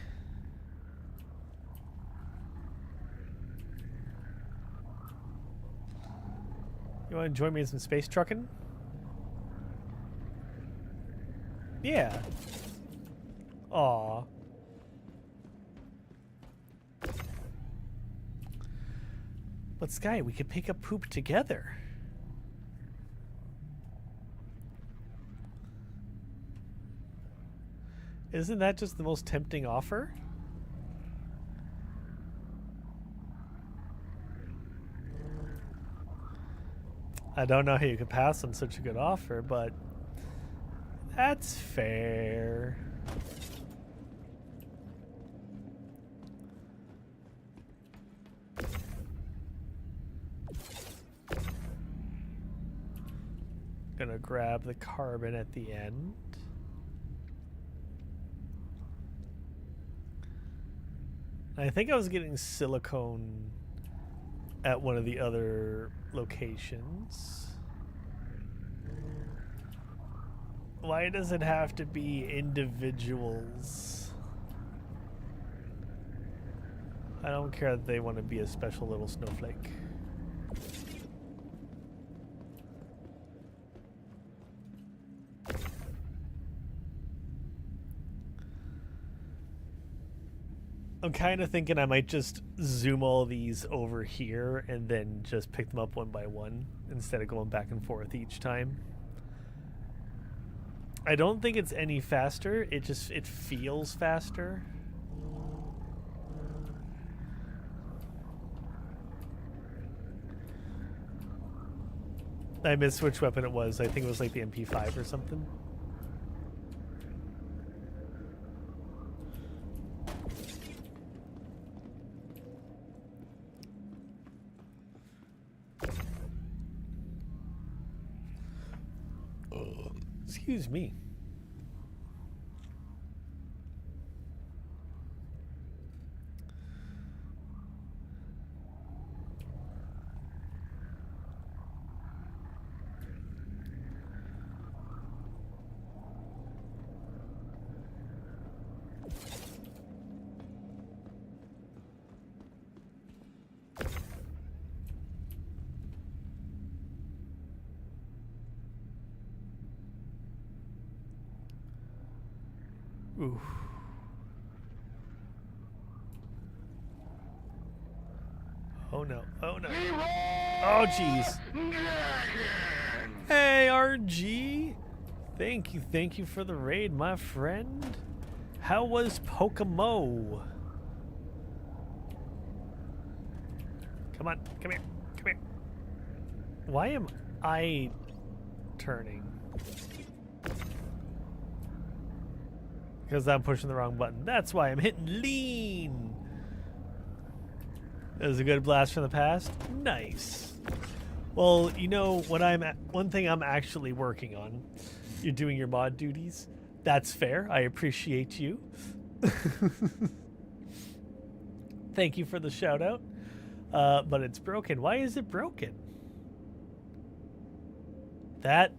You want to join me in some space trucking? Yeah. Aw. But Sky, we could pick up poop together. Isn't that just the most tempting offer? I don't know how you could pass on such a good offer, but that's fair. Gonna grab the carbon at the end. I think I was getting silicone at one of the other locations. Why does it have to be individuals? I don't care that they want to be a special little snowflake. I'm kind of thinking I might just zoom all these over here and then just pick them up one by one instead of going back and forth each time. I don't think it's any faster. It feels faster. I missed which weapon it was. I think it was like the MP5 or something. Excuse me. Ooh. Oh no. Oh no. Oh jeez. Hey RG. Thank you for the raid, my friend. How was Pokemo? Come on, come here. Come here. Why am I turning? Because I'm pushing the wrong button. That's why I'm hitting lean. That was a good blast from the past. Nice. Well, you know what one thing I'm actually working on. You're doing your mod duties. That's fair. I appreciate you. Thank you for the shout out. But it's broken. Why is it broken? That's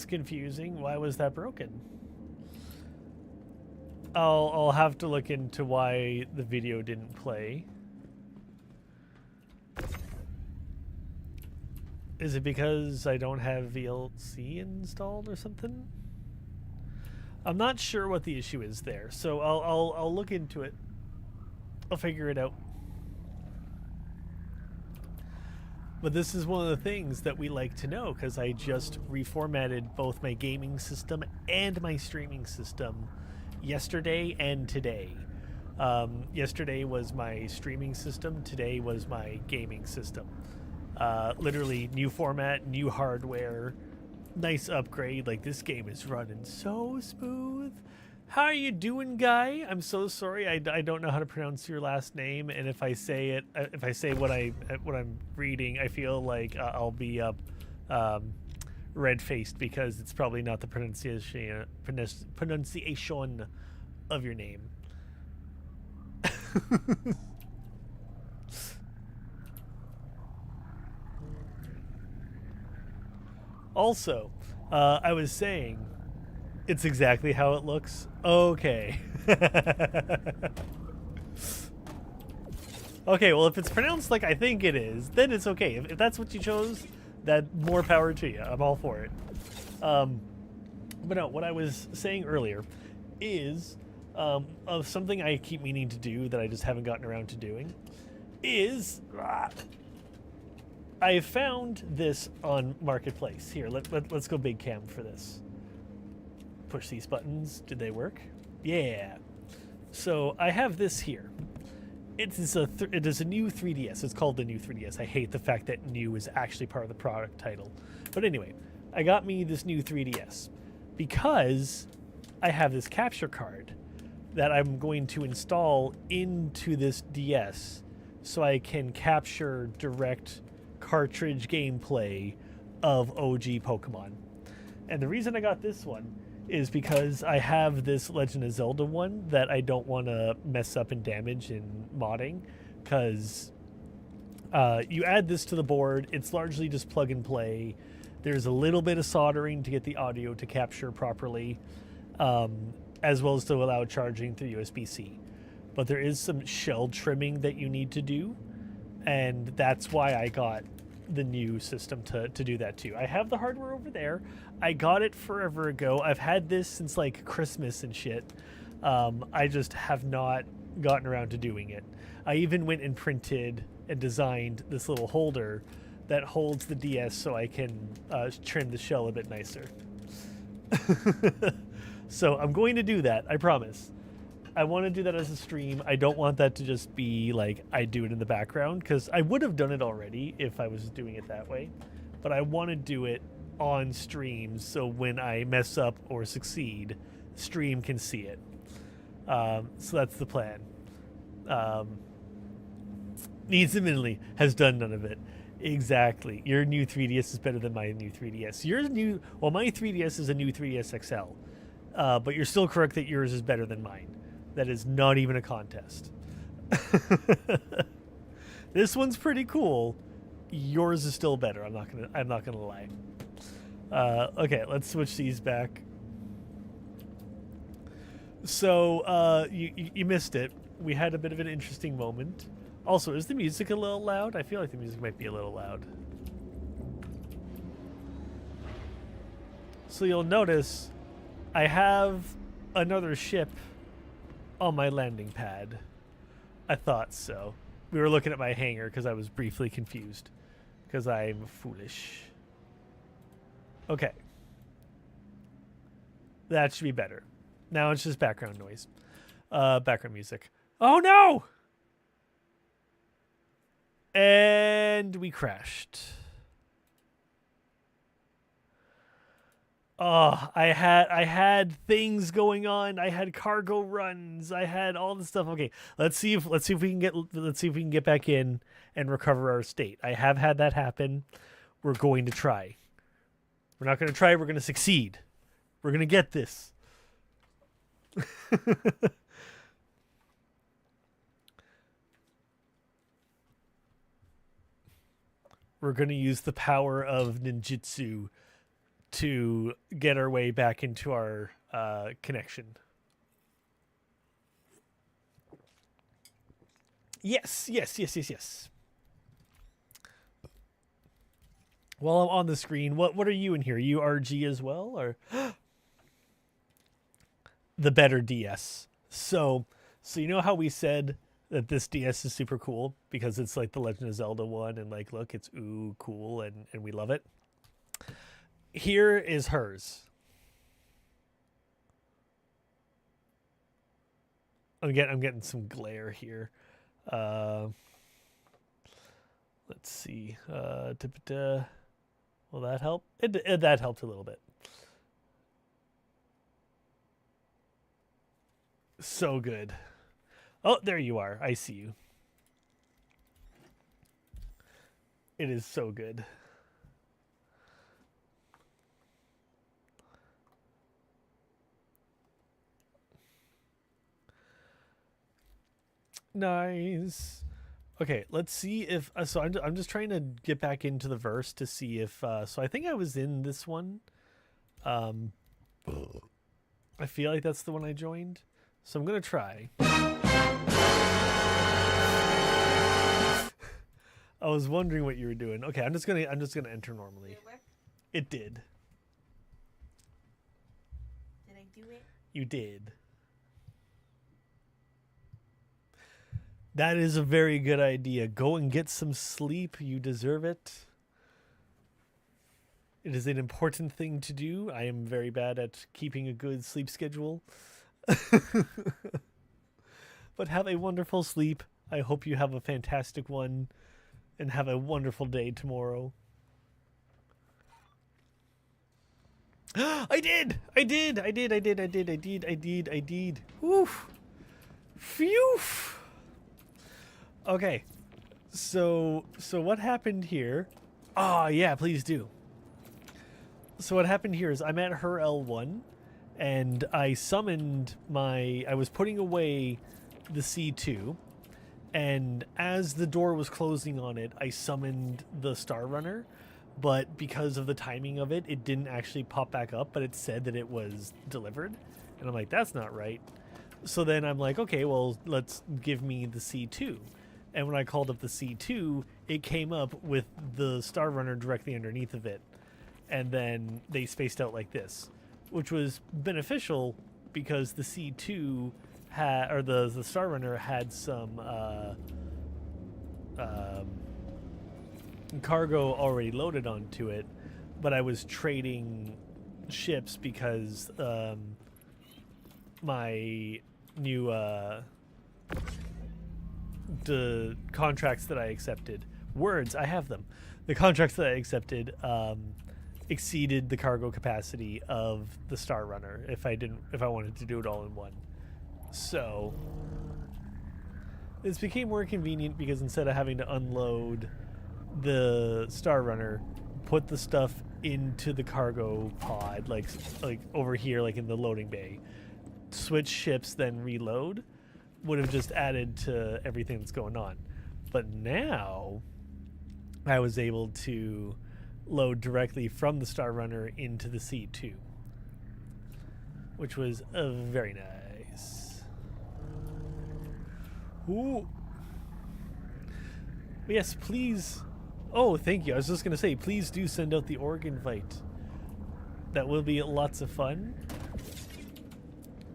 confusing. Why was that broken? I'll have to look into why the video didn't play. Is it because I don't have VLC installed or something? I'm not sure what the issue is there, so I'll look into it. I'll figure it out. But this is one of the things that we like to know, because I just reformatted both my gaming system and my streaming system yesterday and today. Yesterday was my streaming system. Today was my gaming system. Literally new format, new hardware, nice upgrade. Like, this game is running so smooth. How are you doing, guy? I'm so sorry. I don't know how to pronounce your last name, and if I say what I'm reading, I feel like I'll be red-faced because it's probably not the pronunciation of your name. Also, I was saying, it's exactly how it looks. Okay. Okay, well, if it's pronounced like I think it is, then it's okay. If that's what you chose, that more power to you. I'm all for it. But no, what I was saying earlier is of something I keep meaning to do that I just haven't gotten around to doing is I found this on Marketplace. Here, let's go big cam for this. Push these buttons. Did they work? Yeah. So I have this here. it is a new 3DS. It's called the new 3DS. I hate the fact that new is actually part of the product title. But anyway, I got me this new 3DS because I have this capture card that I'm going to install into this DS so I can capture direct cartridge gameplay of OG Pokemon. And the reason I got this one is because I have this Legend of Zelda one that I don't want to mess up and damage in modding, because you add this to the board, it's largely just plug and play. There's a little bit of soldering to get the audio to capture properly, as well as to allow charging through USB-C. But there is some shell trimming that you need to do, and that's why I got the new system to do that too. I have the hardware over there. I got it forever ago. I've had this since like Christmas and shit. I just have not gotten around to doing it. I even went and printed and designed this little holder that holds the DS so I can trim the shell a bit nicer. So I'm going to do that, I promise. I want to do that as a stream. I don't want that to just be like I do it in the background, because I would have done it already if I was doing it that way. But I want to do it on stream so when I mess up or succeed, stream can see it. So that's the plan. Needs admittedly has done none of it. Exactly. Your new 3DS is better than my new 3DS. My 3DS is a new 3DS XL. But you're still correct that yours is better than mine. That is not even a contest. This one's pretty cool. Yours is still better. I'm not gonna lie. Okay, let's switch these back. So you missed it. We had a bit of an interesting moment. Also, is the music a little loud? I feel like the music might be a little loud. So you'll notice I have another ship on my landing pad. I thought so. We were looking at my hangar because I was briefly confused, because I'm foolish. Okay. That should be better. Now it's just background noise. Background music. Oh no! And we crashed. Oh, I had things going on. I had cargo runs. I had all this stuff. Okay, let's see if we can get back in and recover our state. I have had that happen. We're going to try. We're not going to try. We're going to succeed. We're going to get this. We're going to use the power of ninjutsu to get our way back into our connection. Yes. While I'm on the screen, what are you in here? Are you RG as well, or the better DS? So you know how we said that this DS is super cool because it's like the Legend of Zelda one, and like, look, it's ooh cool, and we love it. Here is hers. I'm getting some glare here. Let's see. Will that help? That helped a little bit. So good. Oh, there you are. I see you. It is so good. Nice. Okay, let's see if so I'm just trying to get back into the verse to see if so I think I was in this one. I feel like that's the one I joined. So I'm going to try. I was wondering what you were doing. Okay, I'm just going to enter normally. Did it work? It did. Did I do it? You did. That is a very good idea. Go and get some sleep. You deserve it. It is an important thing to do. I am very bad at keeping a good sleep schedule. But have a wonderful sleep. I hope you have a fantastic one and have a wonderful day tomorrow. I did. Oof. Phew. Okay. So what happened here? Oh, yeah, please do. So what happened here is I'm at her L1 and I summoned I was putting away the C2, and as the door was closing on it, I summoned the Star Runner, but because of the timing of it, it didn't actually pop back up, but it said that it was delivered. And I'm like, that's not right. So then I'm like, okay, well, let's give me the C2. And when I called up the C2, it came up with the Star Runner directly underneath of it. And then they spaced out like this, which was beneficial because the C2 had, or the Star Runner had some cargo already loaded onto it, but I was trading ships because my new the contracts that I accepted, I have them. The contracts that I accepted exceeded the cargo capacity of the Star Runner if I wanted to do it all in one. So this became more convenient because instead of having to unload the Star Runner, put the stuff into the cargo pod, like over here, like in the loading bay, switch ships, then reload, would have just added to everything that's going on. But now I was able to load directly from the Star Runner into the C2, which was very nice. Ooh. Yes, please. Oh, thank you. I was just going to say, please do send out the org invite. That will be lots of fun.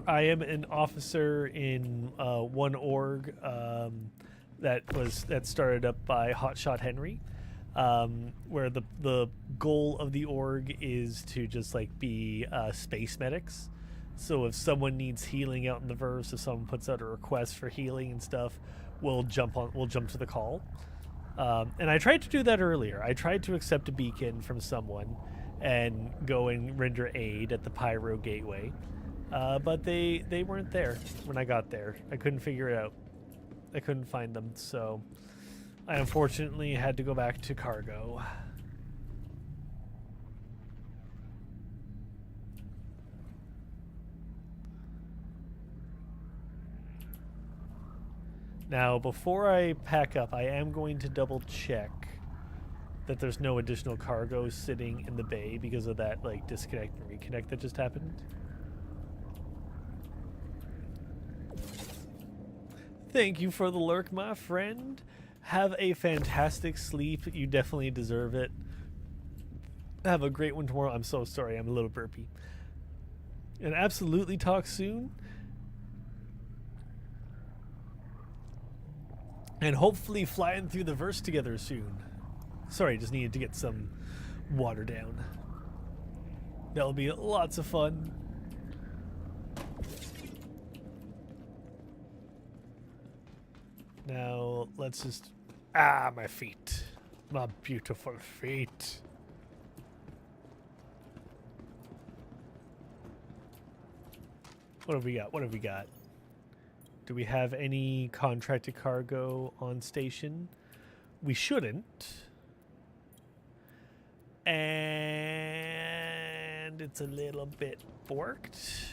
I am an officer in one org that started up by Hotshot Henry, where the goal of the org is to just like be space medics. So if someone needs healing out in the verse, if someone puts out a request for healing and stuff, we'll jump to the call. And I tried to do that earlier. I tried to accept a beacon from someone and go and render aid at the Pyro Gateway. But they weren't there when I got there. I couldn't figure it out. I couldn't find them, so I unfortunately had to go back to cargo. Now, before I pack up, I am going to double check that there's no additional cargo sitting in the bay because of that like disconnect and reconnect that just happened. Thank you for the lurk, my friend. Have a fantastic sleep. You definitely deserve it. Have a great one tomorrow. I'm so sorry. I'm a little burpy. And absolutely talk soon. And hopefully flying through the verse together soon. Sorry, just needed to get some water down. That'll be lots of fun. Now, let's just... my feet. My beautiful feet. What have we got? Do we have any contracted cargo on station? We shouldn't. And it's a little bit borked.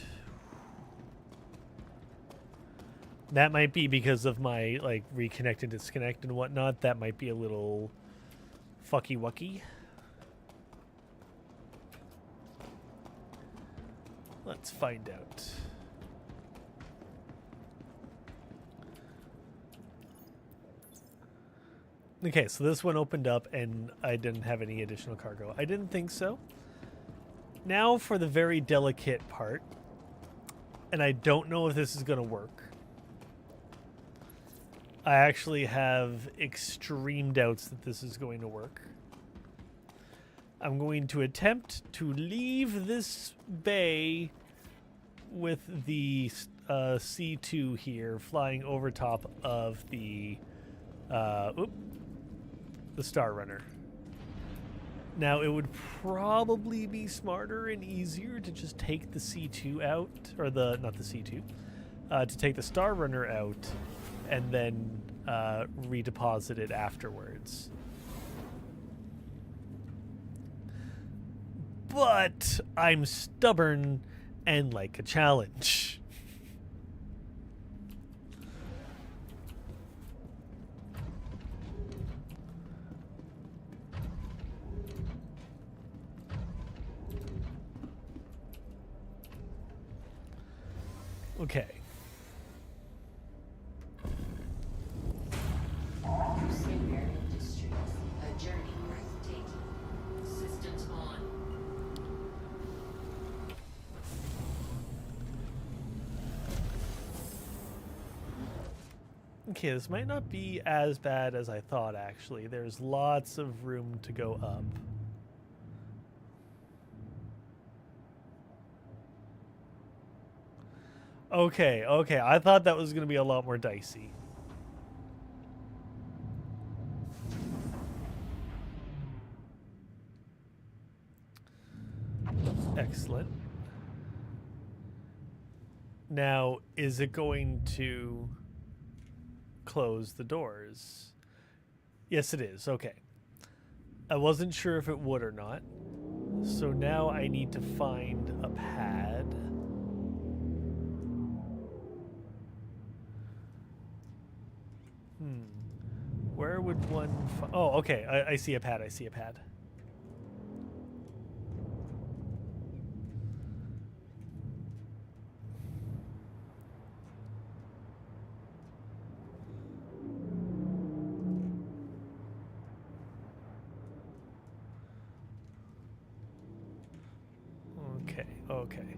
That might be because of my like reconnect and disconnect and whatnot. That might be a little fucky wucky. Let's find out. Okay, so this one opened up and I didn't have any additional cargo. I didn't think so. Now for the very delicate part. And I don't know if this is going to work. I actually have extreme doubts that this is going to work. I'm going to attempt to leave this bay with the C2 here flying over top of the Star Runner. Now, it would probably be smarter and easier to just take the C2 out, or not the C2, to take the Star Runner out and then redeposit it afterwards. But I'm stubborn and like a challenge. Okay. A journey breathtaking. Systems on. Okay, this might not be as bad as I thought, actually. There's lots of room to go up. Okay, I thought that was going to be a lot more dicey. Excellent. Now, is it going to close the doors? Yes, it is. Okay. I wasn't sure if it would or not. So now I need to find a pad. Where would one... Oh, okay. I see a pad. I see a pad. Okay.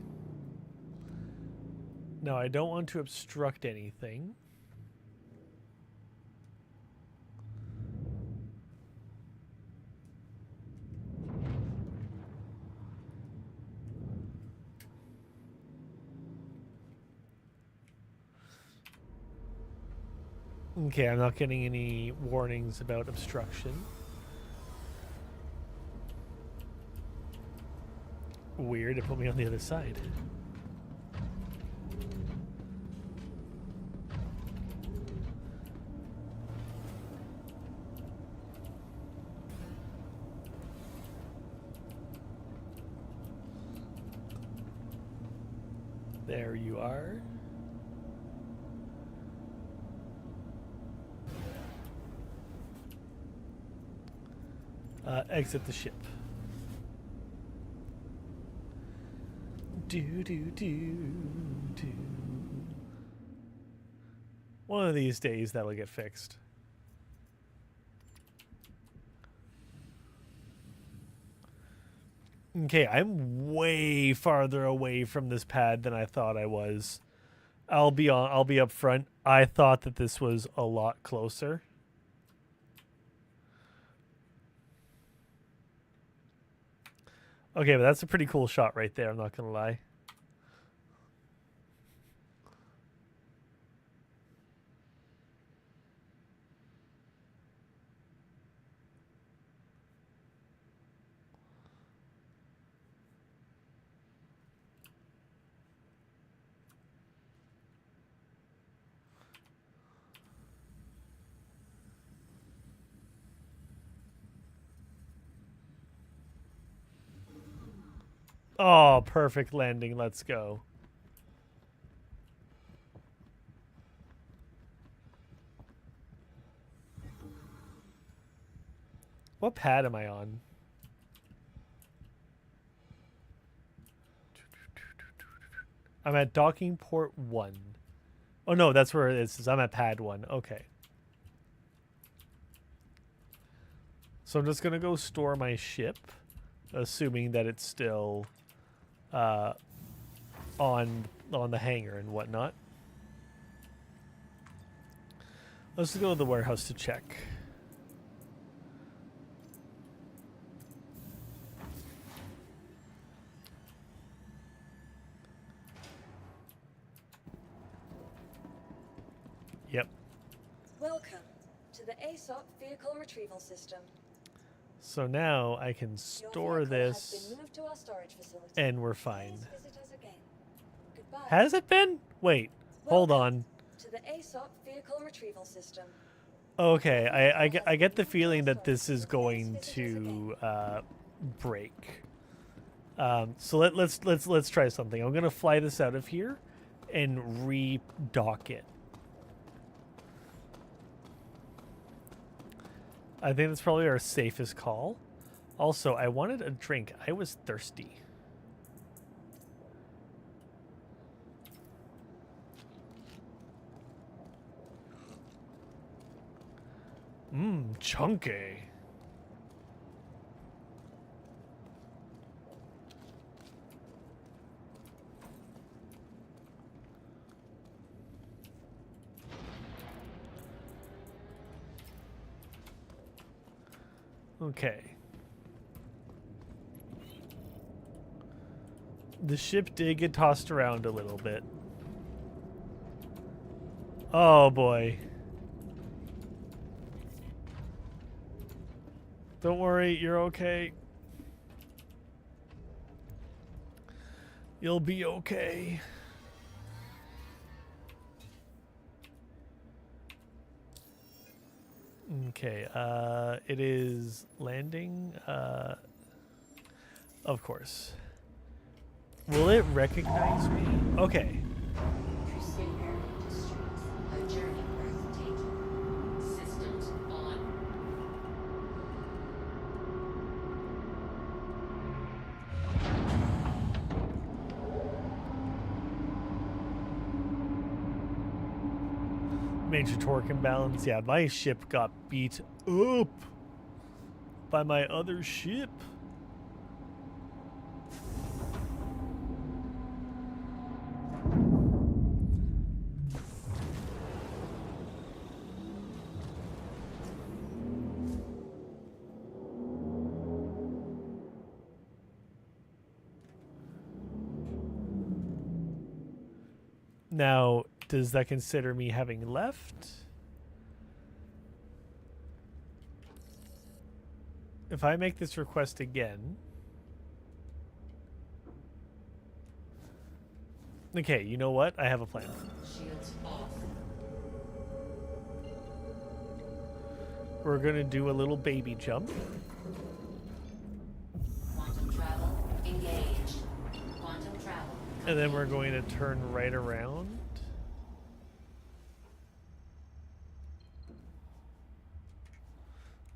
Now, I don't want to obstruct anything. Okay, I'm not getting any warnings about obstruction. Weird, it put me on the other side. There you are. Exit the ship. Do. One of these days that'll get fixed. Okay, I'm way farther away from this pad than I thought I was. I'll be up front. I thought that this was a lot closer. Okay, but that's a pretty cool shot right there, I'm not gonna lie. Oh, perfect landing. Let's go. What pad am I on? I'm at docking port 1. Oh, no, that's where it is. I'm at pad 1. Okay. So I'm just going to go store my ship, assuming that it's still on the hangar and whatnot. Let's go to the warehouse to check. Welcome to the ASOP Vehicle Retrieval System. So now I can Your store vehicle has this, been moved to our storage facility. and we're fine. Please visit us again. Goodbye. Has it been? Wait, hold on. To the ASOP Vehicle Retrieval System. Okay, I get the feeling that this is going to break. So let's try something. I'm gonna fly this out of here and re-dock it. I think that's probably our safest call. Also, I wanted a drink. I was thirsty. Chunky. Okay. The ship did get tossed around a little bit. Oh boy. Don't worry, you're okay. You'll be okay. Okay, it is landing, of course. Will it recognize me? Okay. Crusader Industries. A journey breathtaking. Systems on. Major torque imbalance. Yeah, my ship got beat up by my other ship. Now, does that consider me having left? If I make this request again... Okay, you know what? I have a plan. Shields off. We're gonna do a little baby jump. Quantum travel. Engage. Quantum travel. And then we're going to turn right around.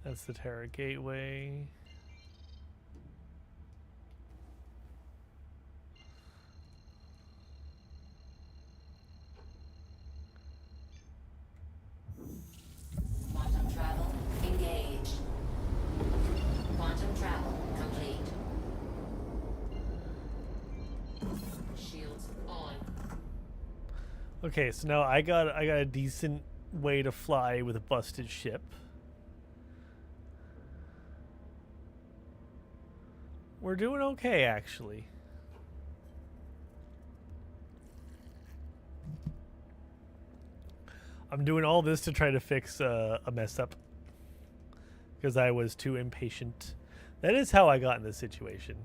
That's the Terra Gateway. Quantum travel. Engage. Quantum travel complete. Shields on. Okay, so now I got a decent way to fly with a busted ship. We're doing okay, actually. I'm doing all this to try to fix a mess up because I was too impatient. That is how I got in this situation.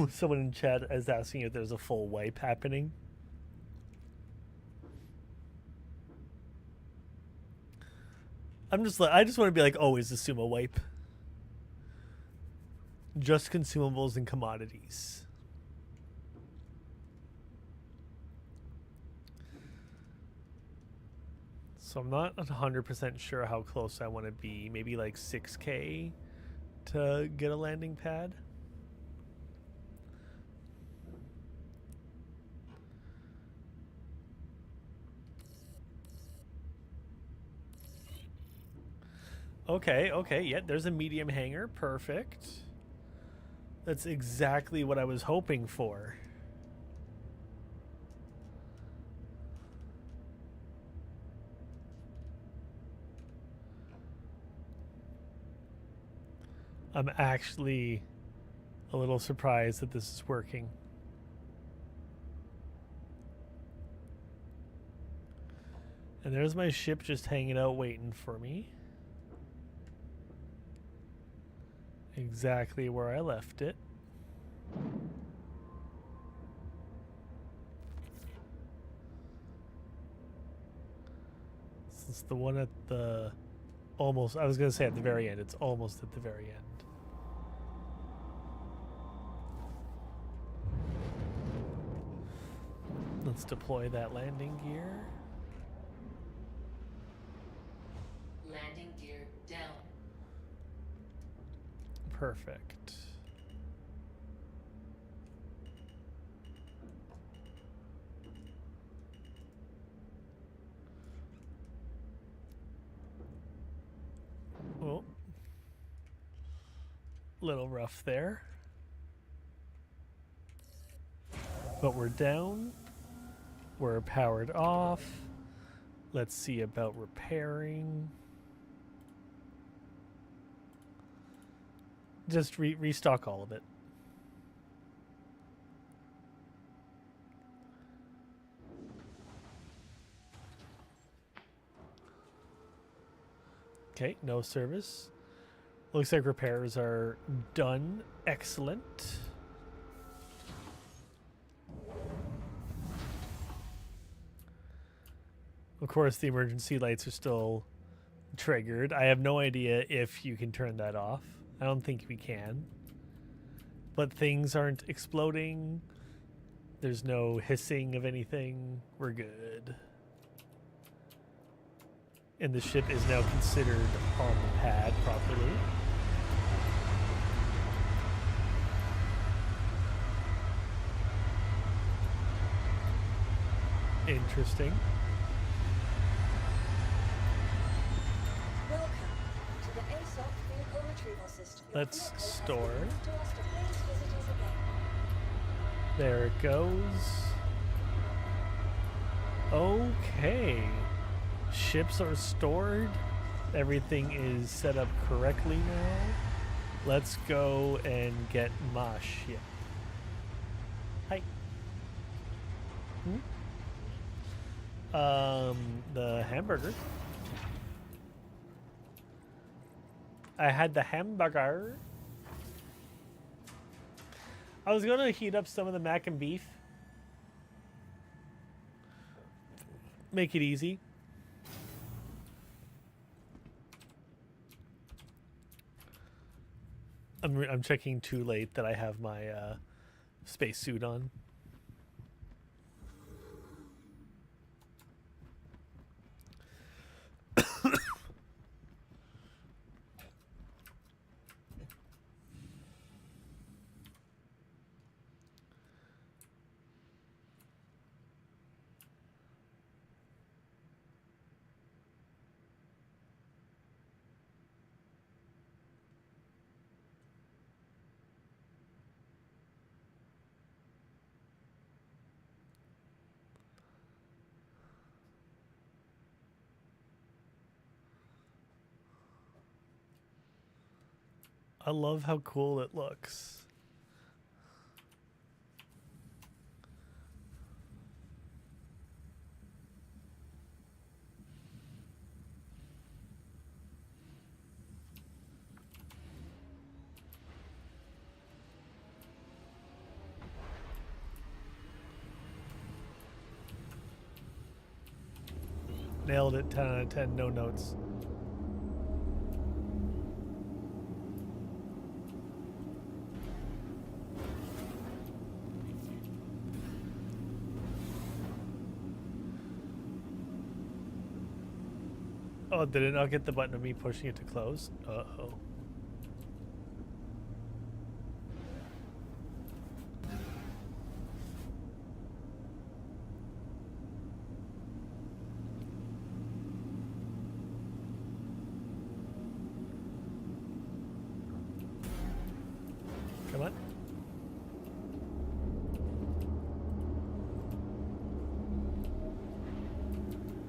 Someone in chat is asking if there's a full wipe happening. I'm just like, I just want to be like, always assume a wipe. Just consumables and commodities. So I'm not 100% sure how close I want to be. Maybe like 6K to get a landing pad. Okay, okay, yeah, there's a medium hangar. Perfect. That's exactly what I was hoping for. I'm actually a little surprised that this is working. And there's my ship just hanging out waiting for me. Exactly where I left it. This is the one at the almost, I was going to say at the very end. It's almost at the very end. Let's deploy that landing gear. Landing gear down. Perfect. Oh. Little rough there. But we're down. We're powered off. Let's see about repairing. Just restock all of it. Okay, no service. Looks like repairs are done. Excellent. Of course, the emergency lights are still triggered. I have no idea if you can turn that off. I don't think we can. But things aren't exploding. There's no hissing of anything. We're good. And the ship is now considered on the pad properly. Interesting. Welcome to the ASOP vehicle retrieval system. Let's Vehicle has store. been moved to us to please visit us again. There it goes. Okay. Ships are stored. Everything is set up correctly now. Let's go and get my ship. Hi. The hamburger. I had the hamburger. I was gonna heat up some of the mac and beef. Make it easy. I'm checking too late that I have my space suit on. I love how cool it looks. Nailed it, 10 out of 10, no notes. Oh, did it not get the button of me pushing it to close? Uh-oh. Come on.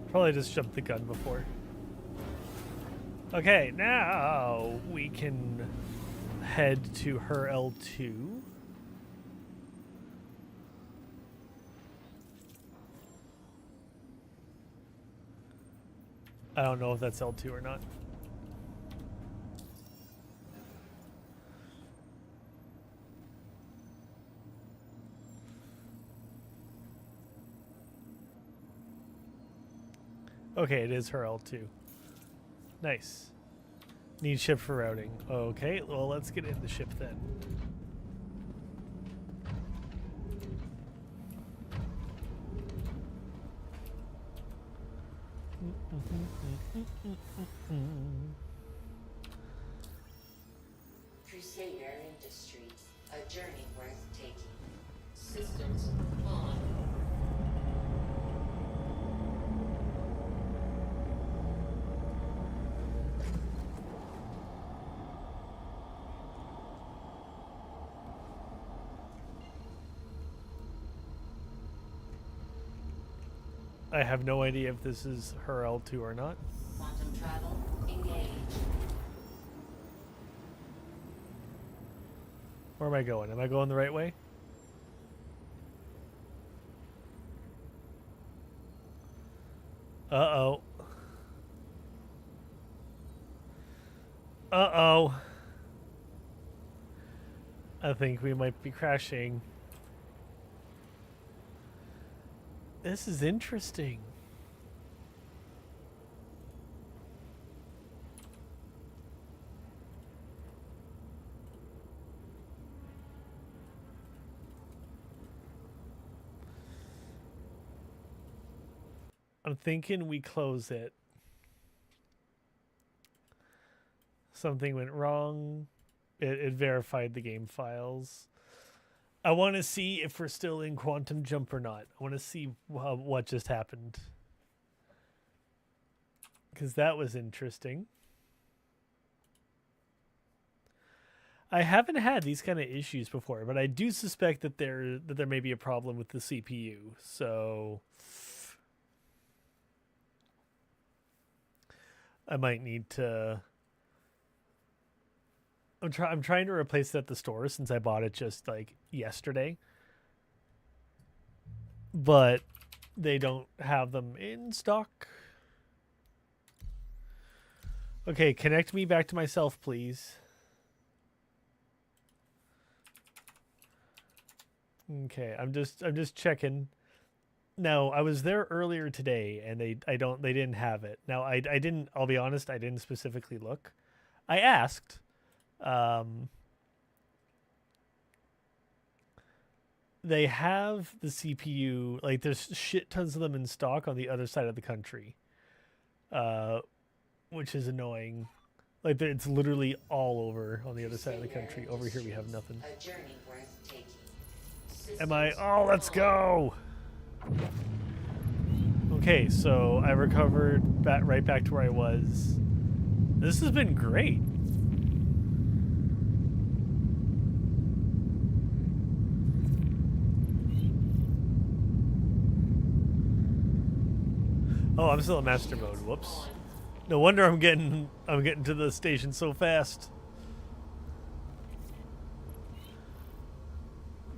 Probably just jumped the gun before. Okay, now we can head to her L2. I don't know if that's L2 or not. Okay, it is her L2. Nice. Need ship for routing. Okay, well, let's get in the ship then. Crusader Industries, a journey worth taking. Systems on. I have no idea if this is her L2 or not. Quantum travel, engage. Where am I going? Am I going the right way? Uh-oh. Uh-oh. I think we might be crashing. This is interesting. I'm thinking we close it. Something went wrong. It verified the game files. I want to see if we're still in Quantum Jump or not. I want to see what just happened. Because that was interesting. I haven't had these kind of issues before, but I do suspect that there may be a problem with the CPU. So I might need to. I'm trying to replace it at the store since I bought it just like yesterday. But they don't have them in stock. Okay, connect me back to myself, please. Okay, I'm just checking. Now, I was there earlier today and they didn't have it. Now, I'll be honest, I didn't specifically look. I asked. They have the CPU, like there's shit tons of them in stock on the other side of the country, which is annoying. Like it's literally all over on the other side of the country. Over here we have nothing. A journey worth taking. Am I? Oh, let's go. Okay, so I recovered right back to where I was. This has been great. Oh, I'm still in master mode. Whoops. No wonder I'm getting to the station so fast.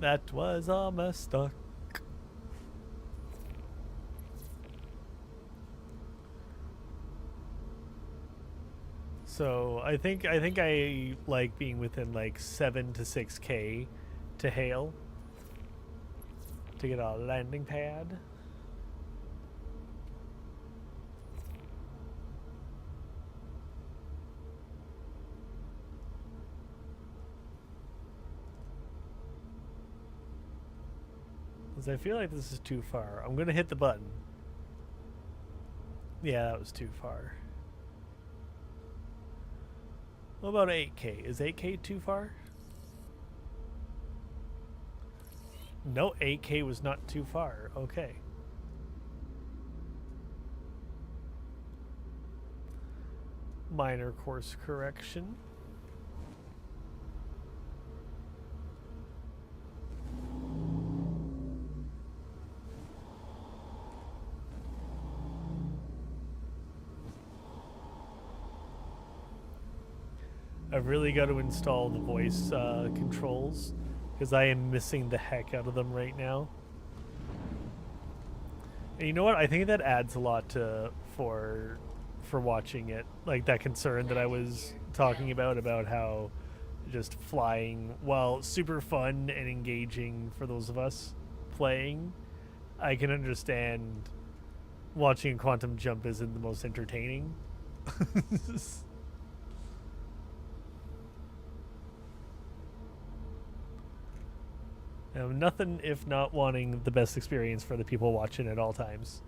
That was a mistake. So I think I like being within like 7 to 6K to hail to get a landing pad. Because I feel like this is too far. I'm gonna hit the button. Yeah, that was too far. What about 8K? Is 8K too far? No, 8K was not too far. Okay. Minor course correction. I've really got to install the voice controls because I am missing the heck out of them right now. And you know what? I think that adds a lot to for watching it. Like that concern that I was talking about how just flying, while super fun and engaging for those of us playing, I can understand watching a quantum jump isn't the most entertaining. Nothing if not wanting the best experience for the people watching at all times.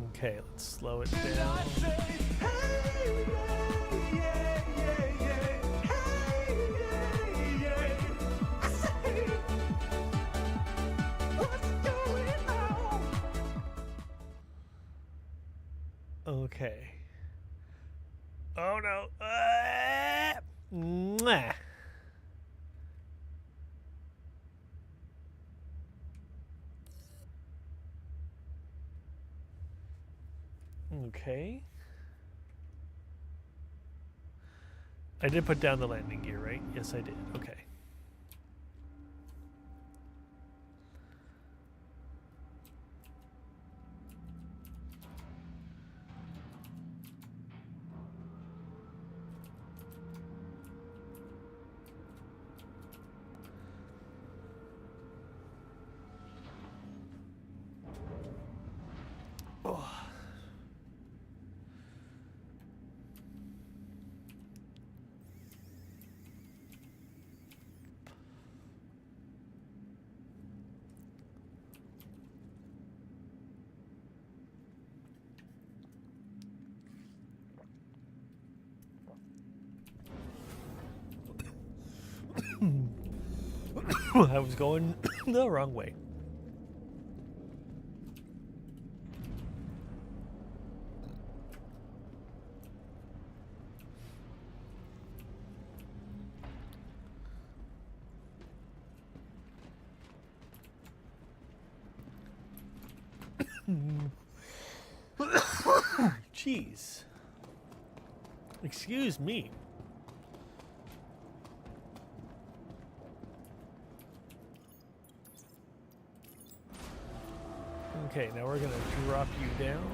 Okay, let's slow it down. Okay. Oh no. Mwah. Okay. I did put down the landing gear, right? Yes, I did. Okay. Oh. I was going the wrong way. Jeez. Excuse me. Okay, now we're gonna drop you down.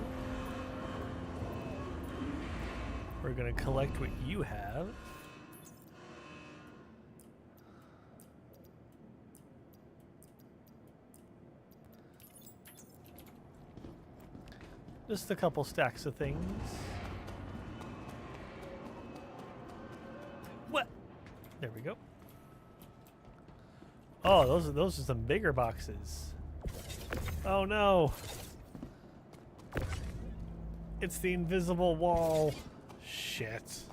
We're gonna collect what you have. Just a couple stacks of things. What? There we go. Oh, those are some bigger boxes. Oh no. It's the invisible wall. Shit.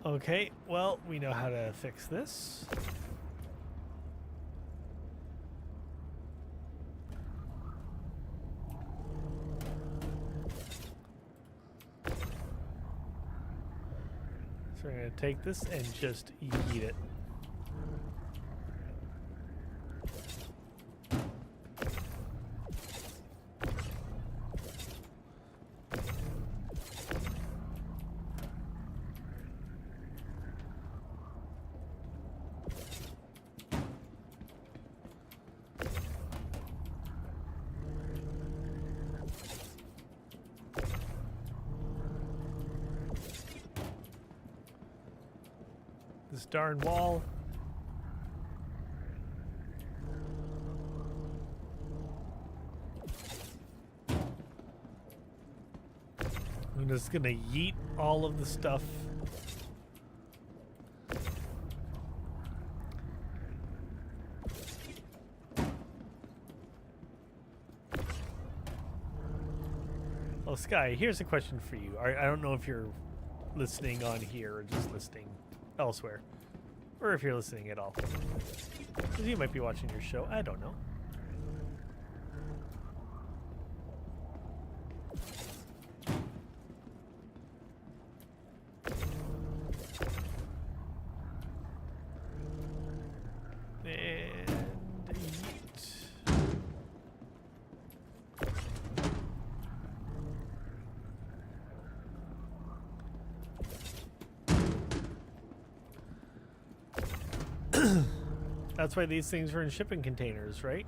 Okay, well, we know how to fix this. So we're going to take this and just eat it. This darn wall. I'm just gonna yeet all of the stuff. Oh, Sky, here's a question for you. I don't know if you're listening on here or just listening elsewhere, or if you're listening at all. 'Cause you might be watching your show. I don't know. And yeet. That's why these things are in shipping containers, right?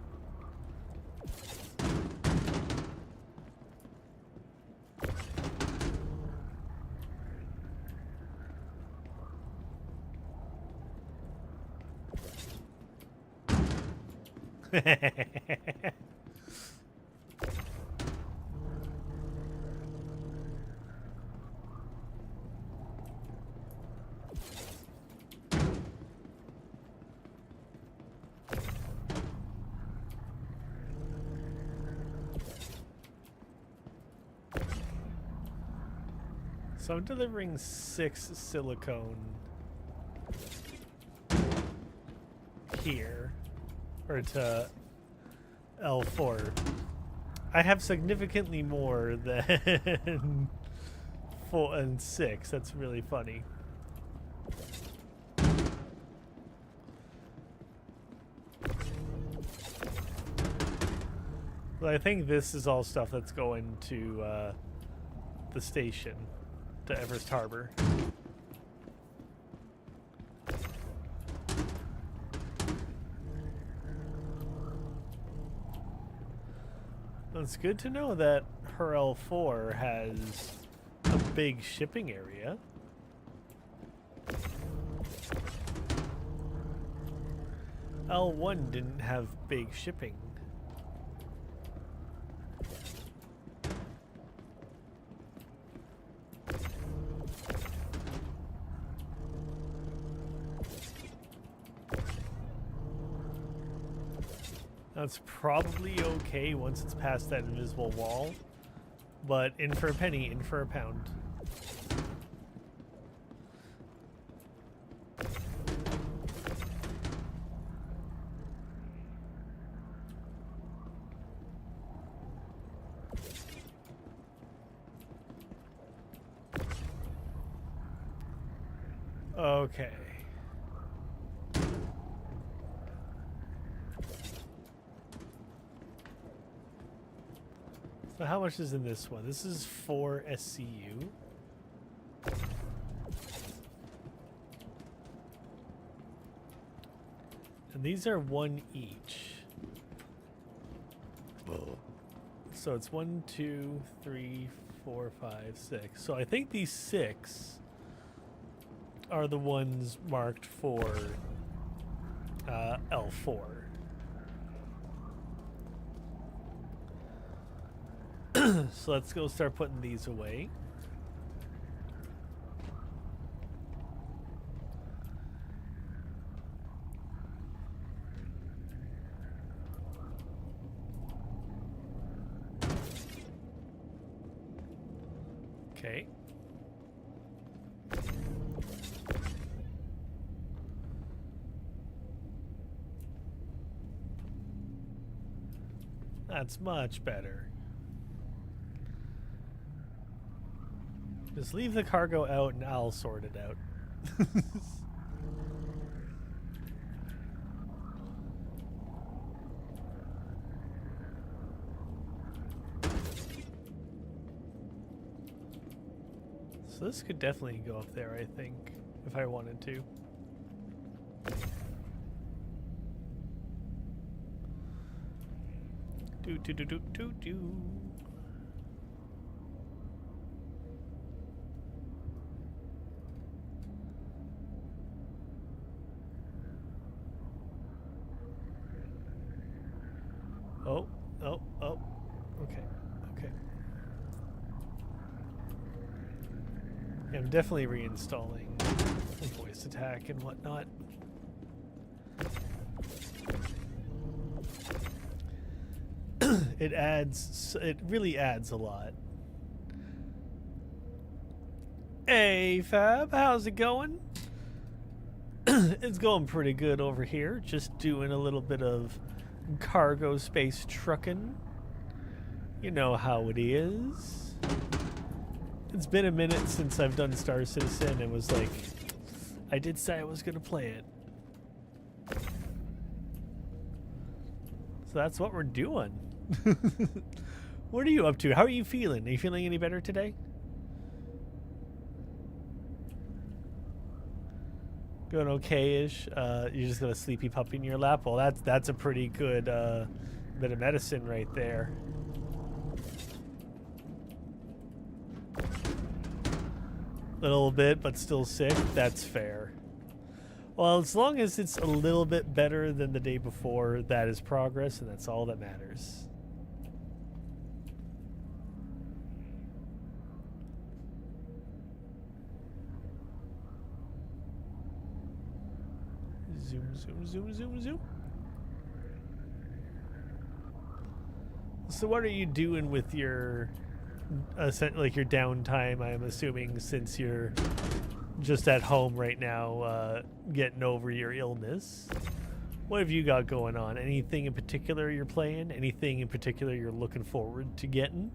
So I'm delivering 6 silicone here, or to L4. I have significantly more than 4 and 6. That's really funny. But I think this is all stuff that's going to the station, to Everest Harbor. It's good to know that her L4 has a big shipping area. L1 didn't have big shipping. That's probably okay once it's past that invisible wall, but in for a penny, in for a pound. Okay. So how much is in this one? This is 4 SCU. And these are 1 each. So it's 1, 2, 3, 4, 5, 6. So I think these 6 are the ones marked for L4. So let's go start putting these away. Okay. That's much better. Just leave the cargo out and I'll sort it out. So this could definitely go up there, I think, if I wanted to. Do. Oh. Okay. Yeah, I'm definitely reinstalling voice attack and whatnot. It really adds a lot. Hey Fab, how's it going? It's going pretty good over here. Just doing a little bit of cargo space trucking. You know how it is. It's been a minute since I've done Star Citizen and was like, I did say I was going to play it. So that's what we're doing. What are you up to? How are you feeling? Are you feeling any better today? Going okay-ish. You just got a sleepy puppy in your lap. Well, that's a pretty good bit of medicine right there. Little bit, but still sick. That's fair. Well, as long as it's a little bit better than the day before, that is progress, and that's all that matters. Zoom, zoom, zoom, zoom, zoom. So what are you doing with your, like your downtime, I'm assuming, since you're just at home right now, getting over your illness? What have you got going on? Anything in particular you're playing? Anything in particular you're looking forward to getting?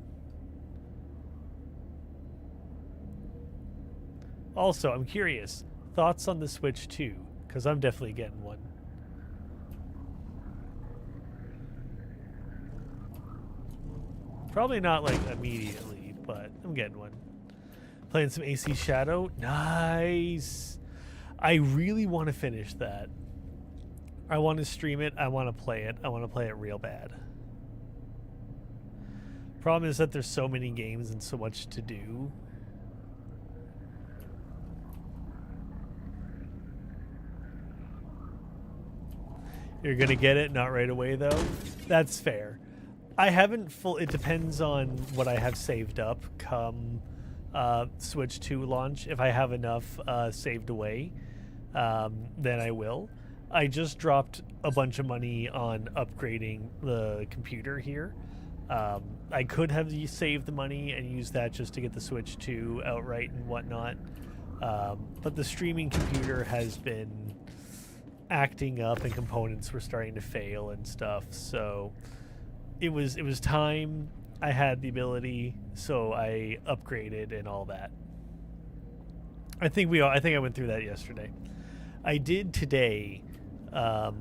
Also, I'm curious, thoughts on the Switch 2? Because I'm definitely getting one. Probably not like immediately, but I'm getting one. Playing some AC Shadow. Nice. I really want to finish that. I want to stream it. I want to play it. I want to play it real bad. Problem is that there's so many games and so much to do. You're going to get it, not right away, though. That's fair. I haven't it depends on what I have saved up come Switch 2 launch. If I have enough saved away, then I will. I just dropped a bunch of money on upgrading the computer here. I could have saved the money and used that just to get the Switch 2 outright and whatnot. But the streaming computer has been acting up and components were starting to fail and stuff, so it was time. I had the ability, so I upgraded and all that. I think I went through that yesterday. I did today. I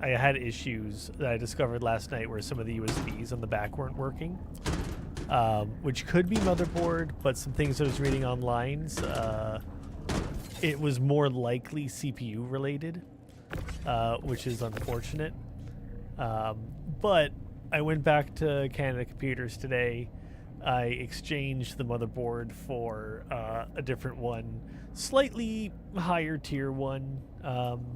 had issues that I discovered last night where some of the USBs on the back weren't working, which could be motherboard, but some things I was reading online, it was more likely CPU related, which is unfortunate. But I went back to Canada Computers today. I exchanged the motherboard for a different one, slightly higher tier one,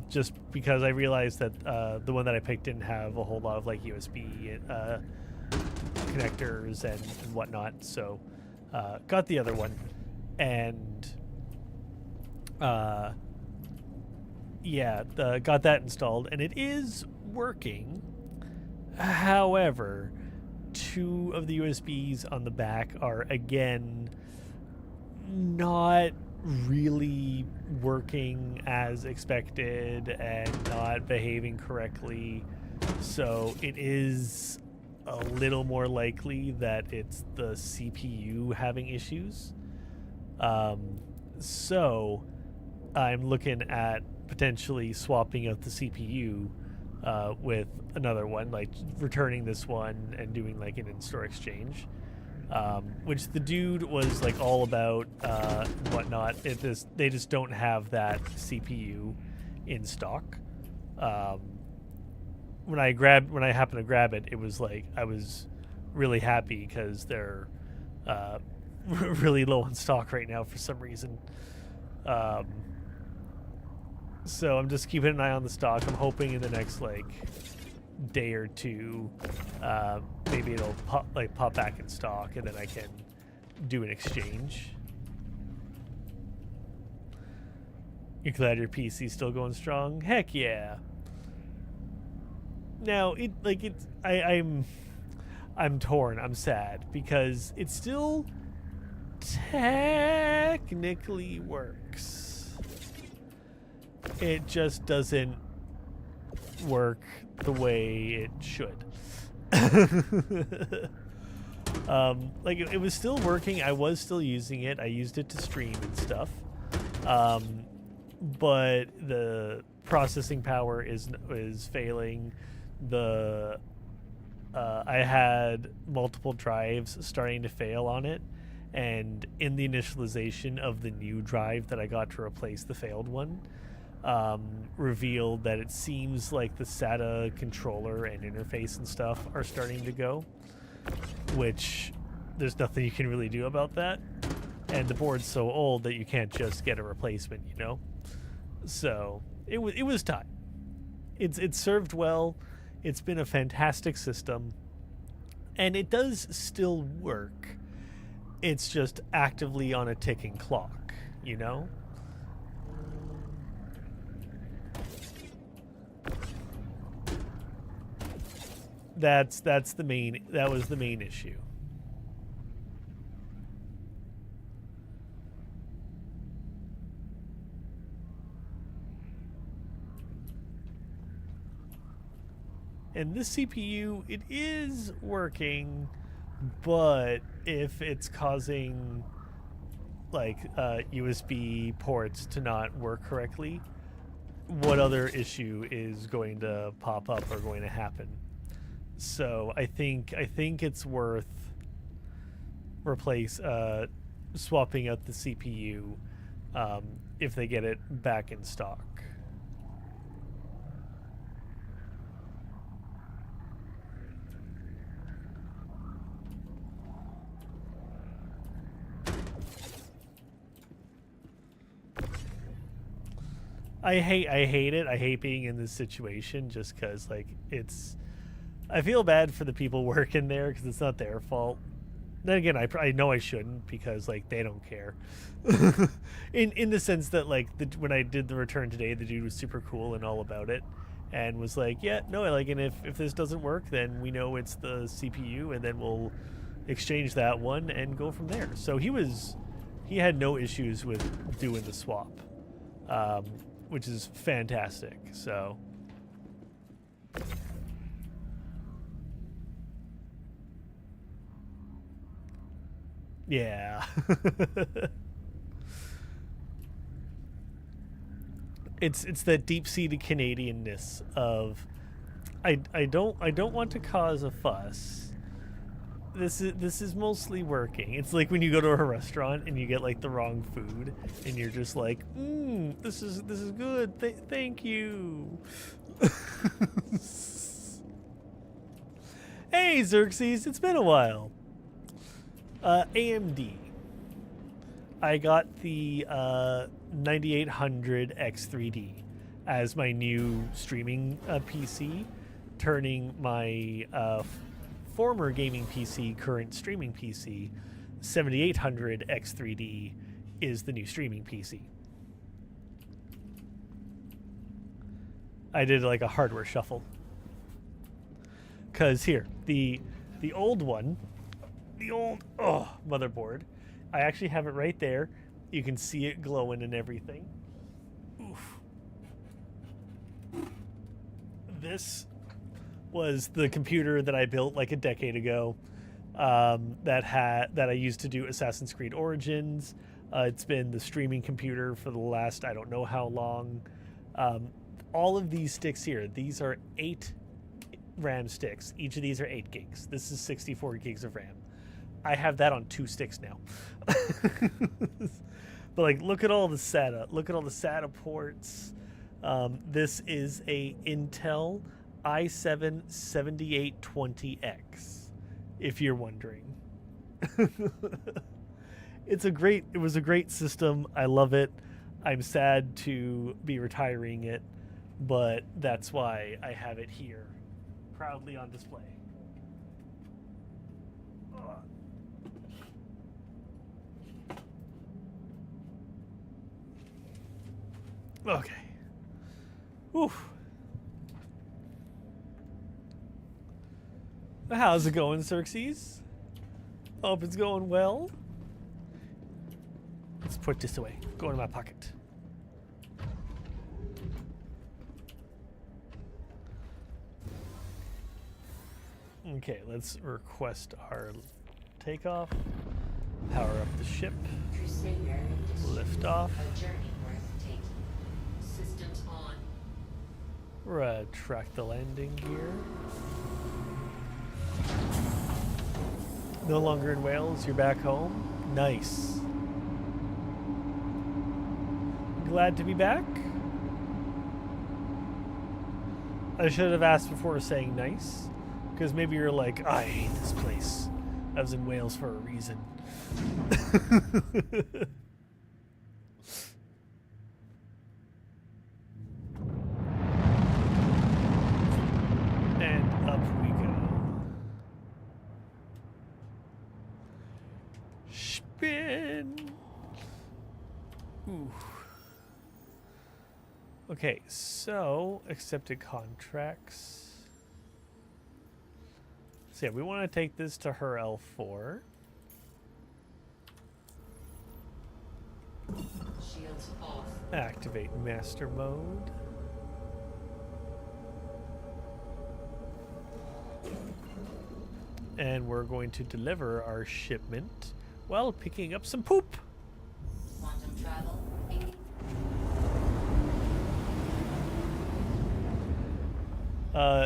just because I realized that the one that I picked didn't have a whole lot of like USB connectors and whatnot. So got the other one, and got that installed, and it is working. However, two of the USBs on the back are again not really working as expected and not behaving correctly, so it is a little more likely that it's the CPU having issues. So I'm looking at potentially swapping out the CPU with another one, like returning this one and doing like an in-store exchange, which the dude was like all about whatnot. They just don't have that CPU in stock. When I happened to grab it, it was like I was really happy because they're really low in stock right now for some reason. So I'm just keeping an eye on the stock. I'm hoping in the next like day or two, maybe it'll pop back in stock, and then I can do an exchange. You're glad your PC's still going strong? Heck yeah. Now I'm torn. I'm sad because it still technically works. It just doesn't work the way it should. It was still working. I was still using it. I used it to stream and stuff. But the processing power is failing. I had multiple drives starting to fail on it, And in the initialization of the new drive that I got to replace the failed one, revealed that it seems like the SATA controller and interface and stuff are starting to go, which there's nothing you can really do about that. And the board's so old that you can't just get a replacement, you know? So it was time. It's served well. It's been a fantastic system. And it does still work. It's just actively on a ticking clock, you know? That was the main issue. And this CPU, it is working, but if it's causing like USB ports to not work correctly, what other issue is going to pop up or going to happen? So I think it's worth swapping out the CPU if they get it back in stock. I hate it. I hate being in this situation just because, like, I feel bad for the people working there because it's not their fault. Then again, I know I shouldn't because, like, they don't care. in the sense that, like, when I did the return today, the dude was super cool and all about it and was like, yeah, no, like, and if this doesn't work, then we know it's the CPU and then we'll exchange that one and go from there. So he had no issues with doing the swap. Which is fantastic. So yeah. it's that deep-seated Canadianness of I don't want to cause a fuss. This is mostly working. It's like when you go to a restaurant and you get like the wrong food and you're just like, this is good. Thank you. Hey Xerxes, it's been a while. AMD. I got the 9800 X3D as my new streaming PC, turning my former gaming PC, current streaming PC, 7800 X3D is the new streaming PC. I did like a hardware shuffle. Cause here, the old one, the old motherboard, I actually have it right there. You can see it glowing and everything. Oof. This was the computer that I built like a decade ago that I used to do Assassin's Creed Origins. It's been the streaming computer for the last I don't know how long. All of these sticks here, these are 8 RAM sticks. Each of these are 8 gigs. This is 64 gigs of RAM. I have that on 2 sticks now. But like, look at all the SATA. Look at all the SATA ports. This is a Intel i7 7820X, if you're wondering. It was a great system. I love it. I'm sad to be retiring it, but that's why I have it here, proudly on display. Okay. Oof. How's it going, Xerxes? Hope it's going well. Let's put this away. Go in my pocket. Okay, let's request our takeoff. Power up the ship. Crusader Industries, Lift off. a journey worth taking. Systems on. Retract the landing gear. No longer in Wales, you're back home. Nice. Glad to be back. I should have asked before saying nice, because maybe you're like, I hate this place. I was in Wales for a reason. And up we go. Spin. Ooh. Okay, so accepted contracts. So yeah, we want to take this to her L4. Shields off. Activate master mode. And we're going to deliver our shipment while picking up some poop. Quantum travel. 80.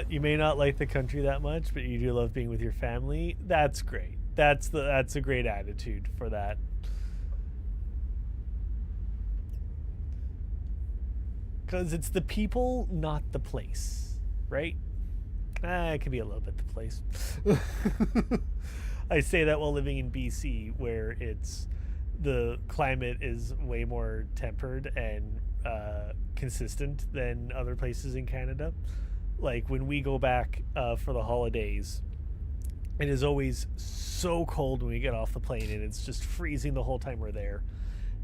You may not like the country that much, but you do love being with your family. That's great. That's a great attitude for that. Because it's the people, not the place, right? It could be a little bit the place. I say that while living in BC, where the climate is way more tempered and consistent than other places in Canada. Like when we go back for the holidays, it is always so cold when we get off the plane, and it's just freezing the whole time we're there.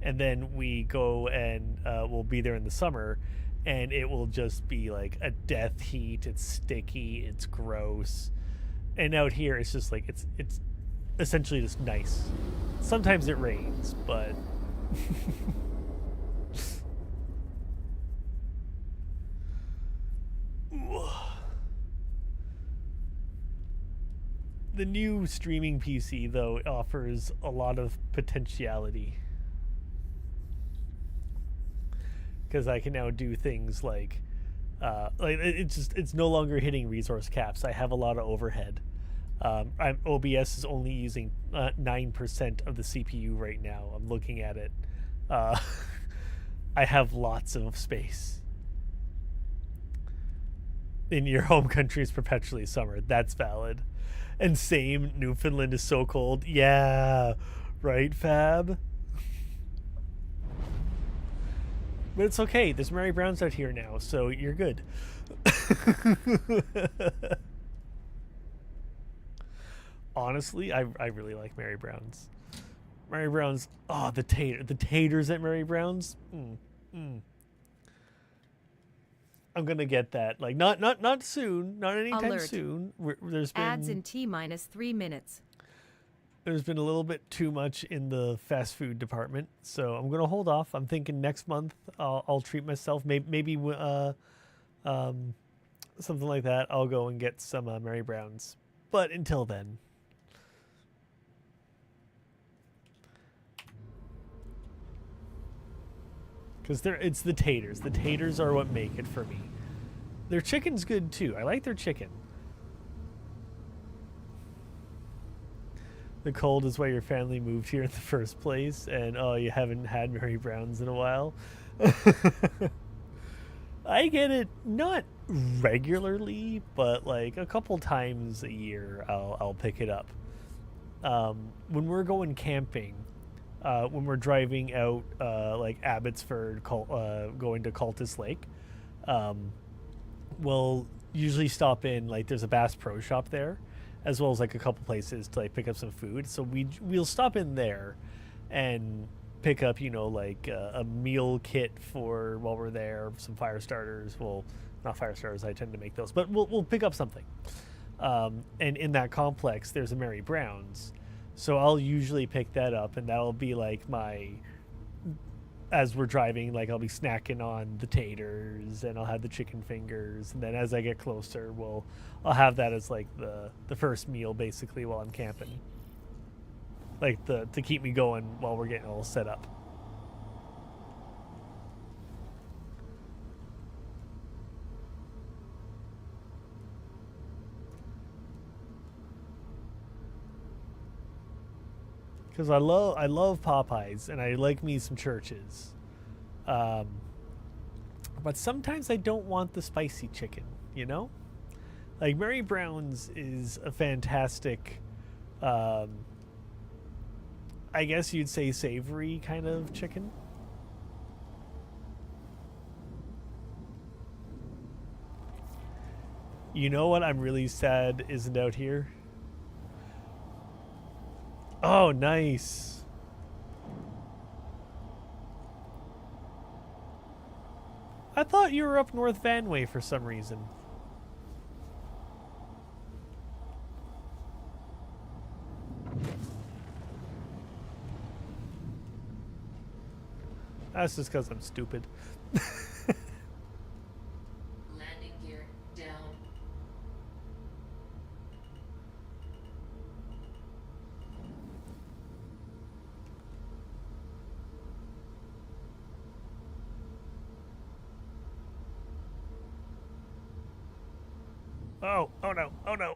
And then we go and we'll be there in the summer, and it will just be like a death heat. It's sticky, it's gross. And out here it's just like it's essentially just nice. Sometimes it rains, but the new streaming PC though offers a lot of potentiality. Because I can now do things like it's no longer hitting resource caps. I have a lot of overhead. OBS is only using 9% of the CPU right now. I'm looking at it. I have lots of space. In your home country is perpetually summer. That's valid. And same, Newfoundland is so cold. Yeah, right, Fab? But it's okay. There's Mary Browns out here now, so you're good. Honestly, I really like Mary Browns. Mary Browns. Oh, the taters at Mary Browns. I'm gonna get that. Like not soon. Not anytime Alert. soon. There's been Ads in T-3 minutes. there's been a little bit too much in the fast food department, so I'm gonna hold off. I'm thinking next month I'll treat myself. Maybe something like that. I'll go and get some Mary Browns. But until then, because it's the taters. The taters are what make it for me. Their chicken's good too. I like their chicken. The cold is why your family moved here in the first place, and oh, you haven't had Mary Browns in a while. I get it, not regularly, but like a couple times a year, I'll pick it up. When we're going camping, when we're driving out like Abbotsford, going to Cultus Lake, we'll usually stop in, like there's a Bass Pro Shop there, as well as like a couple places to like pick up some food. So we'll stop in there and pick up, like a meal kit for while we're there, some fire starters. Well, not fire starters, I tend to make those, but we'll pick up something. And in that complex, there's a Mary Brown's. So I'll usually pick that up, and that'll be like as we're driving, like I'll be snacking on the taters, and I'll have the chicken fingers, and then as I get closer, I'll have that as like the first meal basically while I'm camping, like to keep me going while we're getting all set up. because I love Popeyes and I like me some Churches, but sometimes I don't want the spicy chicken. You know, like Mary Brown's is a fantastic, I guess you'd say savory kind of chicken. You know what I'm really sad isn't out here? Oh, nice. I thought you were up North Vanway for some reason. That's just because I'm stupid. Landing gear down. Oh no, oh no,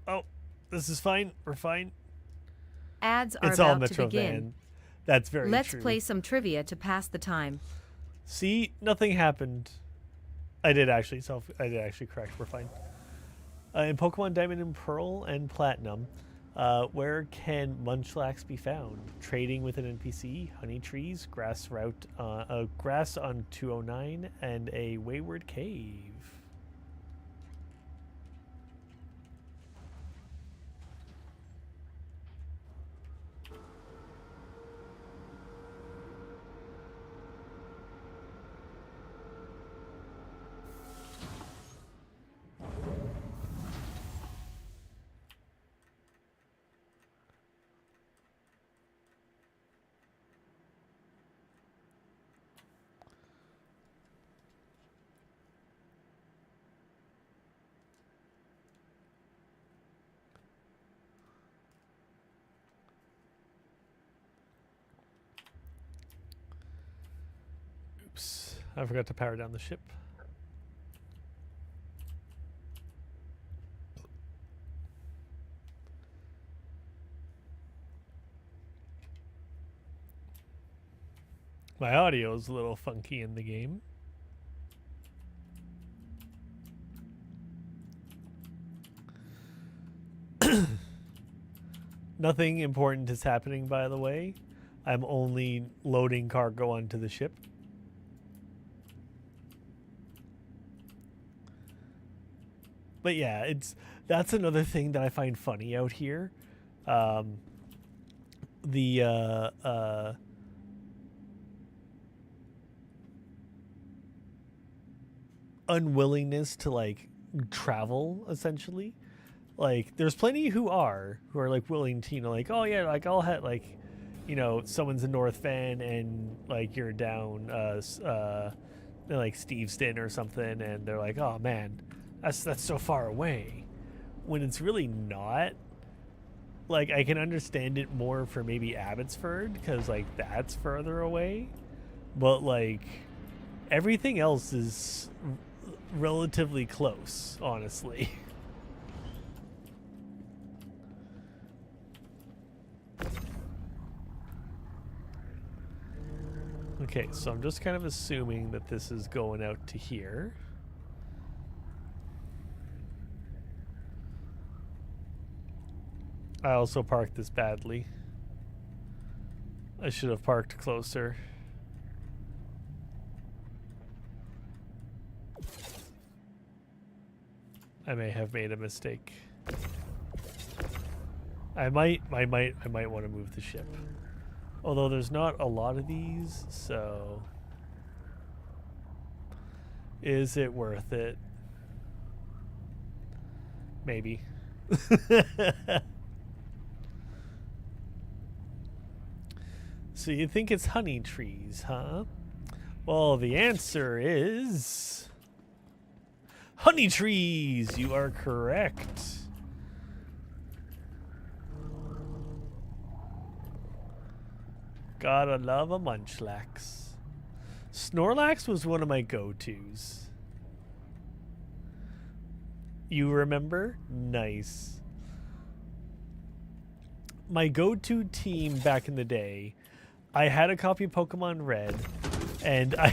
oh. This is fine, we're fine. Ads are It's all about to Metro begin. Van. That's very Let's true. play some trivia to pass the time. See, nothing happened. I did actually correct, we're fine. In Pokemon Diamond and Pearl and Platinum, where can Munchlax be found? Trading with an NPC, honey trees, grass on 209, and a wayward cave. Oops, I forgot to power down the ship. My audio is a little funky in the game. Nothing important is happening, by the way. I'm only loading cargo onto the ship. But yeah, that's another thing that I find funny out here. The unwillingness to like travel, essentially. Like there's plenty who are like willing to, you know, like, oh yeah, like I'll have like, you know, someone's in North Van and like you're down like Steveston or something, and they're like, oh man, that's so far away, when it's really not. Like I can understand it more for maybe Abbotsford because like that's further away, but like everything else is relatively close, honestly. Okay, so I'm just kind of assuming that this is going out to here. I also parked this badly. I should have parked closer. I may have made a mistake. I might want to move the ship. Although there's not a lot of these, so is it worth it? Maybe. So you think it's honey trees, huh? Well, the answer is honey trees. You are correct. Gotta love a Munchlax. Snorlax was one of my go-tos. You remember? Nice. my go-to team back in the day, I had a copy of Pokemon Red, and I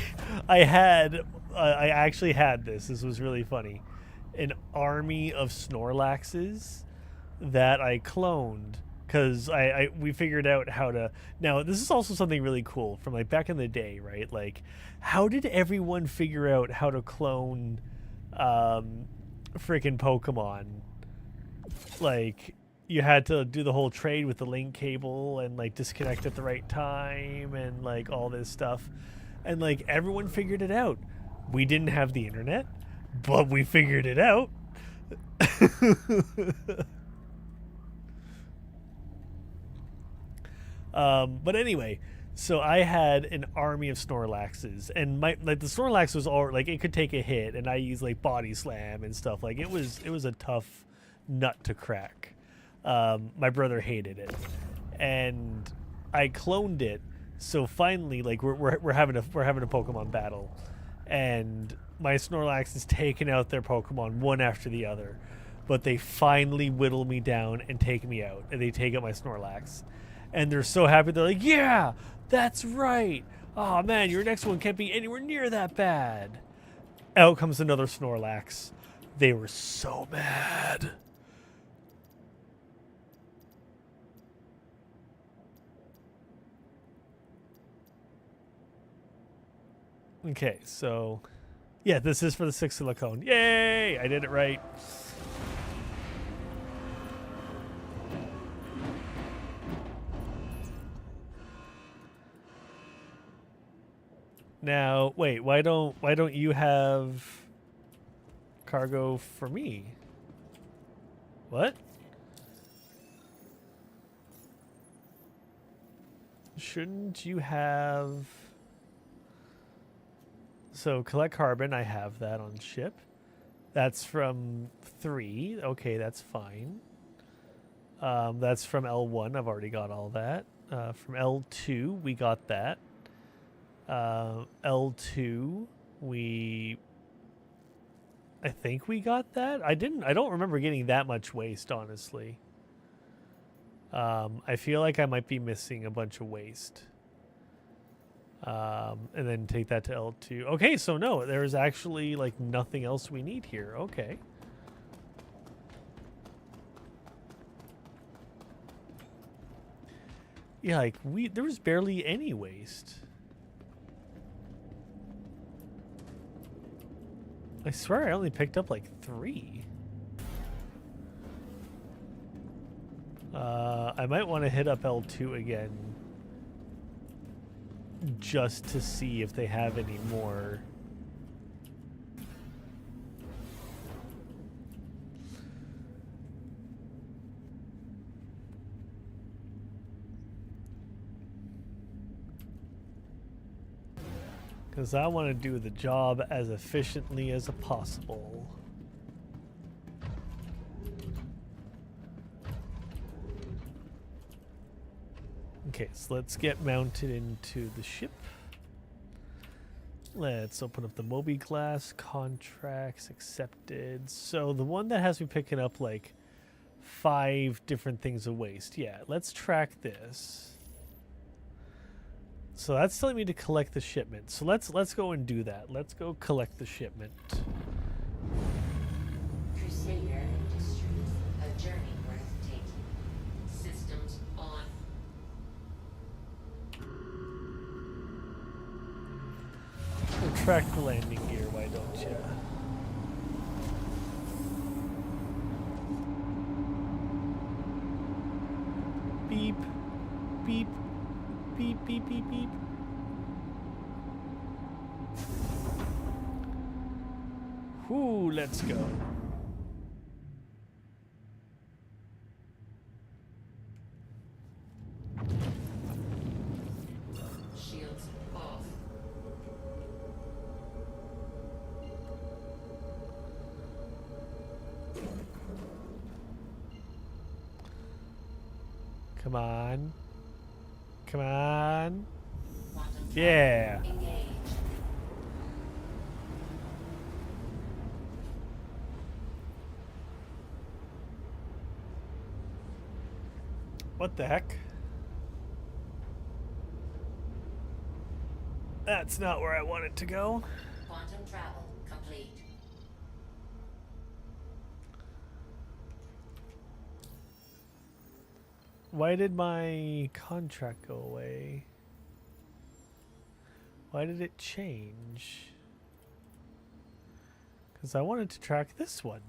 actually had this. This was really funny. An army of Snorlaxes that I cloned because we figured out how to. Now this is also something really cool from like back in the day, right? Like, how did everyone figure out how to clone freaking Pokemon? Like, you had to do the whole trade with the link cable and like disconnect at the right time and like all this stuff, and like everyone figured it out. We didn't have the internet, but we figured it out. But anyway, so I had an army of Snorlaxes, and my like the Snorlax was all like it could take a hit, and I used like body slam and stuff. Like it was a tough nut to crack. My brother hated it, and I cloned it. So finally, like we're having a Pokemon battle, and my Snorlax is taking out their Pokemon one after the other, but they finally whittle me down and take me out, and they take out my Snorlax, and they're so happy. They're like, "Yeah, that's right. Oh man, your next one can't be anywhere near that bad." Out comes another Snorlax. They were so mad. Okay, so yeah, this is for the 6 silicone. Yay! I did it right. Now, wait, why don't you have cargo for me? What? Shouldn't you have... So collect carbon, I have that on ship. That's from 3. Okay, that's fine. That's from L1. I've already got all that. From L2, we got that. L2, I think we got that. I don't remember getting that much waste, honestly. I feel like I might be missing a bunch of waste. And then take that to L2. Okay, so no, there's actually like nothing else we need here. Okay. Yeah, like there was barely any waste. I swear I only picked up like 3. I might want to hit up L2 again just to see if they have any more. Because I want to do the job as efficiently as possible. Okay, so let's get mounted into the ship. Let's open up the Moby Glass. Contracts accepted. So the one that has me picking up like 5 different things of waste. Yeah, let's track this. So that's telling me to collect the shipment. So let's go and do that. Let's go collect the shipment. Crusader Industries, a journey worth taking. Systems on. Retract the landing gear, why don't you? Beep, beep, beep, beep, beep, beep. Whoo, let's go. Shields off. Come on. Come on. Quantum Yeah. engage. What the heck? That's not where I want it to go. Quantum travel complete. Why did my contract go away? Why did it change? Because I wanted to track this one.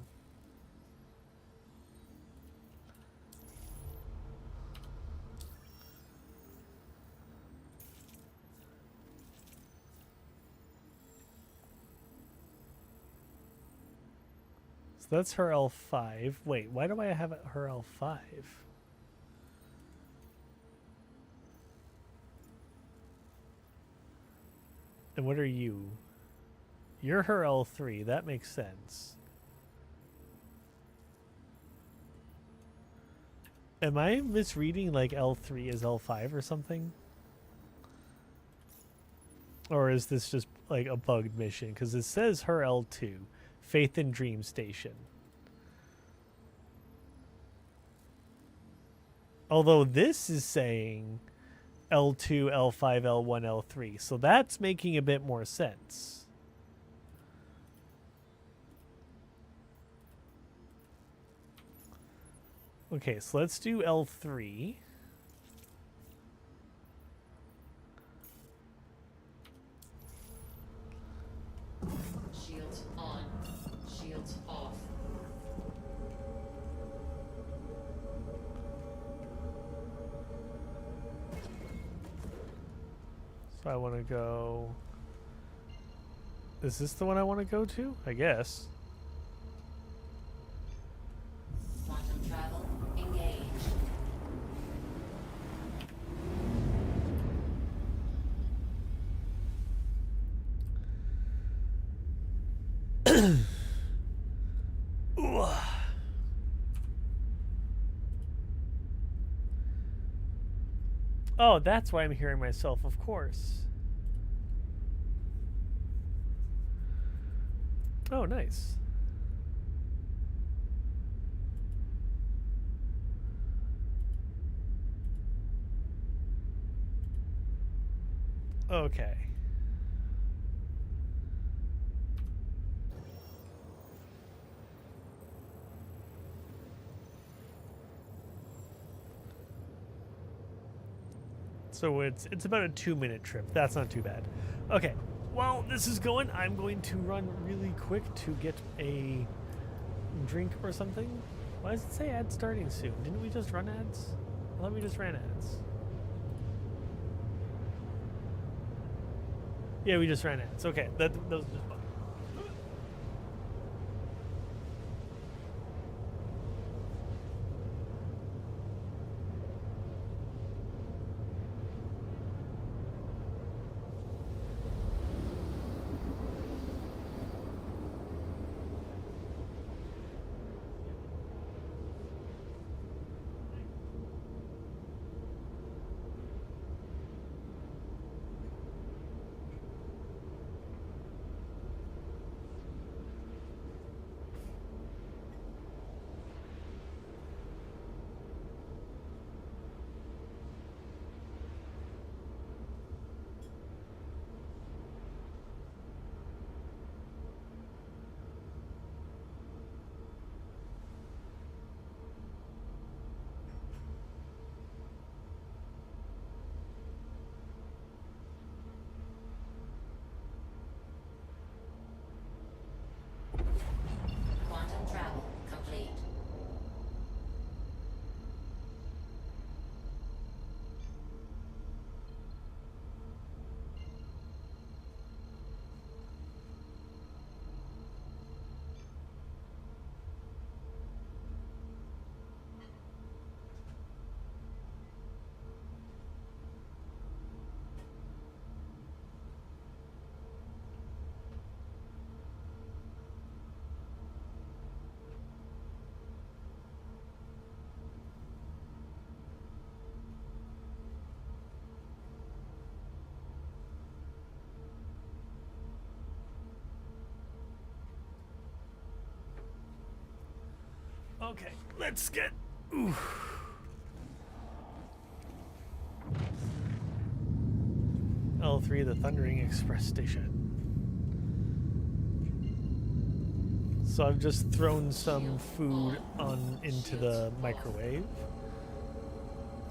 So that's her L5. Wait, why do I have her L5? And what are you? You're her L3. That makes sense. Am I misreading like L3 is L5 or something? Or is this just like a bugged mission? Because it says her L2, Faith and Dream Station. Although this is saying L2, L5, L1, L3. So that's making a bit more sense. Okay, so let's do L3. Shields on. Shields off. So I want to go... Is this the one I want to go to? I guess. Quantum travel engaged. Oh, that's why I'm hearing myself, of course. Oh, nice. Okay. So it's about a 2-minute trip. That's not too bad. Okay. While this is going, I'm going to run really quick to get a drink or something. Why does it say ads starting soon? Didn't we just run ads? I thought we just ran ads. Yeah, we just ran ads. Okay, that was just fun. Quantum travel complete. Okay, let's get... Ooh. L3, the Thundering Express Station. So I've just thrown some food on into the microwave.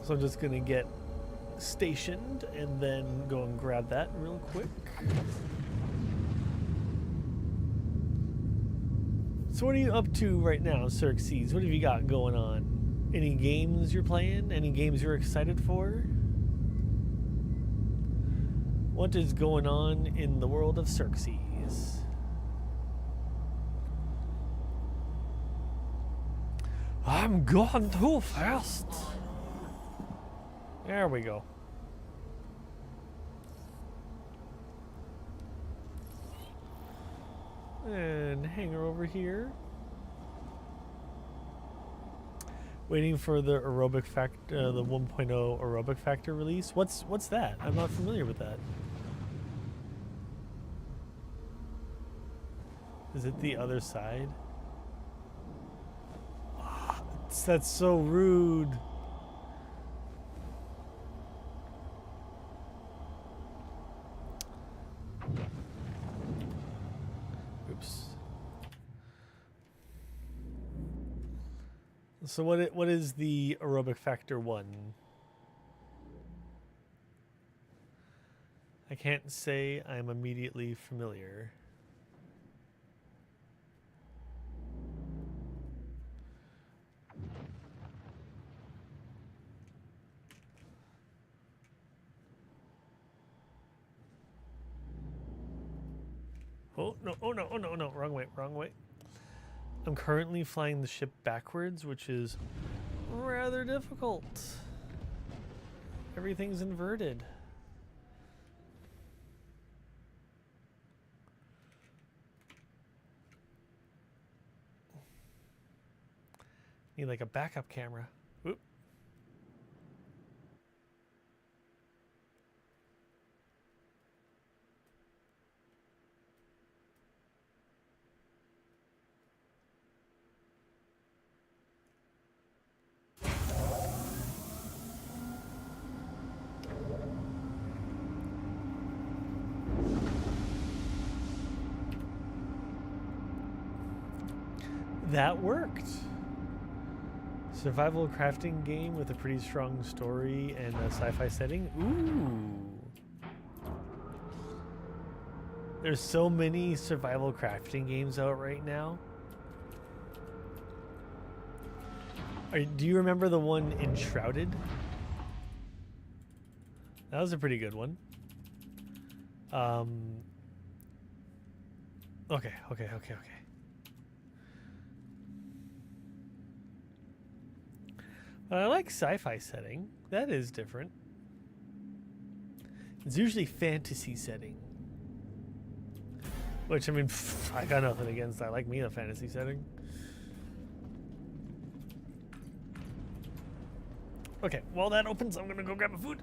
So I'm just gonna get stationed and then go and grab that real quick. So what are you up to right now, Xerxes? What have you got going on? Any games you're playing? Any games you're excited for? What is going on in the world of Xerxes? I'm going too fast. There we go. And hanger over here. Waiting for the aerobic factor, the 1.0 aerobic factor release. What's that? I'm not familiar with that. Is it the other side? Ah, that's so rude. Oops. So what is the aerobic factor 1? I can't say I'm immediately familiar. Oh no, oh no, oh no, no, wrong way, wrong way. I'm currently flying the ship backwards, which is rather difficult. Everything's inverted. Need like a backup camera. Oop. That worked. Survival crafting game with a pretty strong story and a sci-fi setting. Ooh. There's so many survival crafting games out right now. Do you remember the one Enshrouded? That was a pretty good one. Okay. I like sci-fi setting. That is different. It's usually fantasy setting. Which, I mean, I got nothing against that. I like me a fantasy setting. Okay, while that opens, I'm gonna go grab my food.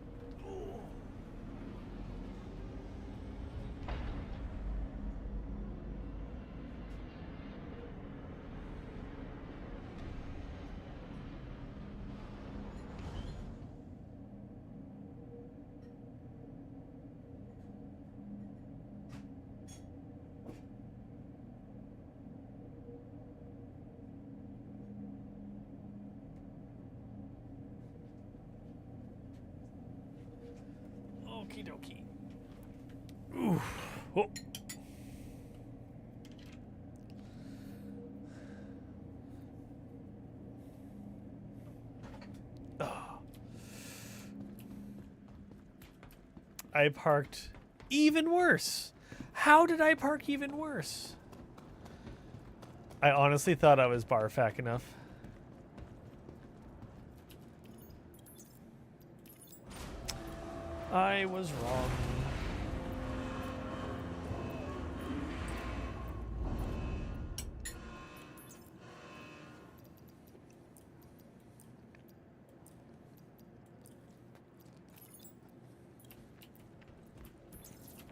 Okie dokie. Ooh. Oh. Oh. I parked even worse. How did I park even worse? I honestly thought I was barfack enough. I was wrong.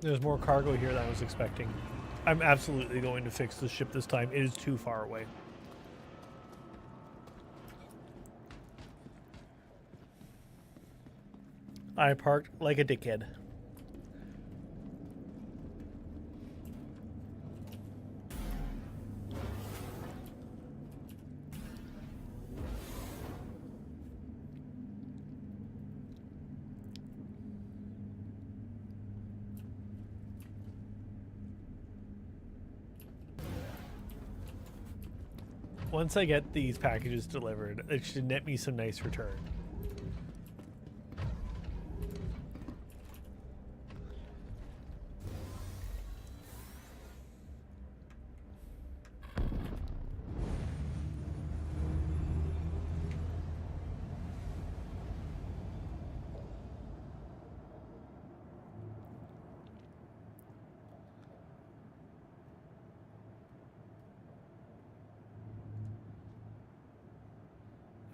There's more cargo here than I was expecting. I'm absolutely going to fix the ship this time. It is too far away. I parked like a dickhead. Once I get these packages delivered, it should net me some nice return.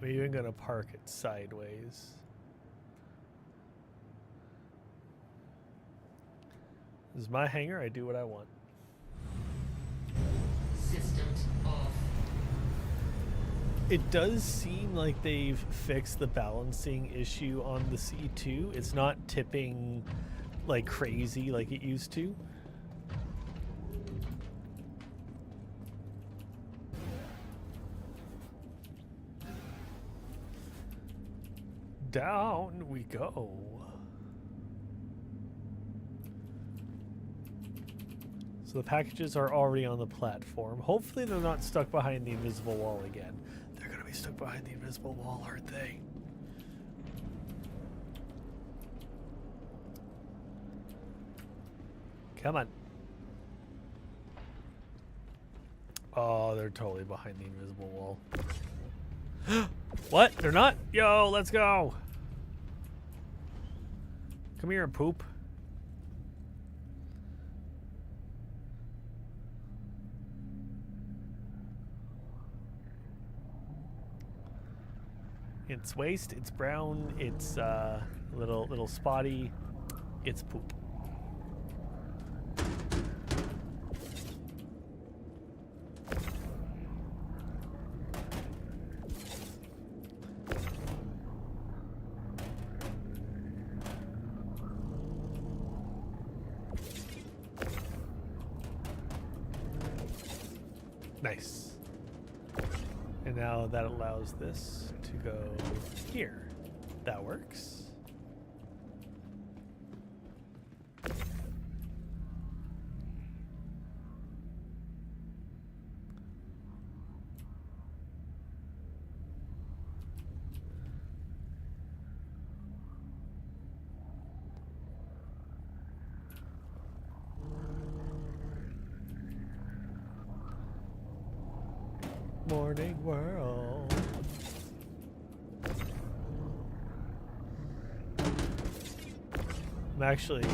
I'm even gonna park it sideways. This is my hangar. I do what I want. Systems off. It does seem like they've fixed the balancing issue on the C2. It's not tipping like crazy like it used to. Down we go. So the packages are already on the platform. Hopefully they're not stuck behind the invisible wall again. They're gonna be stuck behind the invisible wall, aren't they? Come on. Oh, they're totally behind the invisible wall. What? They're not? Yo, let's go. Come here and poop. It's waste, it's brown, it's little spotty, it's poop. Nice. And now that allows this to go here. That works. Morning world. I'm actually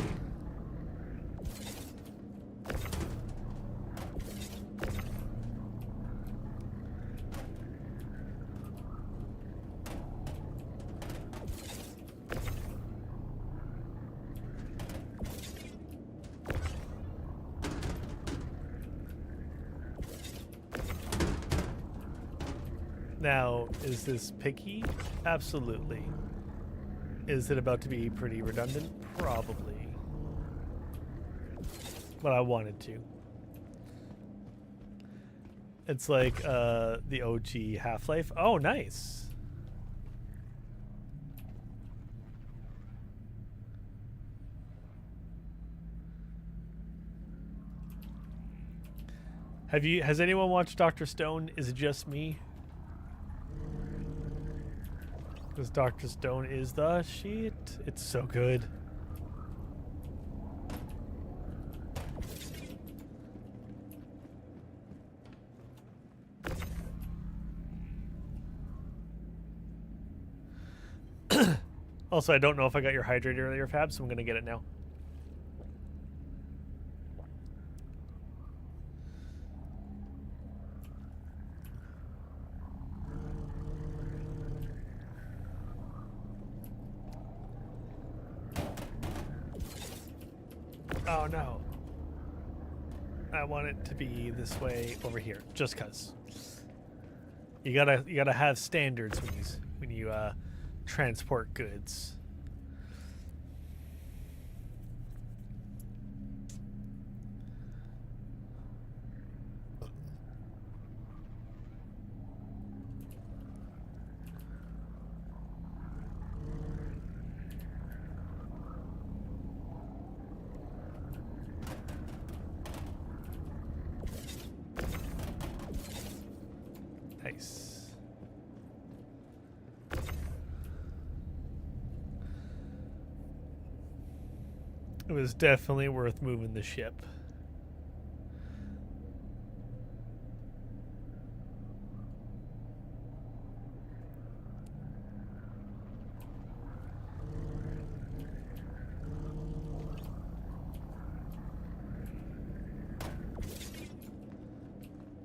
now, is this picky? Absolutely. Is it about to be pretty redundant? Probably. But I wanted to. It's like the OG Half-Life. Oh, nice. Has anyone watched Dr. Stone? Is it just me? Because Dr. Stone is the shit. It's so good. Also, I don't know if I got your hydrator earlier, Fab, so I'm going to get it now. Oh no. I want it to be this way over here, just cuz. You gotta have standards when you transport goods. was definitely worth moving the ship.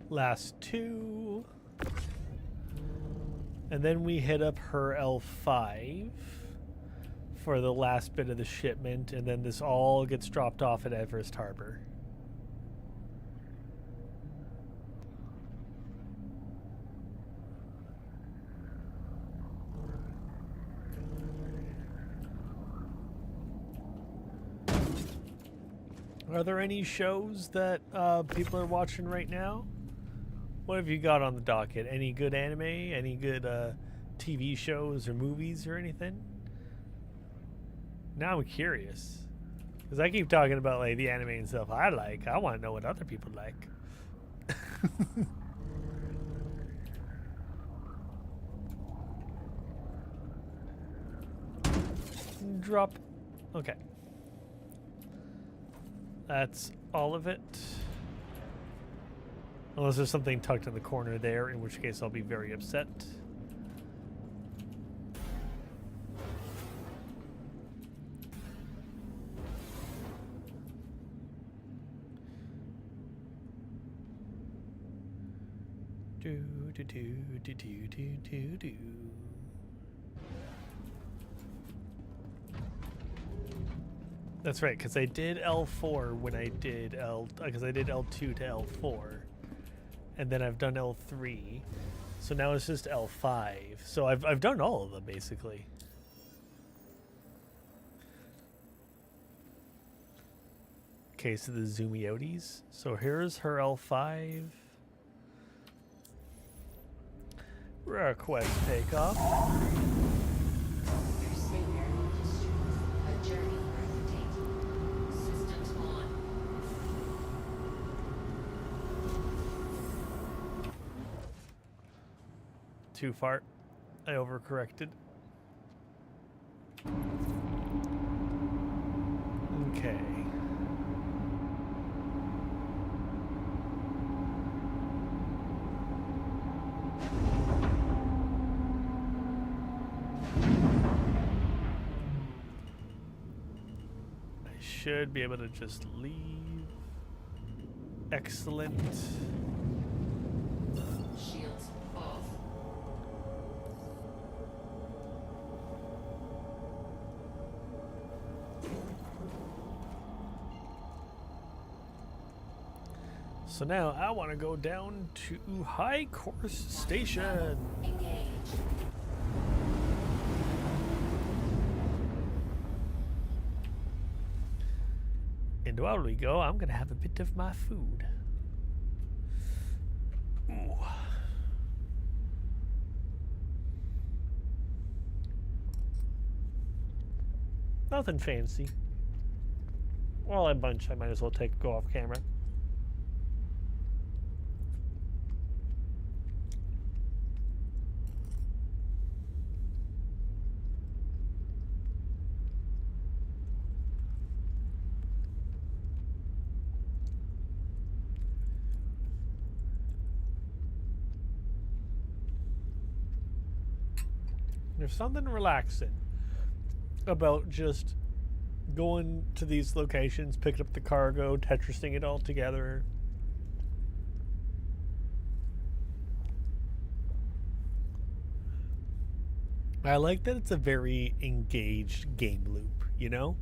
Last two. And then we hit up her L5 for the last bit of the shipment, and then this all gets dropped off at Everest Harbor. Are there any shows that people are watching right now? What have you got on the docket? Any good anime? Any good TV shows or movies or anything? Now I'm curious. Because I keep talking about like the anime and stuff I like. I want to know what other people like. Drop. Okay. That's all of it. Unless there's something tucked in the corner there, in which case I'll be very upset. Do do do do do do do do. That's right, because I did L4 when I did because I did L2 to L4. And then I've done L3, so now it's just L5. So I've done all of them basically. Okay, so the zoomy outies. So here's her L5. Request takeoff. Your savior destroyed. A journey breathtaking. Systems on. Too far. I overcorrected. Okay. I should be able to just leave. Excellent. Shields off. So now I want to go down to High Course Station. Engage. And while we go, I'm going to have a bit of my food. Ooh. Nothing fancy. Well, a bunch I might as well go off camera. There's something relaxing about just going to these locations, picking up the cargo, Tetrising it all together. I like that it's a very engaged game loop, you know?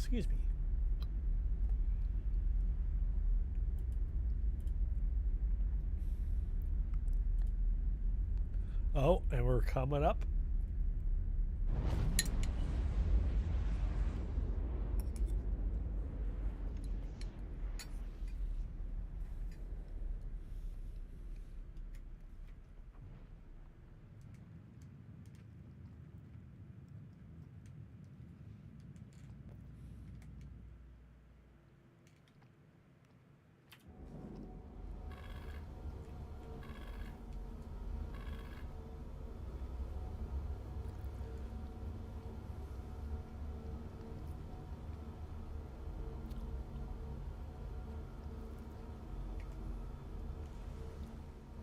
Excuse me. Oh, and we're coming up.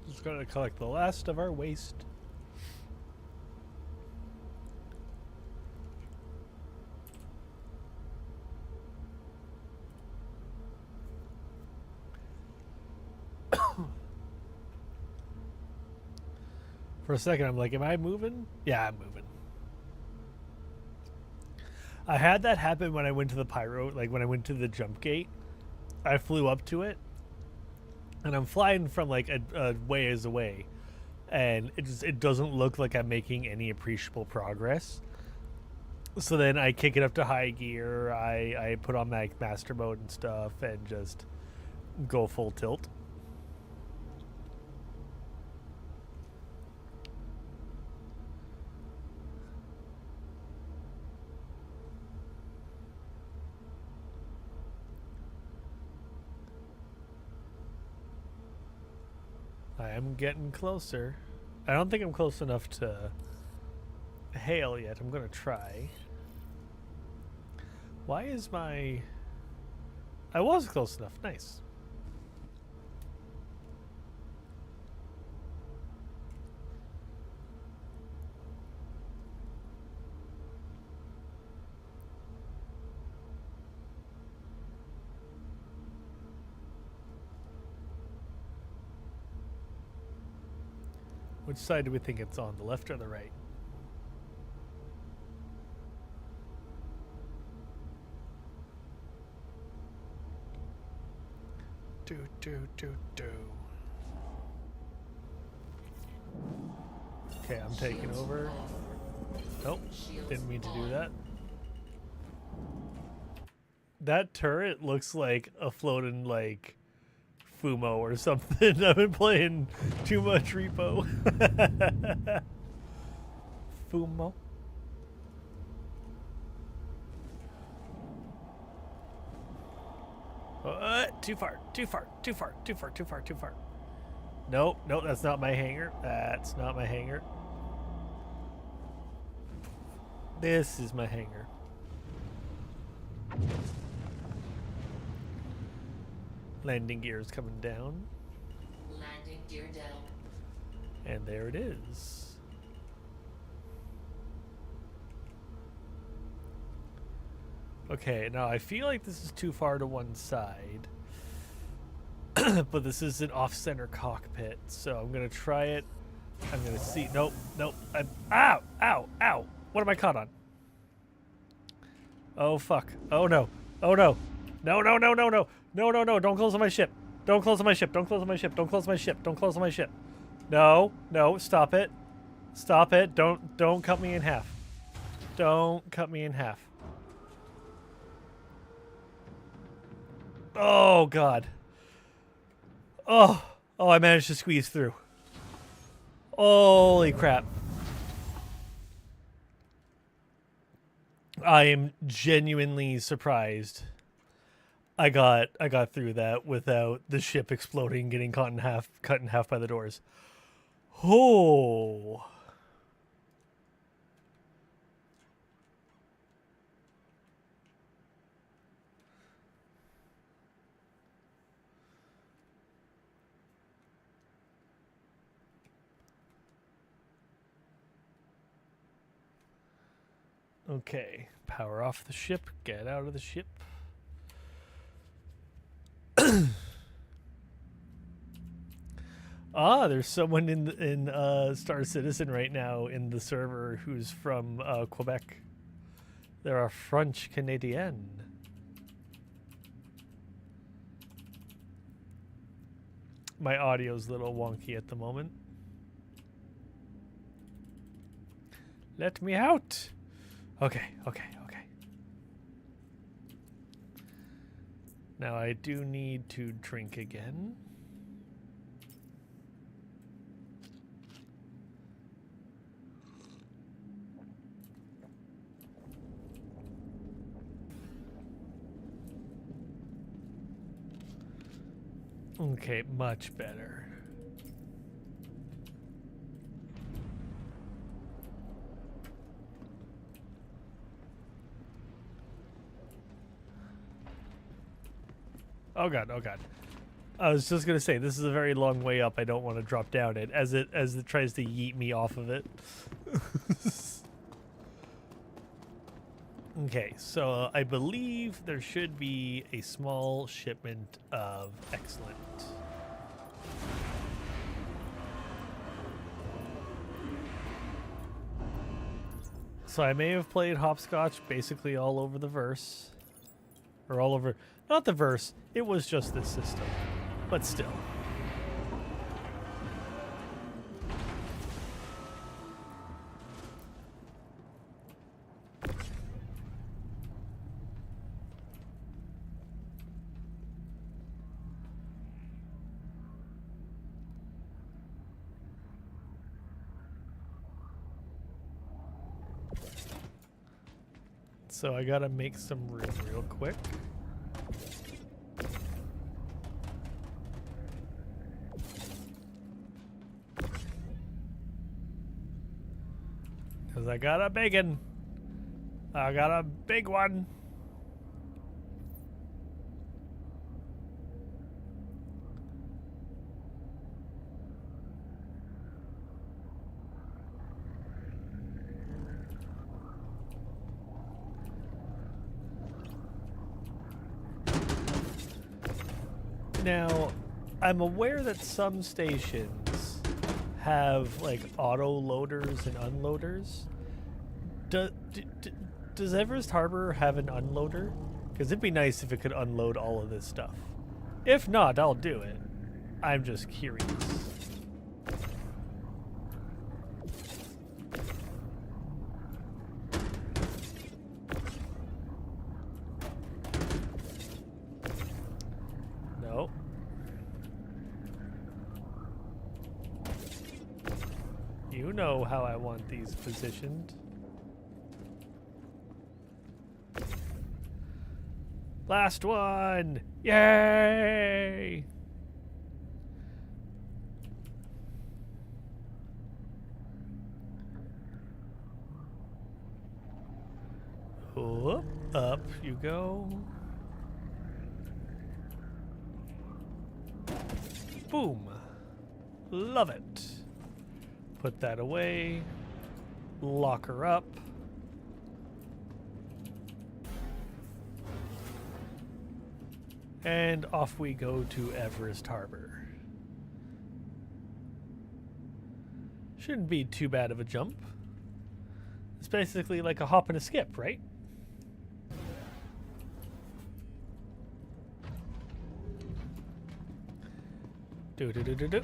Just gonna collect the last of our waste. For a second, I'm like, am I moving? Yeah, I'm moving. I had that happen when I went to the pyro, like when I went to the jump gate. I flew up to it, and I'm flying from like a ways away, and it doesn't look like I'm making any appreciable progress. So then I kick it up to high gear. I put on my master mode and stuff, and just go full tilt. I am getting closer. I don't think I'm close enough to hail yet. I'm gonna try. Why is my... I was close enough. Nice. Which side do we think it's on, the left or the right? Do. Okay, I'm taking over. Nope, didn't mean to do that. That turret looks like a floating, like, Fumo or something. I've been playing too much Repo. Fumo. Too far. Nope, that's not my hangar. That's not my hangar. This is my hangar. Landing gear is coming down. Landing gear down. And there it is. Okay, now I feel like this is too far to one side. But this is an off-center cockpit, so I'm going to try it. I'm going to see. Nope. Ow. What am I caught on? Oh, fuck. Oh, no. No. Don't close on my ship. Don't close on my ship. No. Stop it. Don't cut me in half. Don't cut me in half. Oh, God. Oh, I managed to squeeze through. Holy crap. I am genuinely surprised I got through that without the ship exploding, getting cut in half by the doors. Oh. Okay, power off the ship, get out of the ship. There's someone in Star Citizen right now in the server who's from Quebec. They're a French Canadian. my audio's a little wonky at the moment. Let me out. Okay. Now I do need to drink again. Okay, much better. Oh god. I was just gonna say this is a very long way up. I don't want to drop down it as it tries to yeet me off of it. Okay, so I believe there should be a small shipment of excellent. So I may have played hopscotch basically all over the verse. Or all over, not the verse, it was just this system. But still. So I gotta make some room real quick. Cause I got a bacon. I got a big one. Now, I'm aware that some stations have like auto loaders and unloaders. Does Everest Harbor have an unloader? Because it'd be nice if it could unload all of this stuff. If not, I'll do it. I'm just curious. No. You know how I want these positioned. Last one! Yay! Whoop, up you go. Boom. Love it. Put that away. Lock her up. And off we go to Everest Harbor. Shouldn't be too bad of a jump. It's basically like a hop and a skip, right? Do-do-do-do-do.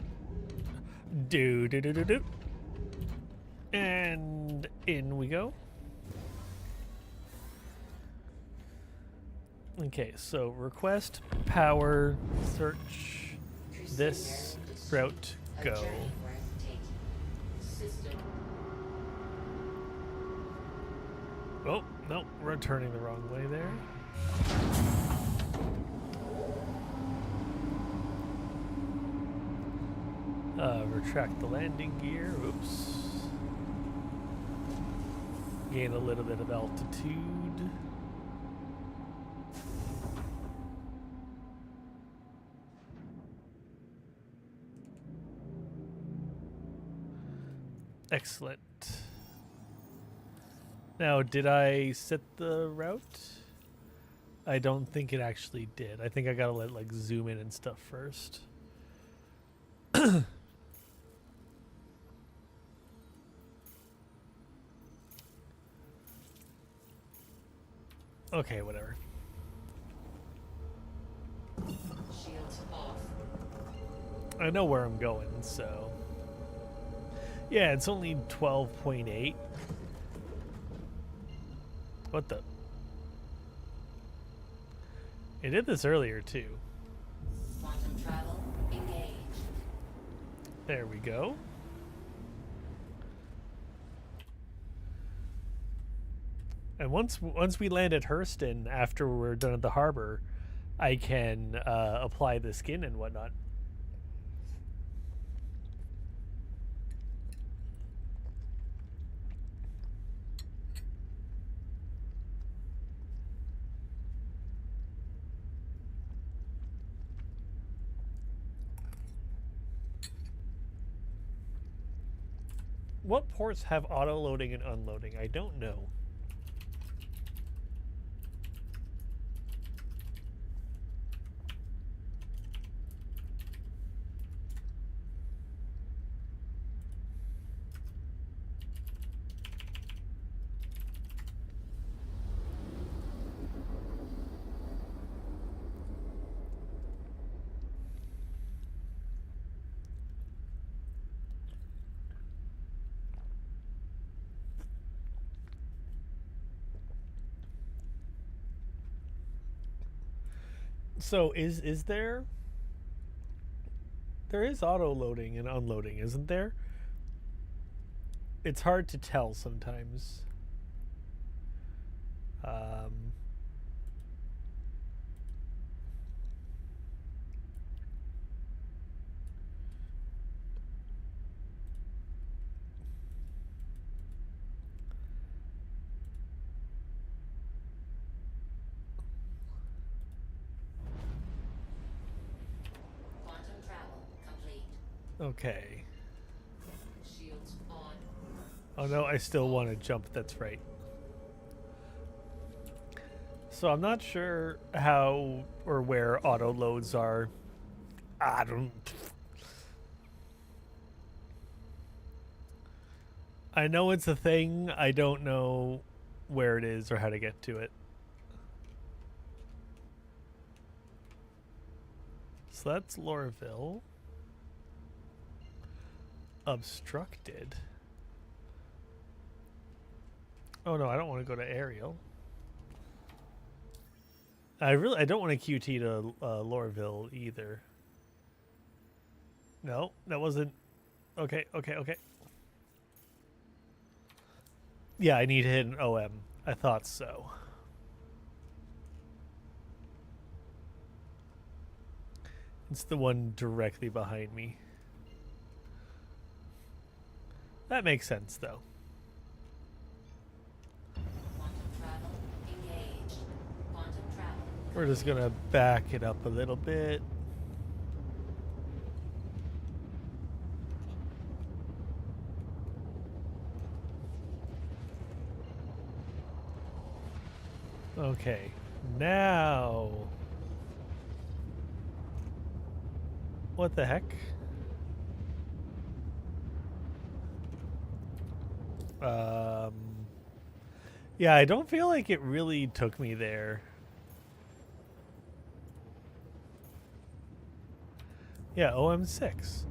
Do-do-do-do-do. And in we go. Okay, so request, power, search, this, route, go. Oh, no, we're turning the wrong way there. Retract the landing gear, oops. Gain a little bit of altitude. Excellent. Now, did I set the route? I don't think it actually did. I think I gotta let like zoom in and stuff first. Okay, whatever. Shields off. I know where I'm going, so. Yeah, it's only 12.8. What the? It did this earlier, too. Quantum travel engaged. There we go. And once we land at Hurston, after we're done at the harbor, I can apply the skin and whatnot. What ports have auto loading and unloading? I don't know. So is there? There is auto loading and unloading, isn't there? It's hard to tell sometimes. Quantum travel complete. Okay. Shields on. Oh no, I still want to jump. That's right. So I'm not sure how or where auto loads are. I don't. I know it's a thing. I don't know where it is or how to get to it. So that's Lorville. Obstructed. Oh no, I don't want to go to Ariel. I don't want to QT to Lorville either. No, that wasn't. Okay. Yeah, I need to hit an OM. I thought so. It's the one directly behind me. That makes sense, though. Quantum travel engaged. Quantum travel. We're just gonna back it up a little bit. Okay, now. What the heck? Yeah, I don't feel like it really took me there. Yeah, OM6.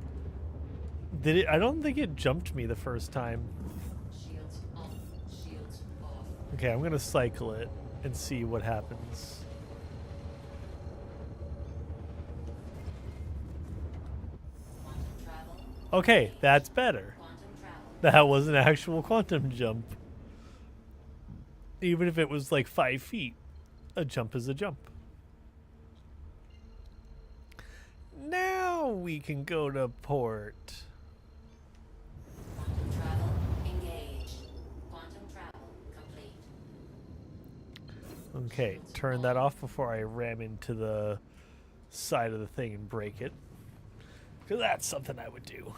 Did it? I don't think it jumped me the first time. Shields on. Shields off. Okay, I'm gonna cycle it and see what happens. Quantum travel. Okay, that's better. Quantum travel. That was an actual quantum jump. Even if it was like 5 feet, a jump is a jump. Now we can go to port. Quantum travel engaged. Quantum travel complete. Okay, turn that off before I ram into the side of the thing and break it. Because that's something I would do.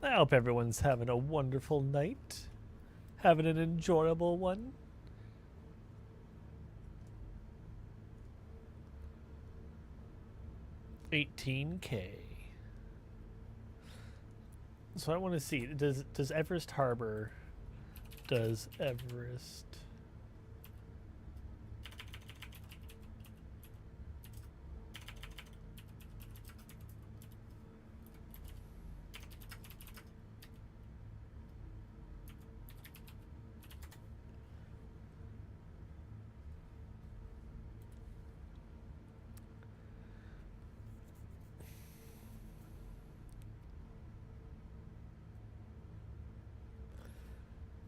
I hope everyone's having a wonderful night. Having an enjoyable one. 18K. So I want to see, does Everest Harbor, does Everest...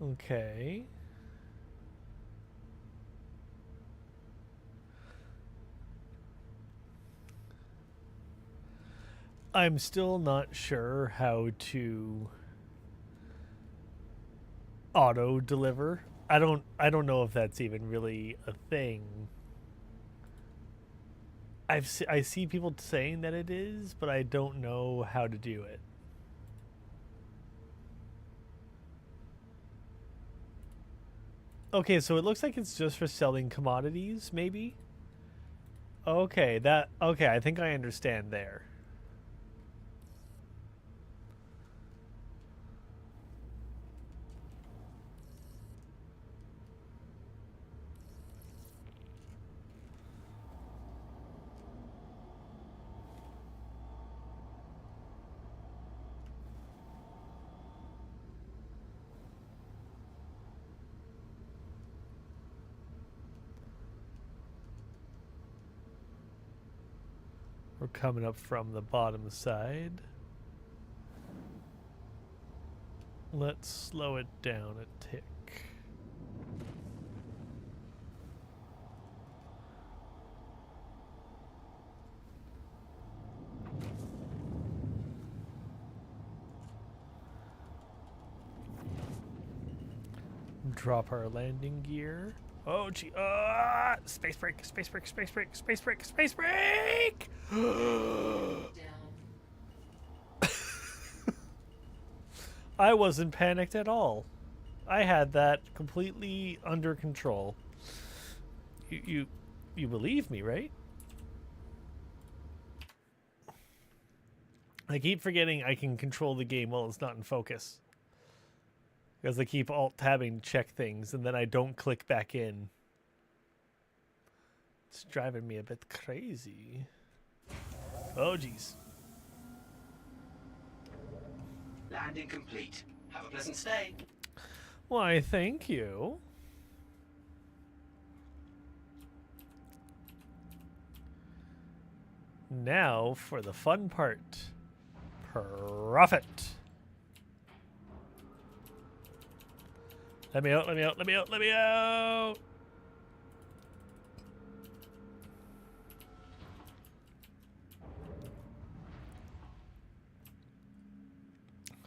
Okay. I'm still not sure how to auto deliver. I don't know if that's even really a thing. I see people saying that it is, but I don't know how to do it. Okay, so it looks like it's just for selling commodities, maybe? Okay, I think I understand there. We're coming up from the bottom side. Let's slow it down a tick. Drop our landing gear. Oh gee, space break, space break, space break, space break, space break! I wasn't panicked at all. I had that completely under control. You believe me, right? I keep forgetting I can control the game while it's not in focus. Because I keep alt-tabbing to check things, and then I don't click back in. It's driving me a bit crazy. Oh, geez. Landing complete. Have a pleasant stay. Why, thank you. Now for the fun part. Profit. Let me out, let me out, let me out, let me out!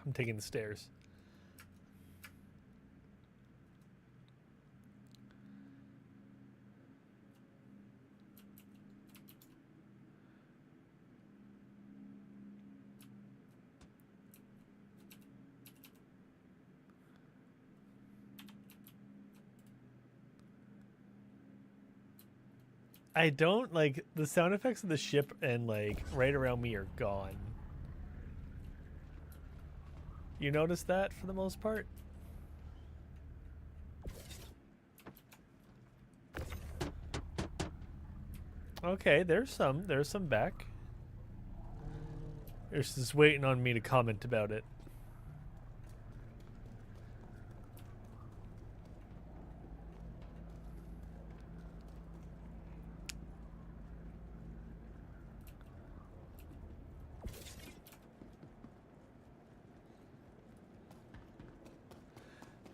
I'm taking the stairs. I don't like the sound effects of the ship, and like right around me are gone. You notice that for the most part? Okay, there's some back. They're just waiting on me to comment about it.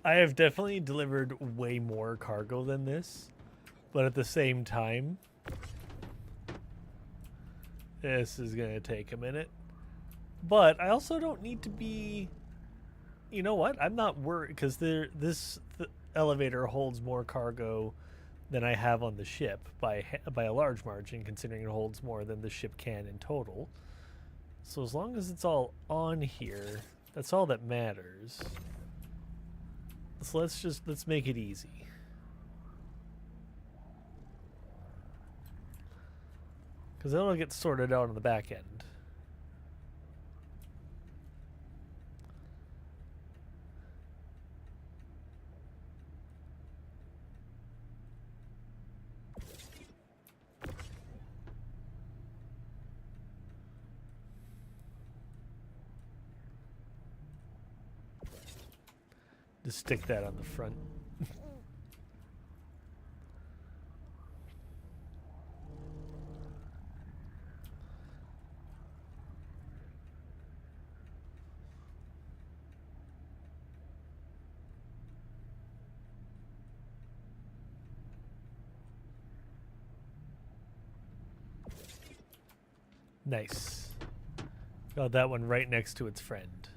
I have definitely delivered way more cargo than this, but at the same time, this is going to take a minute. But I also don't need to be, you know what? I'm not worried because this elevator holds more cargo than I have on the ship by a large margin, considering it holds more than the ship can in total. So as long as it's all on here, that's all that matters. So let's make it easy. Because that'll get sorted out on the back end. Just stick that on the front. Nice. Got that one right next to its friend.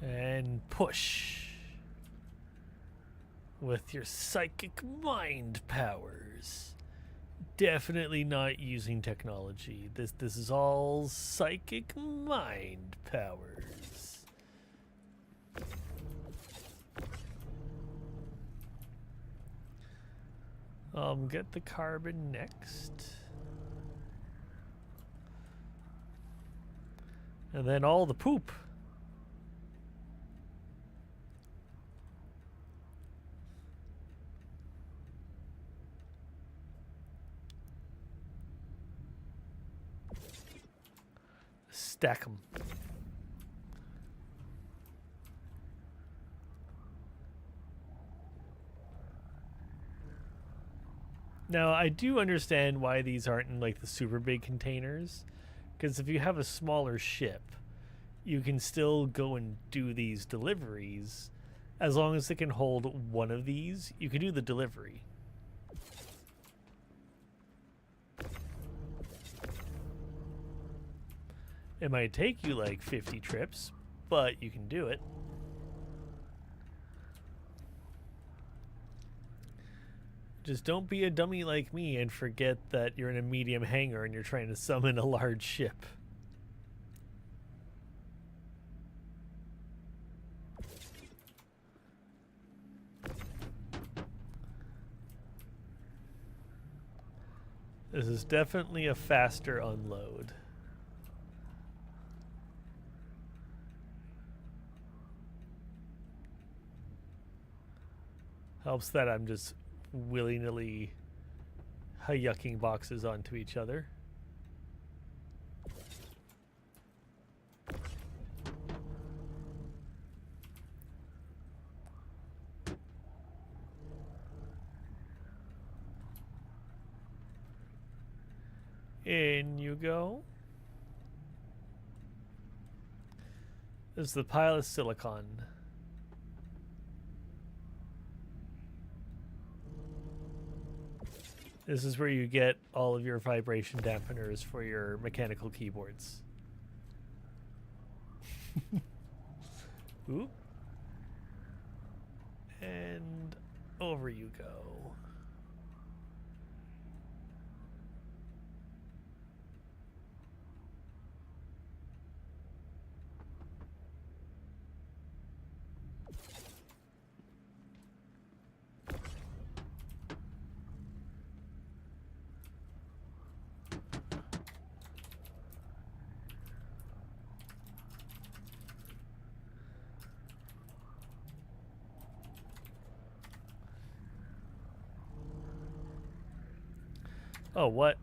And push with your psychic mind powers. Definitely not using technology. This is all psychic mind powers. Get the carbon next. And then all the poop. Stack them. Now, I do understand why these aren't in like the super big containers, because if you have a smaller ship, you can still go and do these deliveries. As long as it can hold one of these, you can do the delivery. It might take you like 50 trips, but you can do it. Just don't be a dummy like me and forget that you're in a medium hangar and you're trying to summon a large ship. This is definitely a faster unload. Helps that I'm just willy-nilly yucking boxes onto each other. In you go. This is the pile of silicon. This is where you get all of your vibration dampeners for your mechanical keyboards. Oop. And over you go. Oh, what?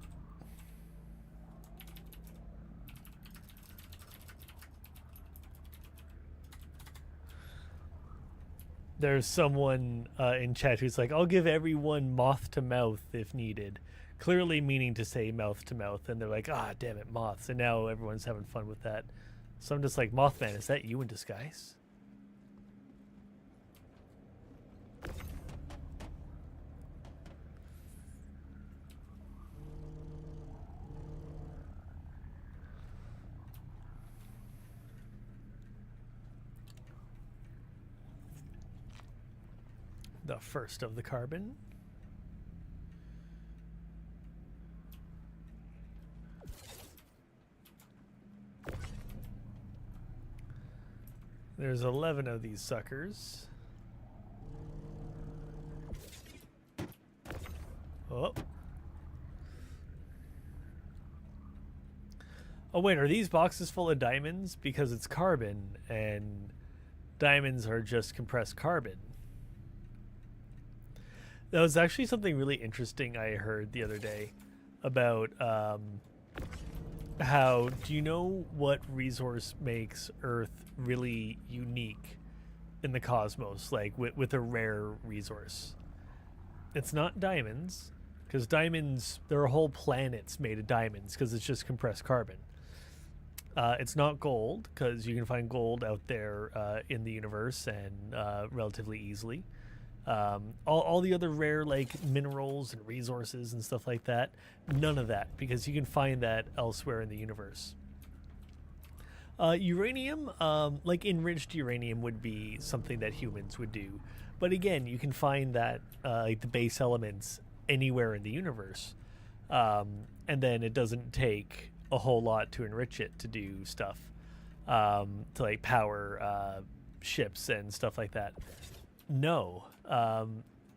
There's someone in chat who's like, I'll give everyone moth to mouth if needed. Clearly meaning to say mouth to mouth. And they're like, ah, damn it, moths. And now everyone's having fun with that. So I'm just like, Mothman, is that you in disguise? The first of the carbon. There's 11 of these suckers. Oh. Oh wait, are these boxes full of diamonds? Because it's carbon, and diamonds are just compressed carbon. That was actually something really interesting I heard the other day about how, do you know what resource makes Earth really unique in the cosmos, like with a rare resource? It's not diamonds, because diamonds, there are whole planets made of diamonds because it's just compressed carbon. It's not gold, because you can find gold out there in the universe and relatively easily. All the other rare like minerals and resources and stuff like that, none of that, because you can find that elsewhere in the universe. Uranium, like enriched uranium, would be something that humans would do, but again, you can find that like the base elements anywhere in the universe, and then it doesn't take a whole lot to enrich it to do stuff, to like power ships and stuff like that. No.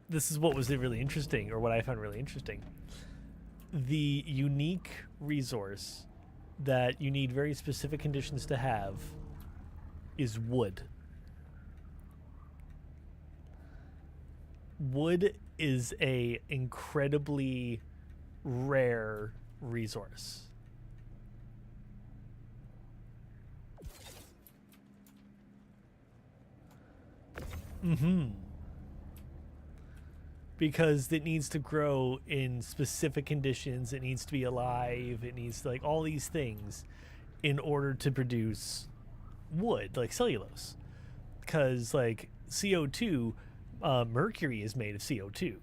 This is what was really interesting, or what I found really interesting. The unique resource that you need very specific conditions to have is wood. Wood is a incredibly rare resource. Because it needs to grow in specific conditions, it needs to be alive, it needs to, like, all these things in order to produce wood, like cellulose. Because, like, CO2, mercury is made of CO2,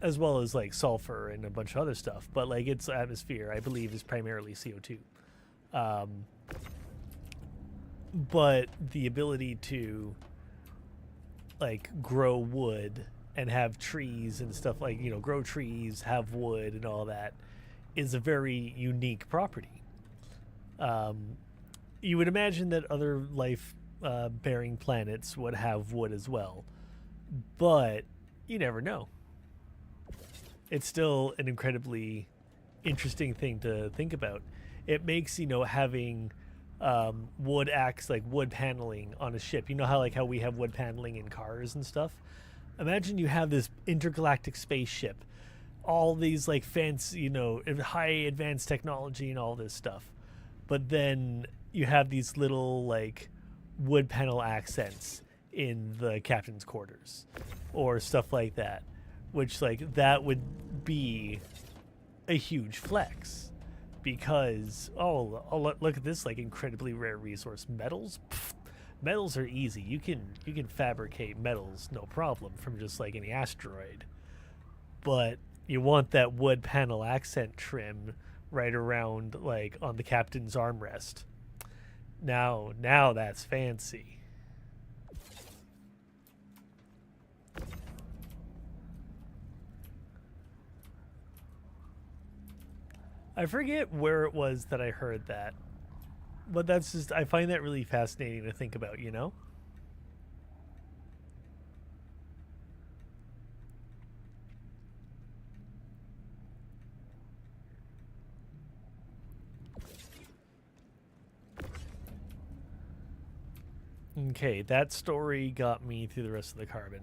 as well as, like, sulfur and a bunch of other stuff. But, like, its atmosphere, I believe, is primarily CO2. But the ability to, like, grow wood and have trees and stuff, like, you know, grow trees, have wood and all that, is a very unique property. You would imagine that other life bearing planets would have wood as well, but you never know. It's still an incredibly interesting thing to think about. It makes, you know, having wood acts like wood paneling on a ship. You know how, like, how we have wood paneling in cars and stuff? Imagine you have this intergalactic spaceship, all these, like, fancy, you know, high advanced technology and all this stuff, but then you have these little, like, wood panel accents in the captain's quarters or stuff like that, which, like, that would be a huge flex. Because, look at this, like, incredibly rare resource. Metals? Pfft, metals are easy. You can fabricate metals no problem from just, like, any asteroid. But you want that wood panel accent trim right around, like, on the captain's armrest. Now that's fancy. I forget where it was that I heard that, but that's just, I find that really fascinating to think about, you know? Okay, that story got me through the rest of the carbon.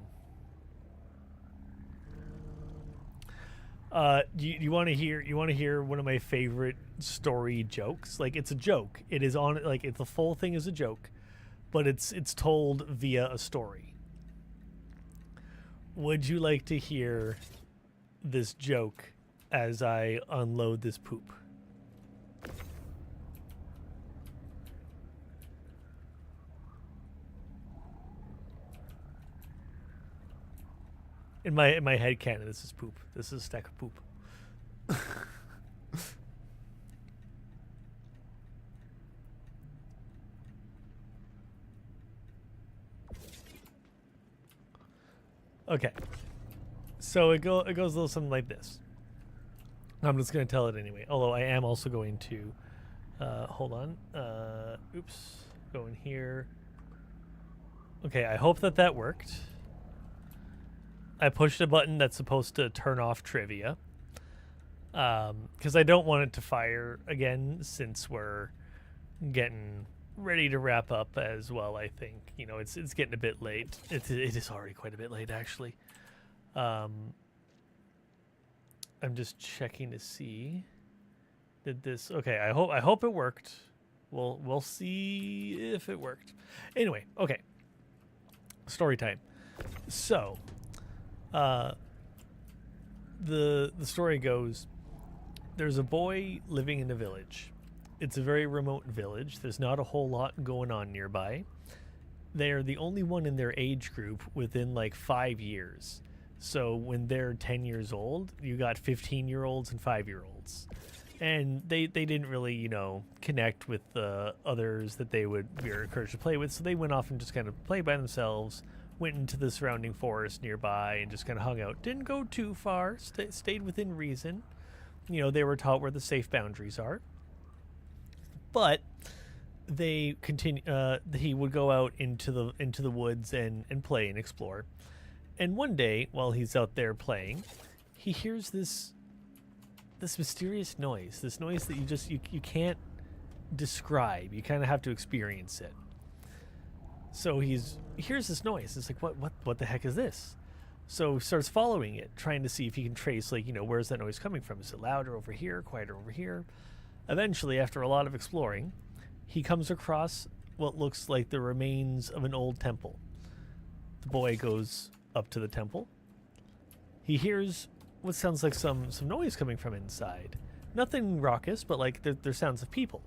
You want to hear? You want to hear one of my favorite story jokes? Like, it's a joke. It is on, like, it's the full thing is a joke, but it's told via a story. Would you like to hear this joke as I unload this poop? In my head canon, this is poop. This is a stack of poop. Okay. So it goes a little something like this. I'm just going to tell it anyway. Although I am also going to hold on. Oops. Go in here. Okay, I hope that worked. I pushed a button that's supposed to turn off trivia. Because I don't want it to fire again since we're getting ready to wrap up as well. I think it's getting a bit late. It is already quite a bit late actually. I'm just checking to see. Did this? Okay, I hope it worked. We'll see if it worked. Anyway, okay. Story time. So, the story goes. There's a boy living in a village. It's a very remote village. There's not a whole lot going on nearby. They're the only one in their age group within like 5 years. So when they're 10 years old, you got 15-year-olds and 5-year-olds. And they didn't really, connect with the others that they would be encouraged to play with. So they went off and just kind of played by themselves, went into the surrounding forest nearby and just kind of hung out. Didn't go too far, stayed within reason. They were taught where the safe boundaries are. But they continue. He would go out into the woods and play and explore. And one day, while he's out there playing, he hears this mysterious noise. This noise that you can't describe. You kind of have to experience it. So he hears this noise. It's like what the heck is this? So he starts following it, trying to see if he can trace where's that noise coming from? Is it louder over here, quieter over here? Eventually, after a lot of exploring, he comes across what looks like the remains of an old temple. The boy goes up to the temple. He hears what sounds like some noise coming from inside. Nothing raucous, but there's sounds of people.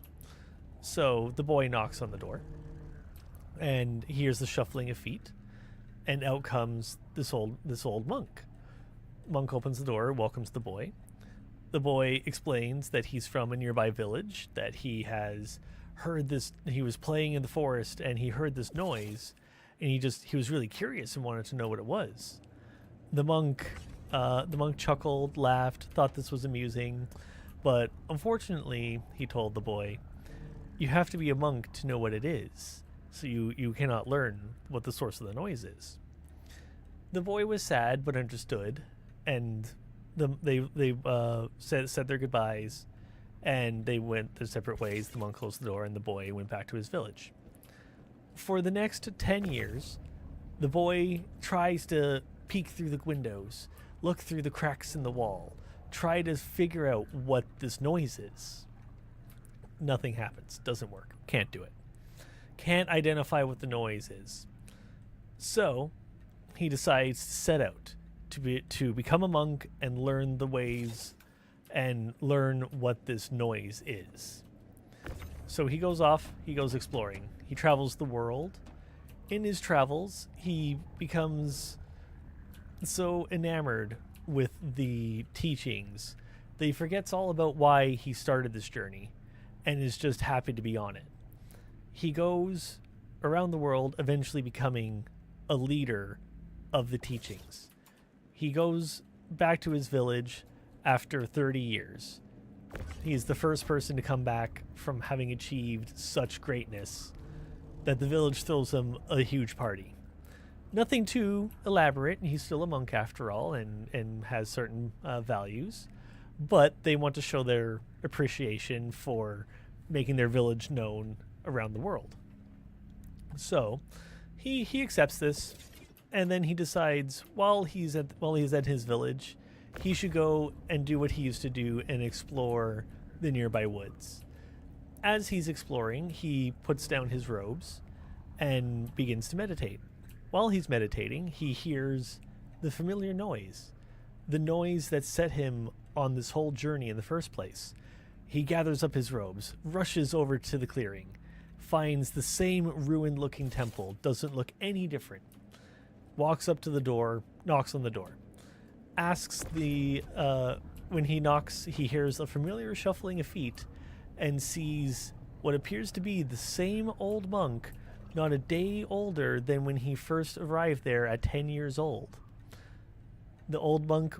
So the boy knocks on the door, and he hears the shuffling of feet, and out comes this old monk. Monk opens the door, welcomes the boy. The boy explains that he's from a nearby village, that he has heard this. He was playing in the forest and he heard this noise, and he was really curious and wanted to know what it was. The monk chuckled, laughed, thought this was amusing, but unfortunately, he told the boy, you have to be a monk to know what it is, so you cannot learn what the source of the noise is. The boy was sad but understood, and they said their goodbyes, and they went their separate ways. The monk closed the door, and the boy went back to his village. For the next 10 years, the boy tries to peek through the windows, look through the cracks in the wall, try to figure out what this noise is. Nothing happens. Doesn't work. Can't do it. Can't identify what the noise is. So he decides to set out to become a monk and learn the ways and learn what this noise is. So he goes off, he goes exploring. He travels the world. In his travels, he becomes so enamored with the teachings that he forgets all about why he started this journey and is just happy to be on it. He goes around the world, eventually becoming a leader of the teachings. He goes back to his village after 30 years. He's the first person to come back from having achieved such greatness that the village throws him a huge party. Nothing too elaborate, and he's still a monk after all, and has certain values, but they want to show their appreciation for making their village known around the world. So he accepts this, and then he decides while he's at his village, he should go and do what he used to do and explore the nearby woods. As he's exploring, he puts down his robes and begins to meditate. While he's meditating, he hears the familiar noise, the noise that set him on this whole journey in the first place. He gathers up his robes, rushes over to the clearing, finds the same ruined-looking temple, doesn't look any different, walks up to the door, knocks on the door, asks when he knocks, he hears a familiar shuffling of feet and sees what appears to be the same old monk, not a day older than when he first arrived there at 10 years old. The old monk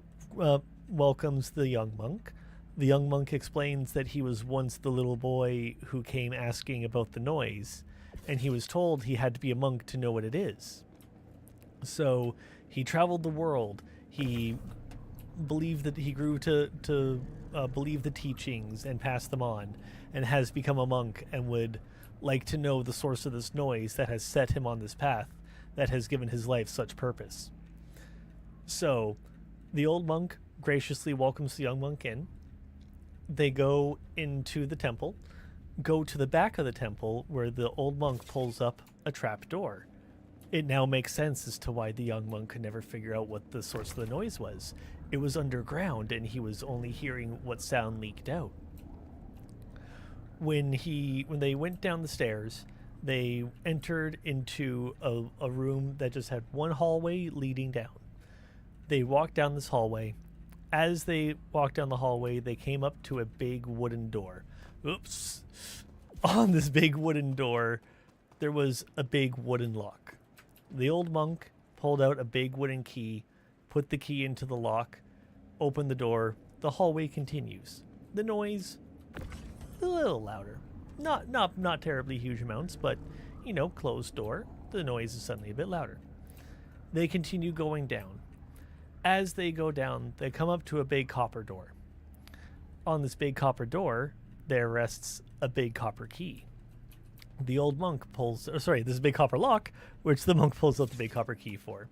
welcomes the young monk. The young monk explains that he was once the little boy who came asking about the noise, and he was told he had to be a monk to know what it is. So He traveled the world. He believed that he grew to believe the teachings and pass them on, and has become a monk and would like to know the source of this noise that has set him on this path that has given his life such purpose. So the old monk graciously welcomes the young monk in. They go into the temple, go to the back of the temple where the old monk pulls up a trap door. It now makes sense as to why the young monk could never figure out what the source of the noise was. It was underground, and he was only hearing what sound leaked out. When they went down the stairs, they entered into a room that just had one hallway leading down. They walked down this hallway. As they walked down the hallway, they came up to a big wooden door. Oops. On this big wooden door, there was a big wooden lock. The old monk pulled out a big wooden key, put the key into the lock, opened the door. The hallway continues. The noise, a little louder. Not terribly huge amounts, but, closed door. The noise is suddenly a bit louder. They continue going down. As they go down, they come up to a big copper door. On this big copper door, there rests a big copper key. The old monk this is a big copper lock, which the monk pulls out the big copper key for.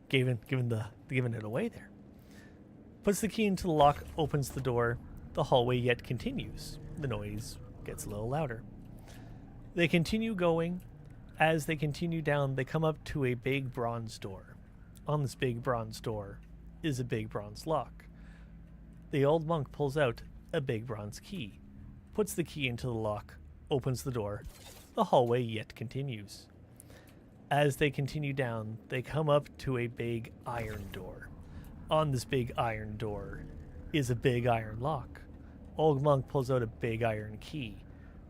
Giving it away there. Puts the key into the lock, opens the door. The hallway yet continues. The noise gets a little louder. They continue going. As they continue down, they come up to a big bronze door. On this big bronze door is a big bronze lock. The old monk pulls out a big bronze key, puts the key into the lock, opens the door. The hallway yet continues. As they continue down, they come up to a big iron door. On this big iron door is a big iron lock. Old monk pulls out a big iron key,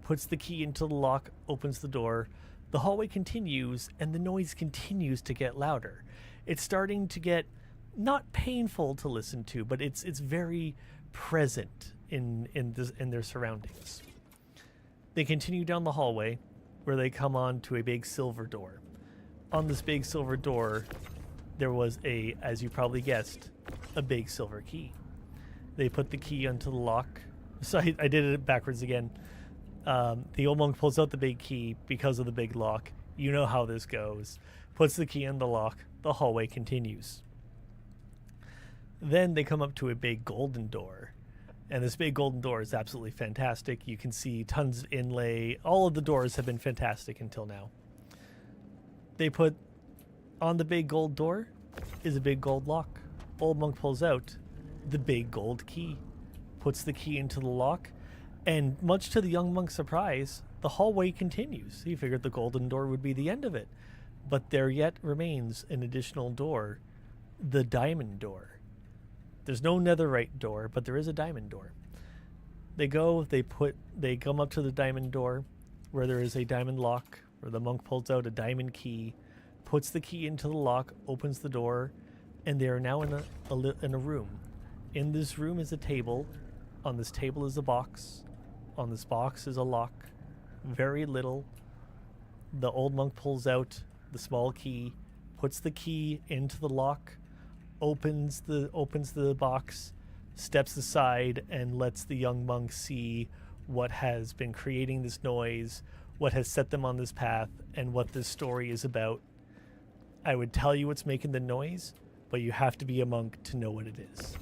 puts the key into the lock, opens the door. The hallway continues, and the noise continues to get louder. It's starting to get not painful to listen to, but it's very present in their surroundings. They continue down the hallway, where they come on to a big silver door. On this big silver door, there was as you probably guessed, a big silver key. They put the key onto the lock. So I did it backwards again. The old monk pulls out the big key because of the big lock. You know how this goes. Puts the key in the lock. The hallway continues. Then they come up to a big golden door. And this big golden door is absolutely fantastic. You can see tons of inlay. All of the doors have been fantastic until now. They put on the big gold door is a big gold lock. Old monk pulls out the big gold key, puts the key into the lock, and much to the young monk's surprise, the hallway continues. He figured the golden door would be the end of it. But there yet remains an additional door, the diamond door. There's no netherite door, but there is a diamond door. They come up to the diamond door, where there is a diamond lock, where the monk pulls out a diamond key, puts the key into the lock, opens the door, and they are now in a room. In this room is a table. On this table is a box. On this box is a lock. Very little. The old monk pulls out the small key, puts the key into the lock, opens the box, steps aside, and lets the young monk see what has been creating this noise, what has set them on this path, and what this story is about. I would tell you what's making the noise, but you have to be a monk to know what it is.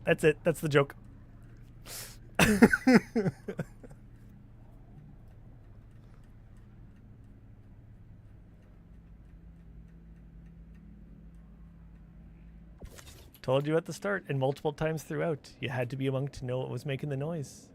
That's it. That's the joke. Told you at the start and multiple times throughout. You had to be a monk to know what was making the noise.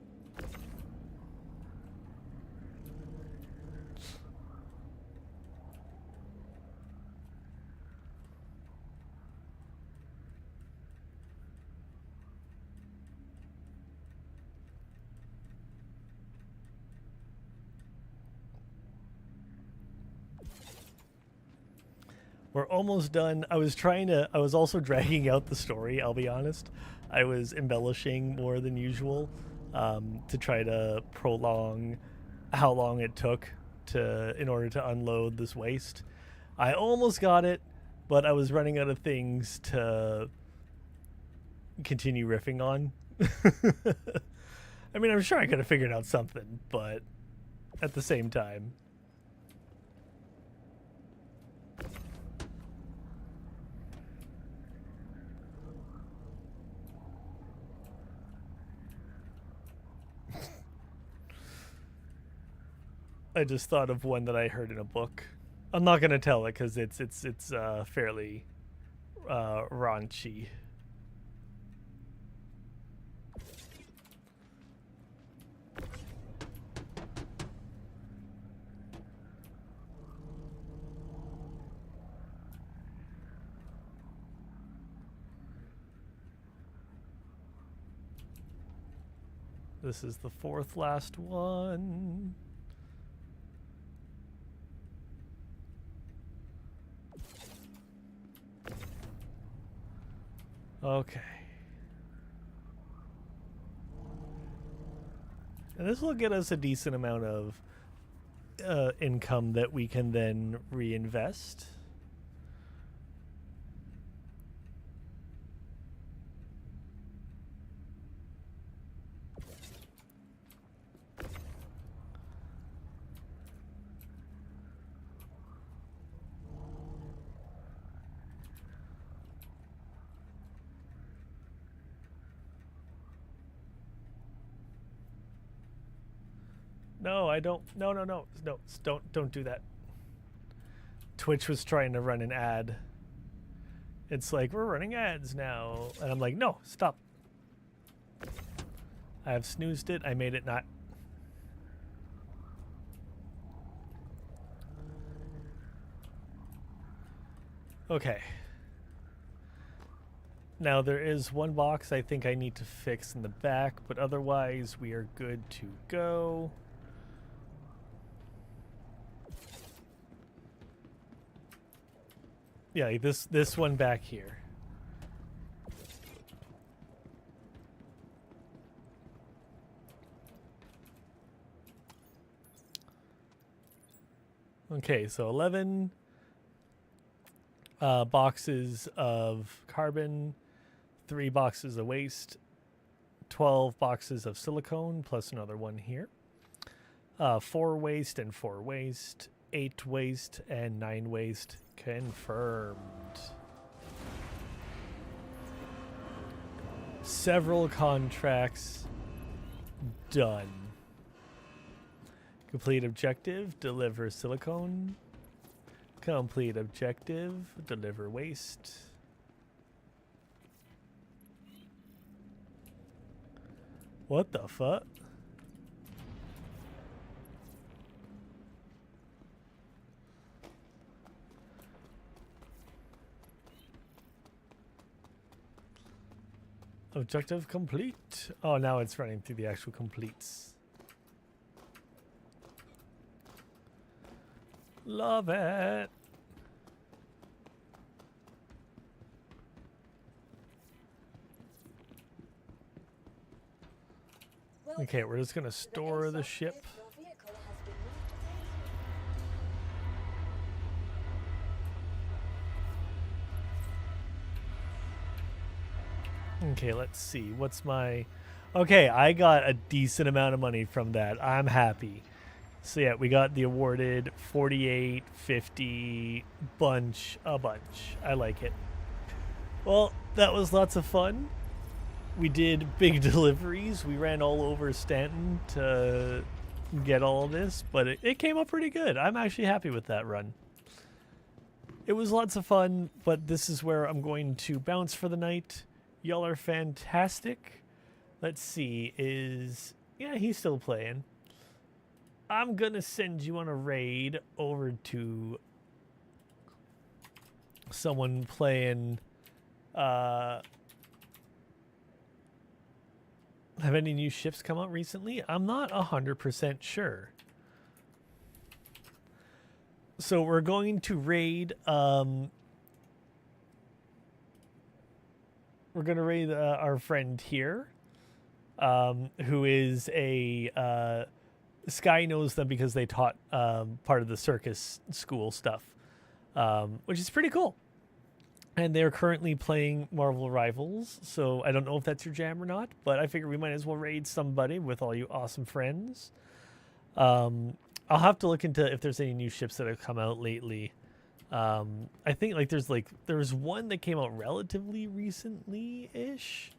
We're almost done. I was also dragging out the story, I'll be honest. I was embellishing more than usual. to try to prolong how long it took in order to unload this waste. I almost got it, but I was running out of things to continue riffing on. I mean, I'm sure I could have figured out something, but at the same time. I just thought of one that I heard in a book. I'm not gonna tell it because it's fairly raunchy. This is the fourth last one. Okay. And this will get us a decent amount of income that we can then reinvest. No, I don't. No, don't do that. Twitch was trying to run an ad. It's like, we're running ads now. And I'm like, no, stop. I have snoozed it. I made it not. Okay. Now there is one box I think I need to fix in the back, but otherwise we are good to go. Yeah, this one back here. Okay, so 11 boxes of carbon, 3 boxes of waste, 12 boxes of silicone, plus another one here. 4 waste and 4 waste, 8 waste and 9 waste. Confirmed. Several contracts done. Complete objective, deliver silicone. Complete objective, deliver waste. What the fuck? Objective complete. Oh, now it's running through the actual completes. Love it. Okay, we're just gonna store the ship. Okay, let's see. What's my... Okay, I got a decent amount of money from that. I'm happy. So yeah, we got the awarded 48, 50, a bunch. I like it. Well, that was lots of fun. We did big deliveries. We ran all over Stanton to get all of this, but it came up pretty good. I'm actually happy with that run. It was lots of fun, but this is where I'm going to bounce for the night. Y'all are fantastic. Let's see, yeah, he's still playing. I'm gonna send you on a raid over to someone playing. Have any new ships come out recently? I'm not 100% sure. So we're going to raid. We're gonna raid our friend here. who is a Sky knows them because they taught part of the circus school stuff, which is pretty cool. And they're currently playing Marvel Rivals, so I don't know if that's your jam or not, but I figure we might as well raid somebody with all you awesome friends. I'll have to look into if there's any new ships that have come out lately. I think there's one that came out relatively recently-ish.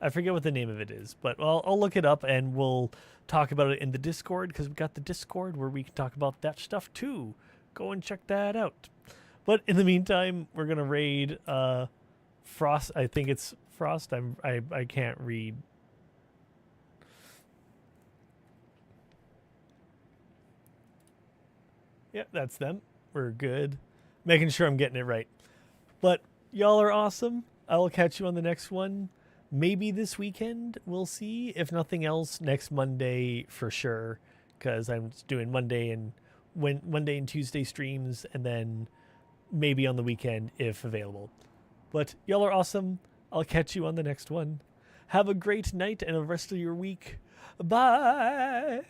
I forget what the name of it is, but I'll look it up and we'll talk about it in the Discord, because we've got the Discord where we can talk about that stuff too. Go and check that out. But in the meantime, we're gonna raid Frost. I think it's Frost. I can't read. Yep, that's them. We're good. Making sure I'm getting it right. But y'all are awesome. I will catch you on the next one. Maybe this weekend. We'll see. If nothing else, next Monday for sure, because I'm doing Monday and Tuesday streams, and then maybe on the weekend if available. But y'all are awesome. I'll catch you on the next one. Have a great night and a rest of your week. Bye.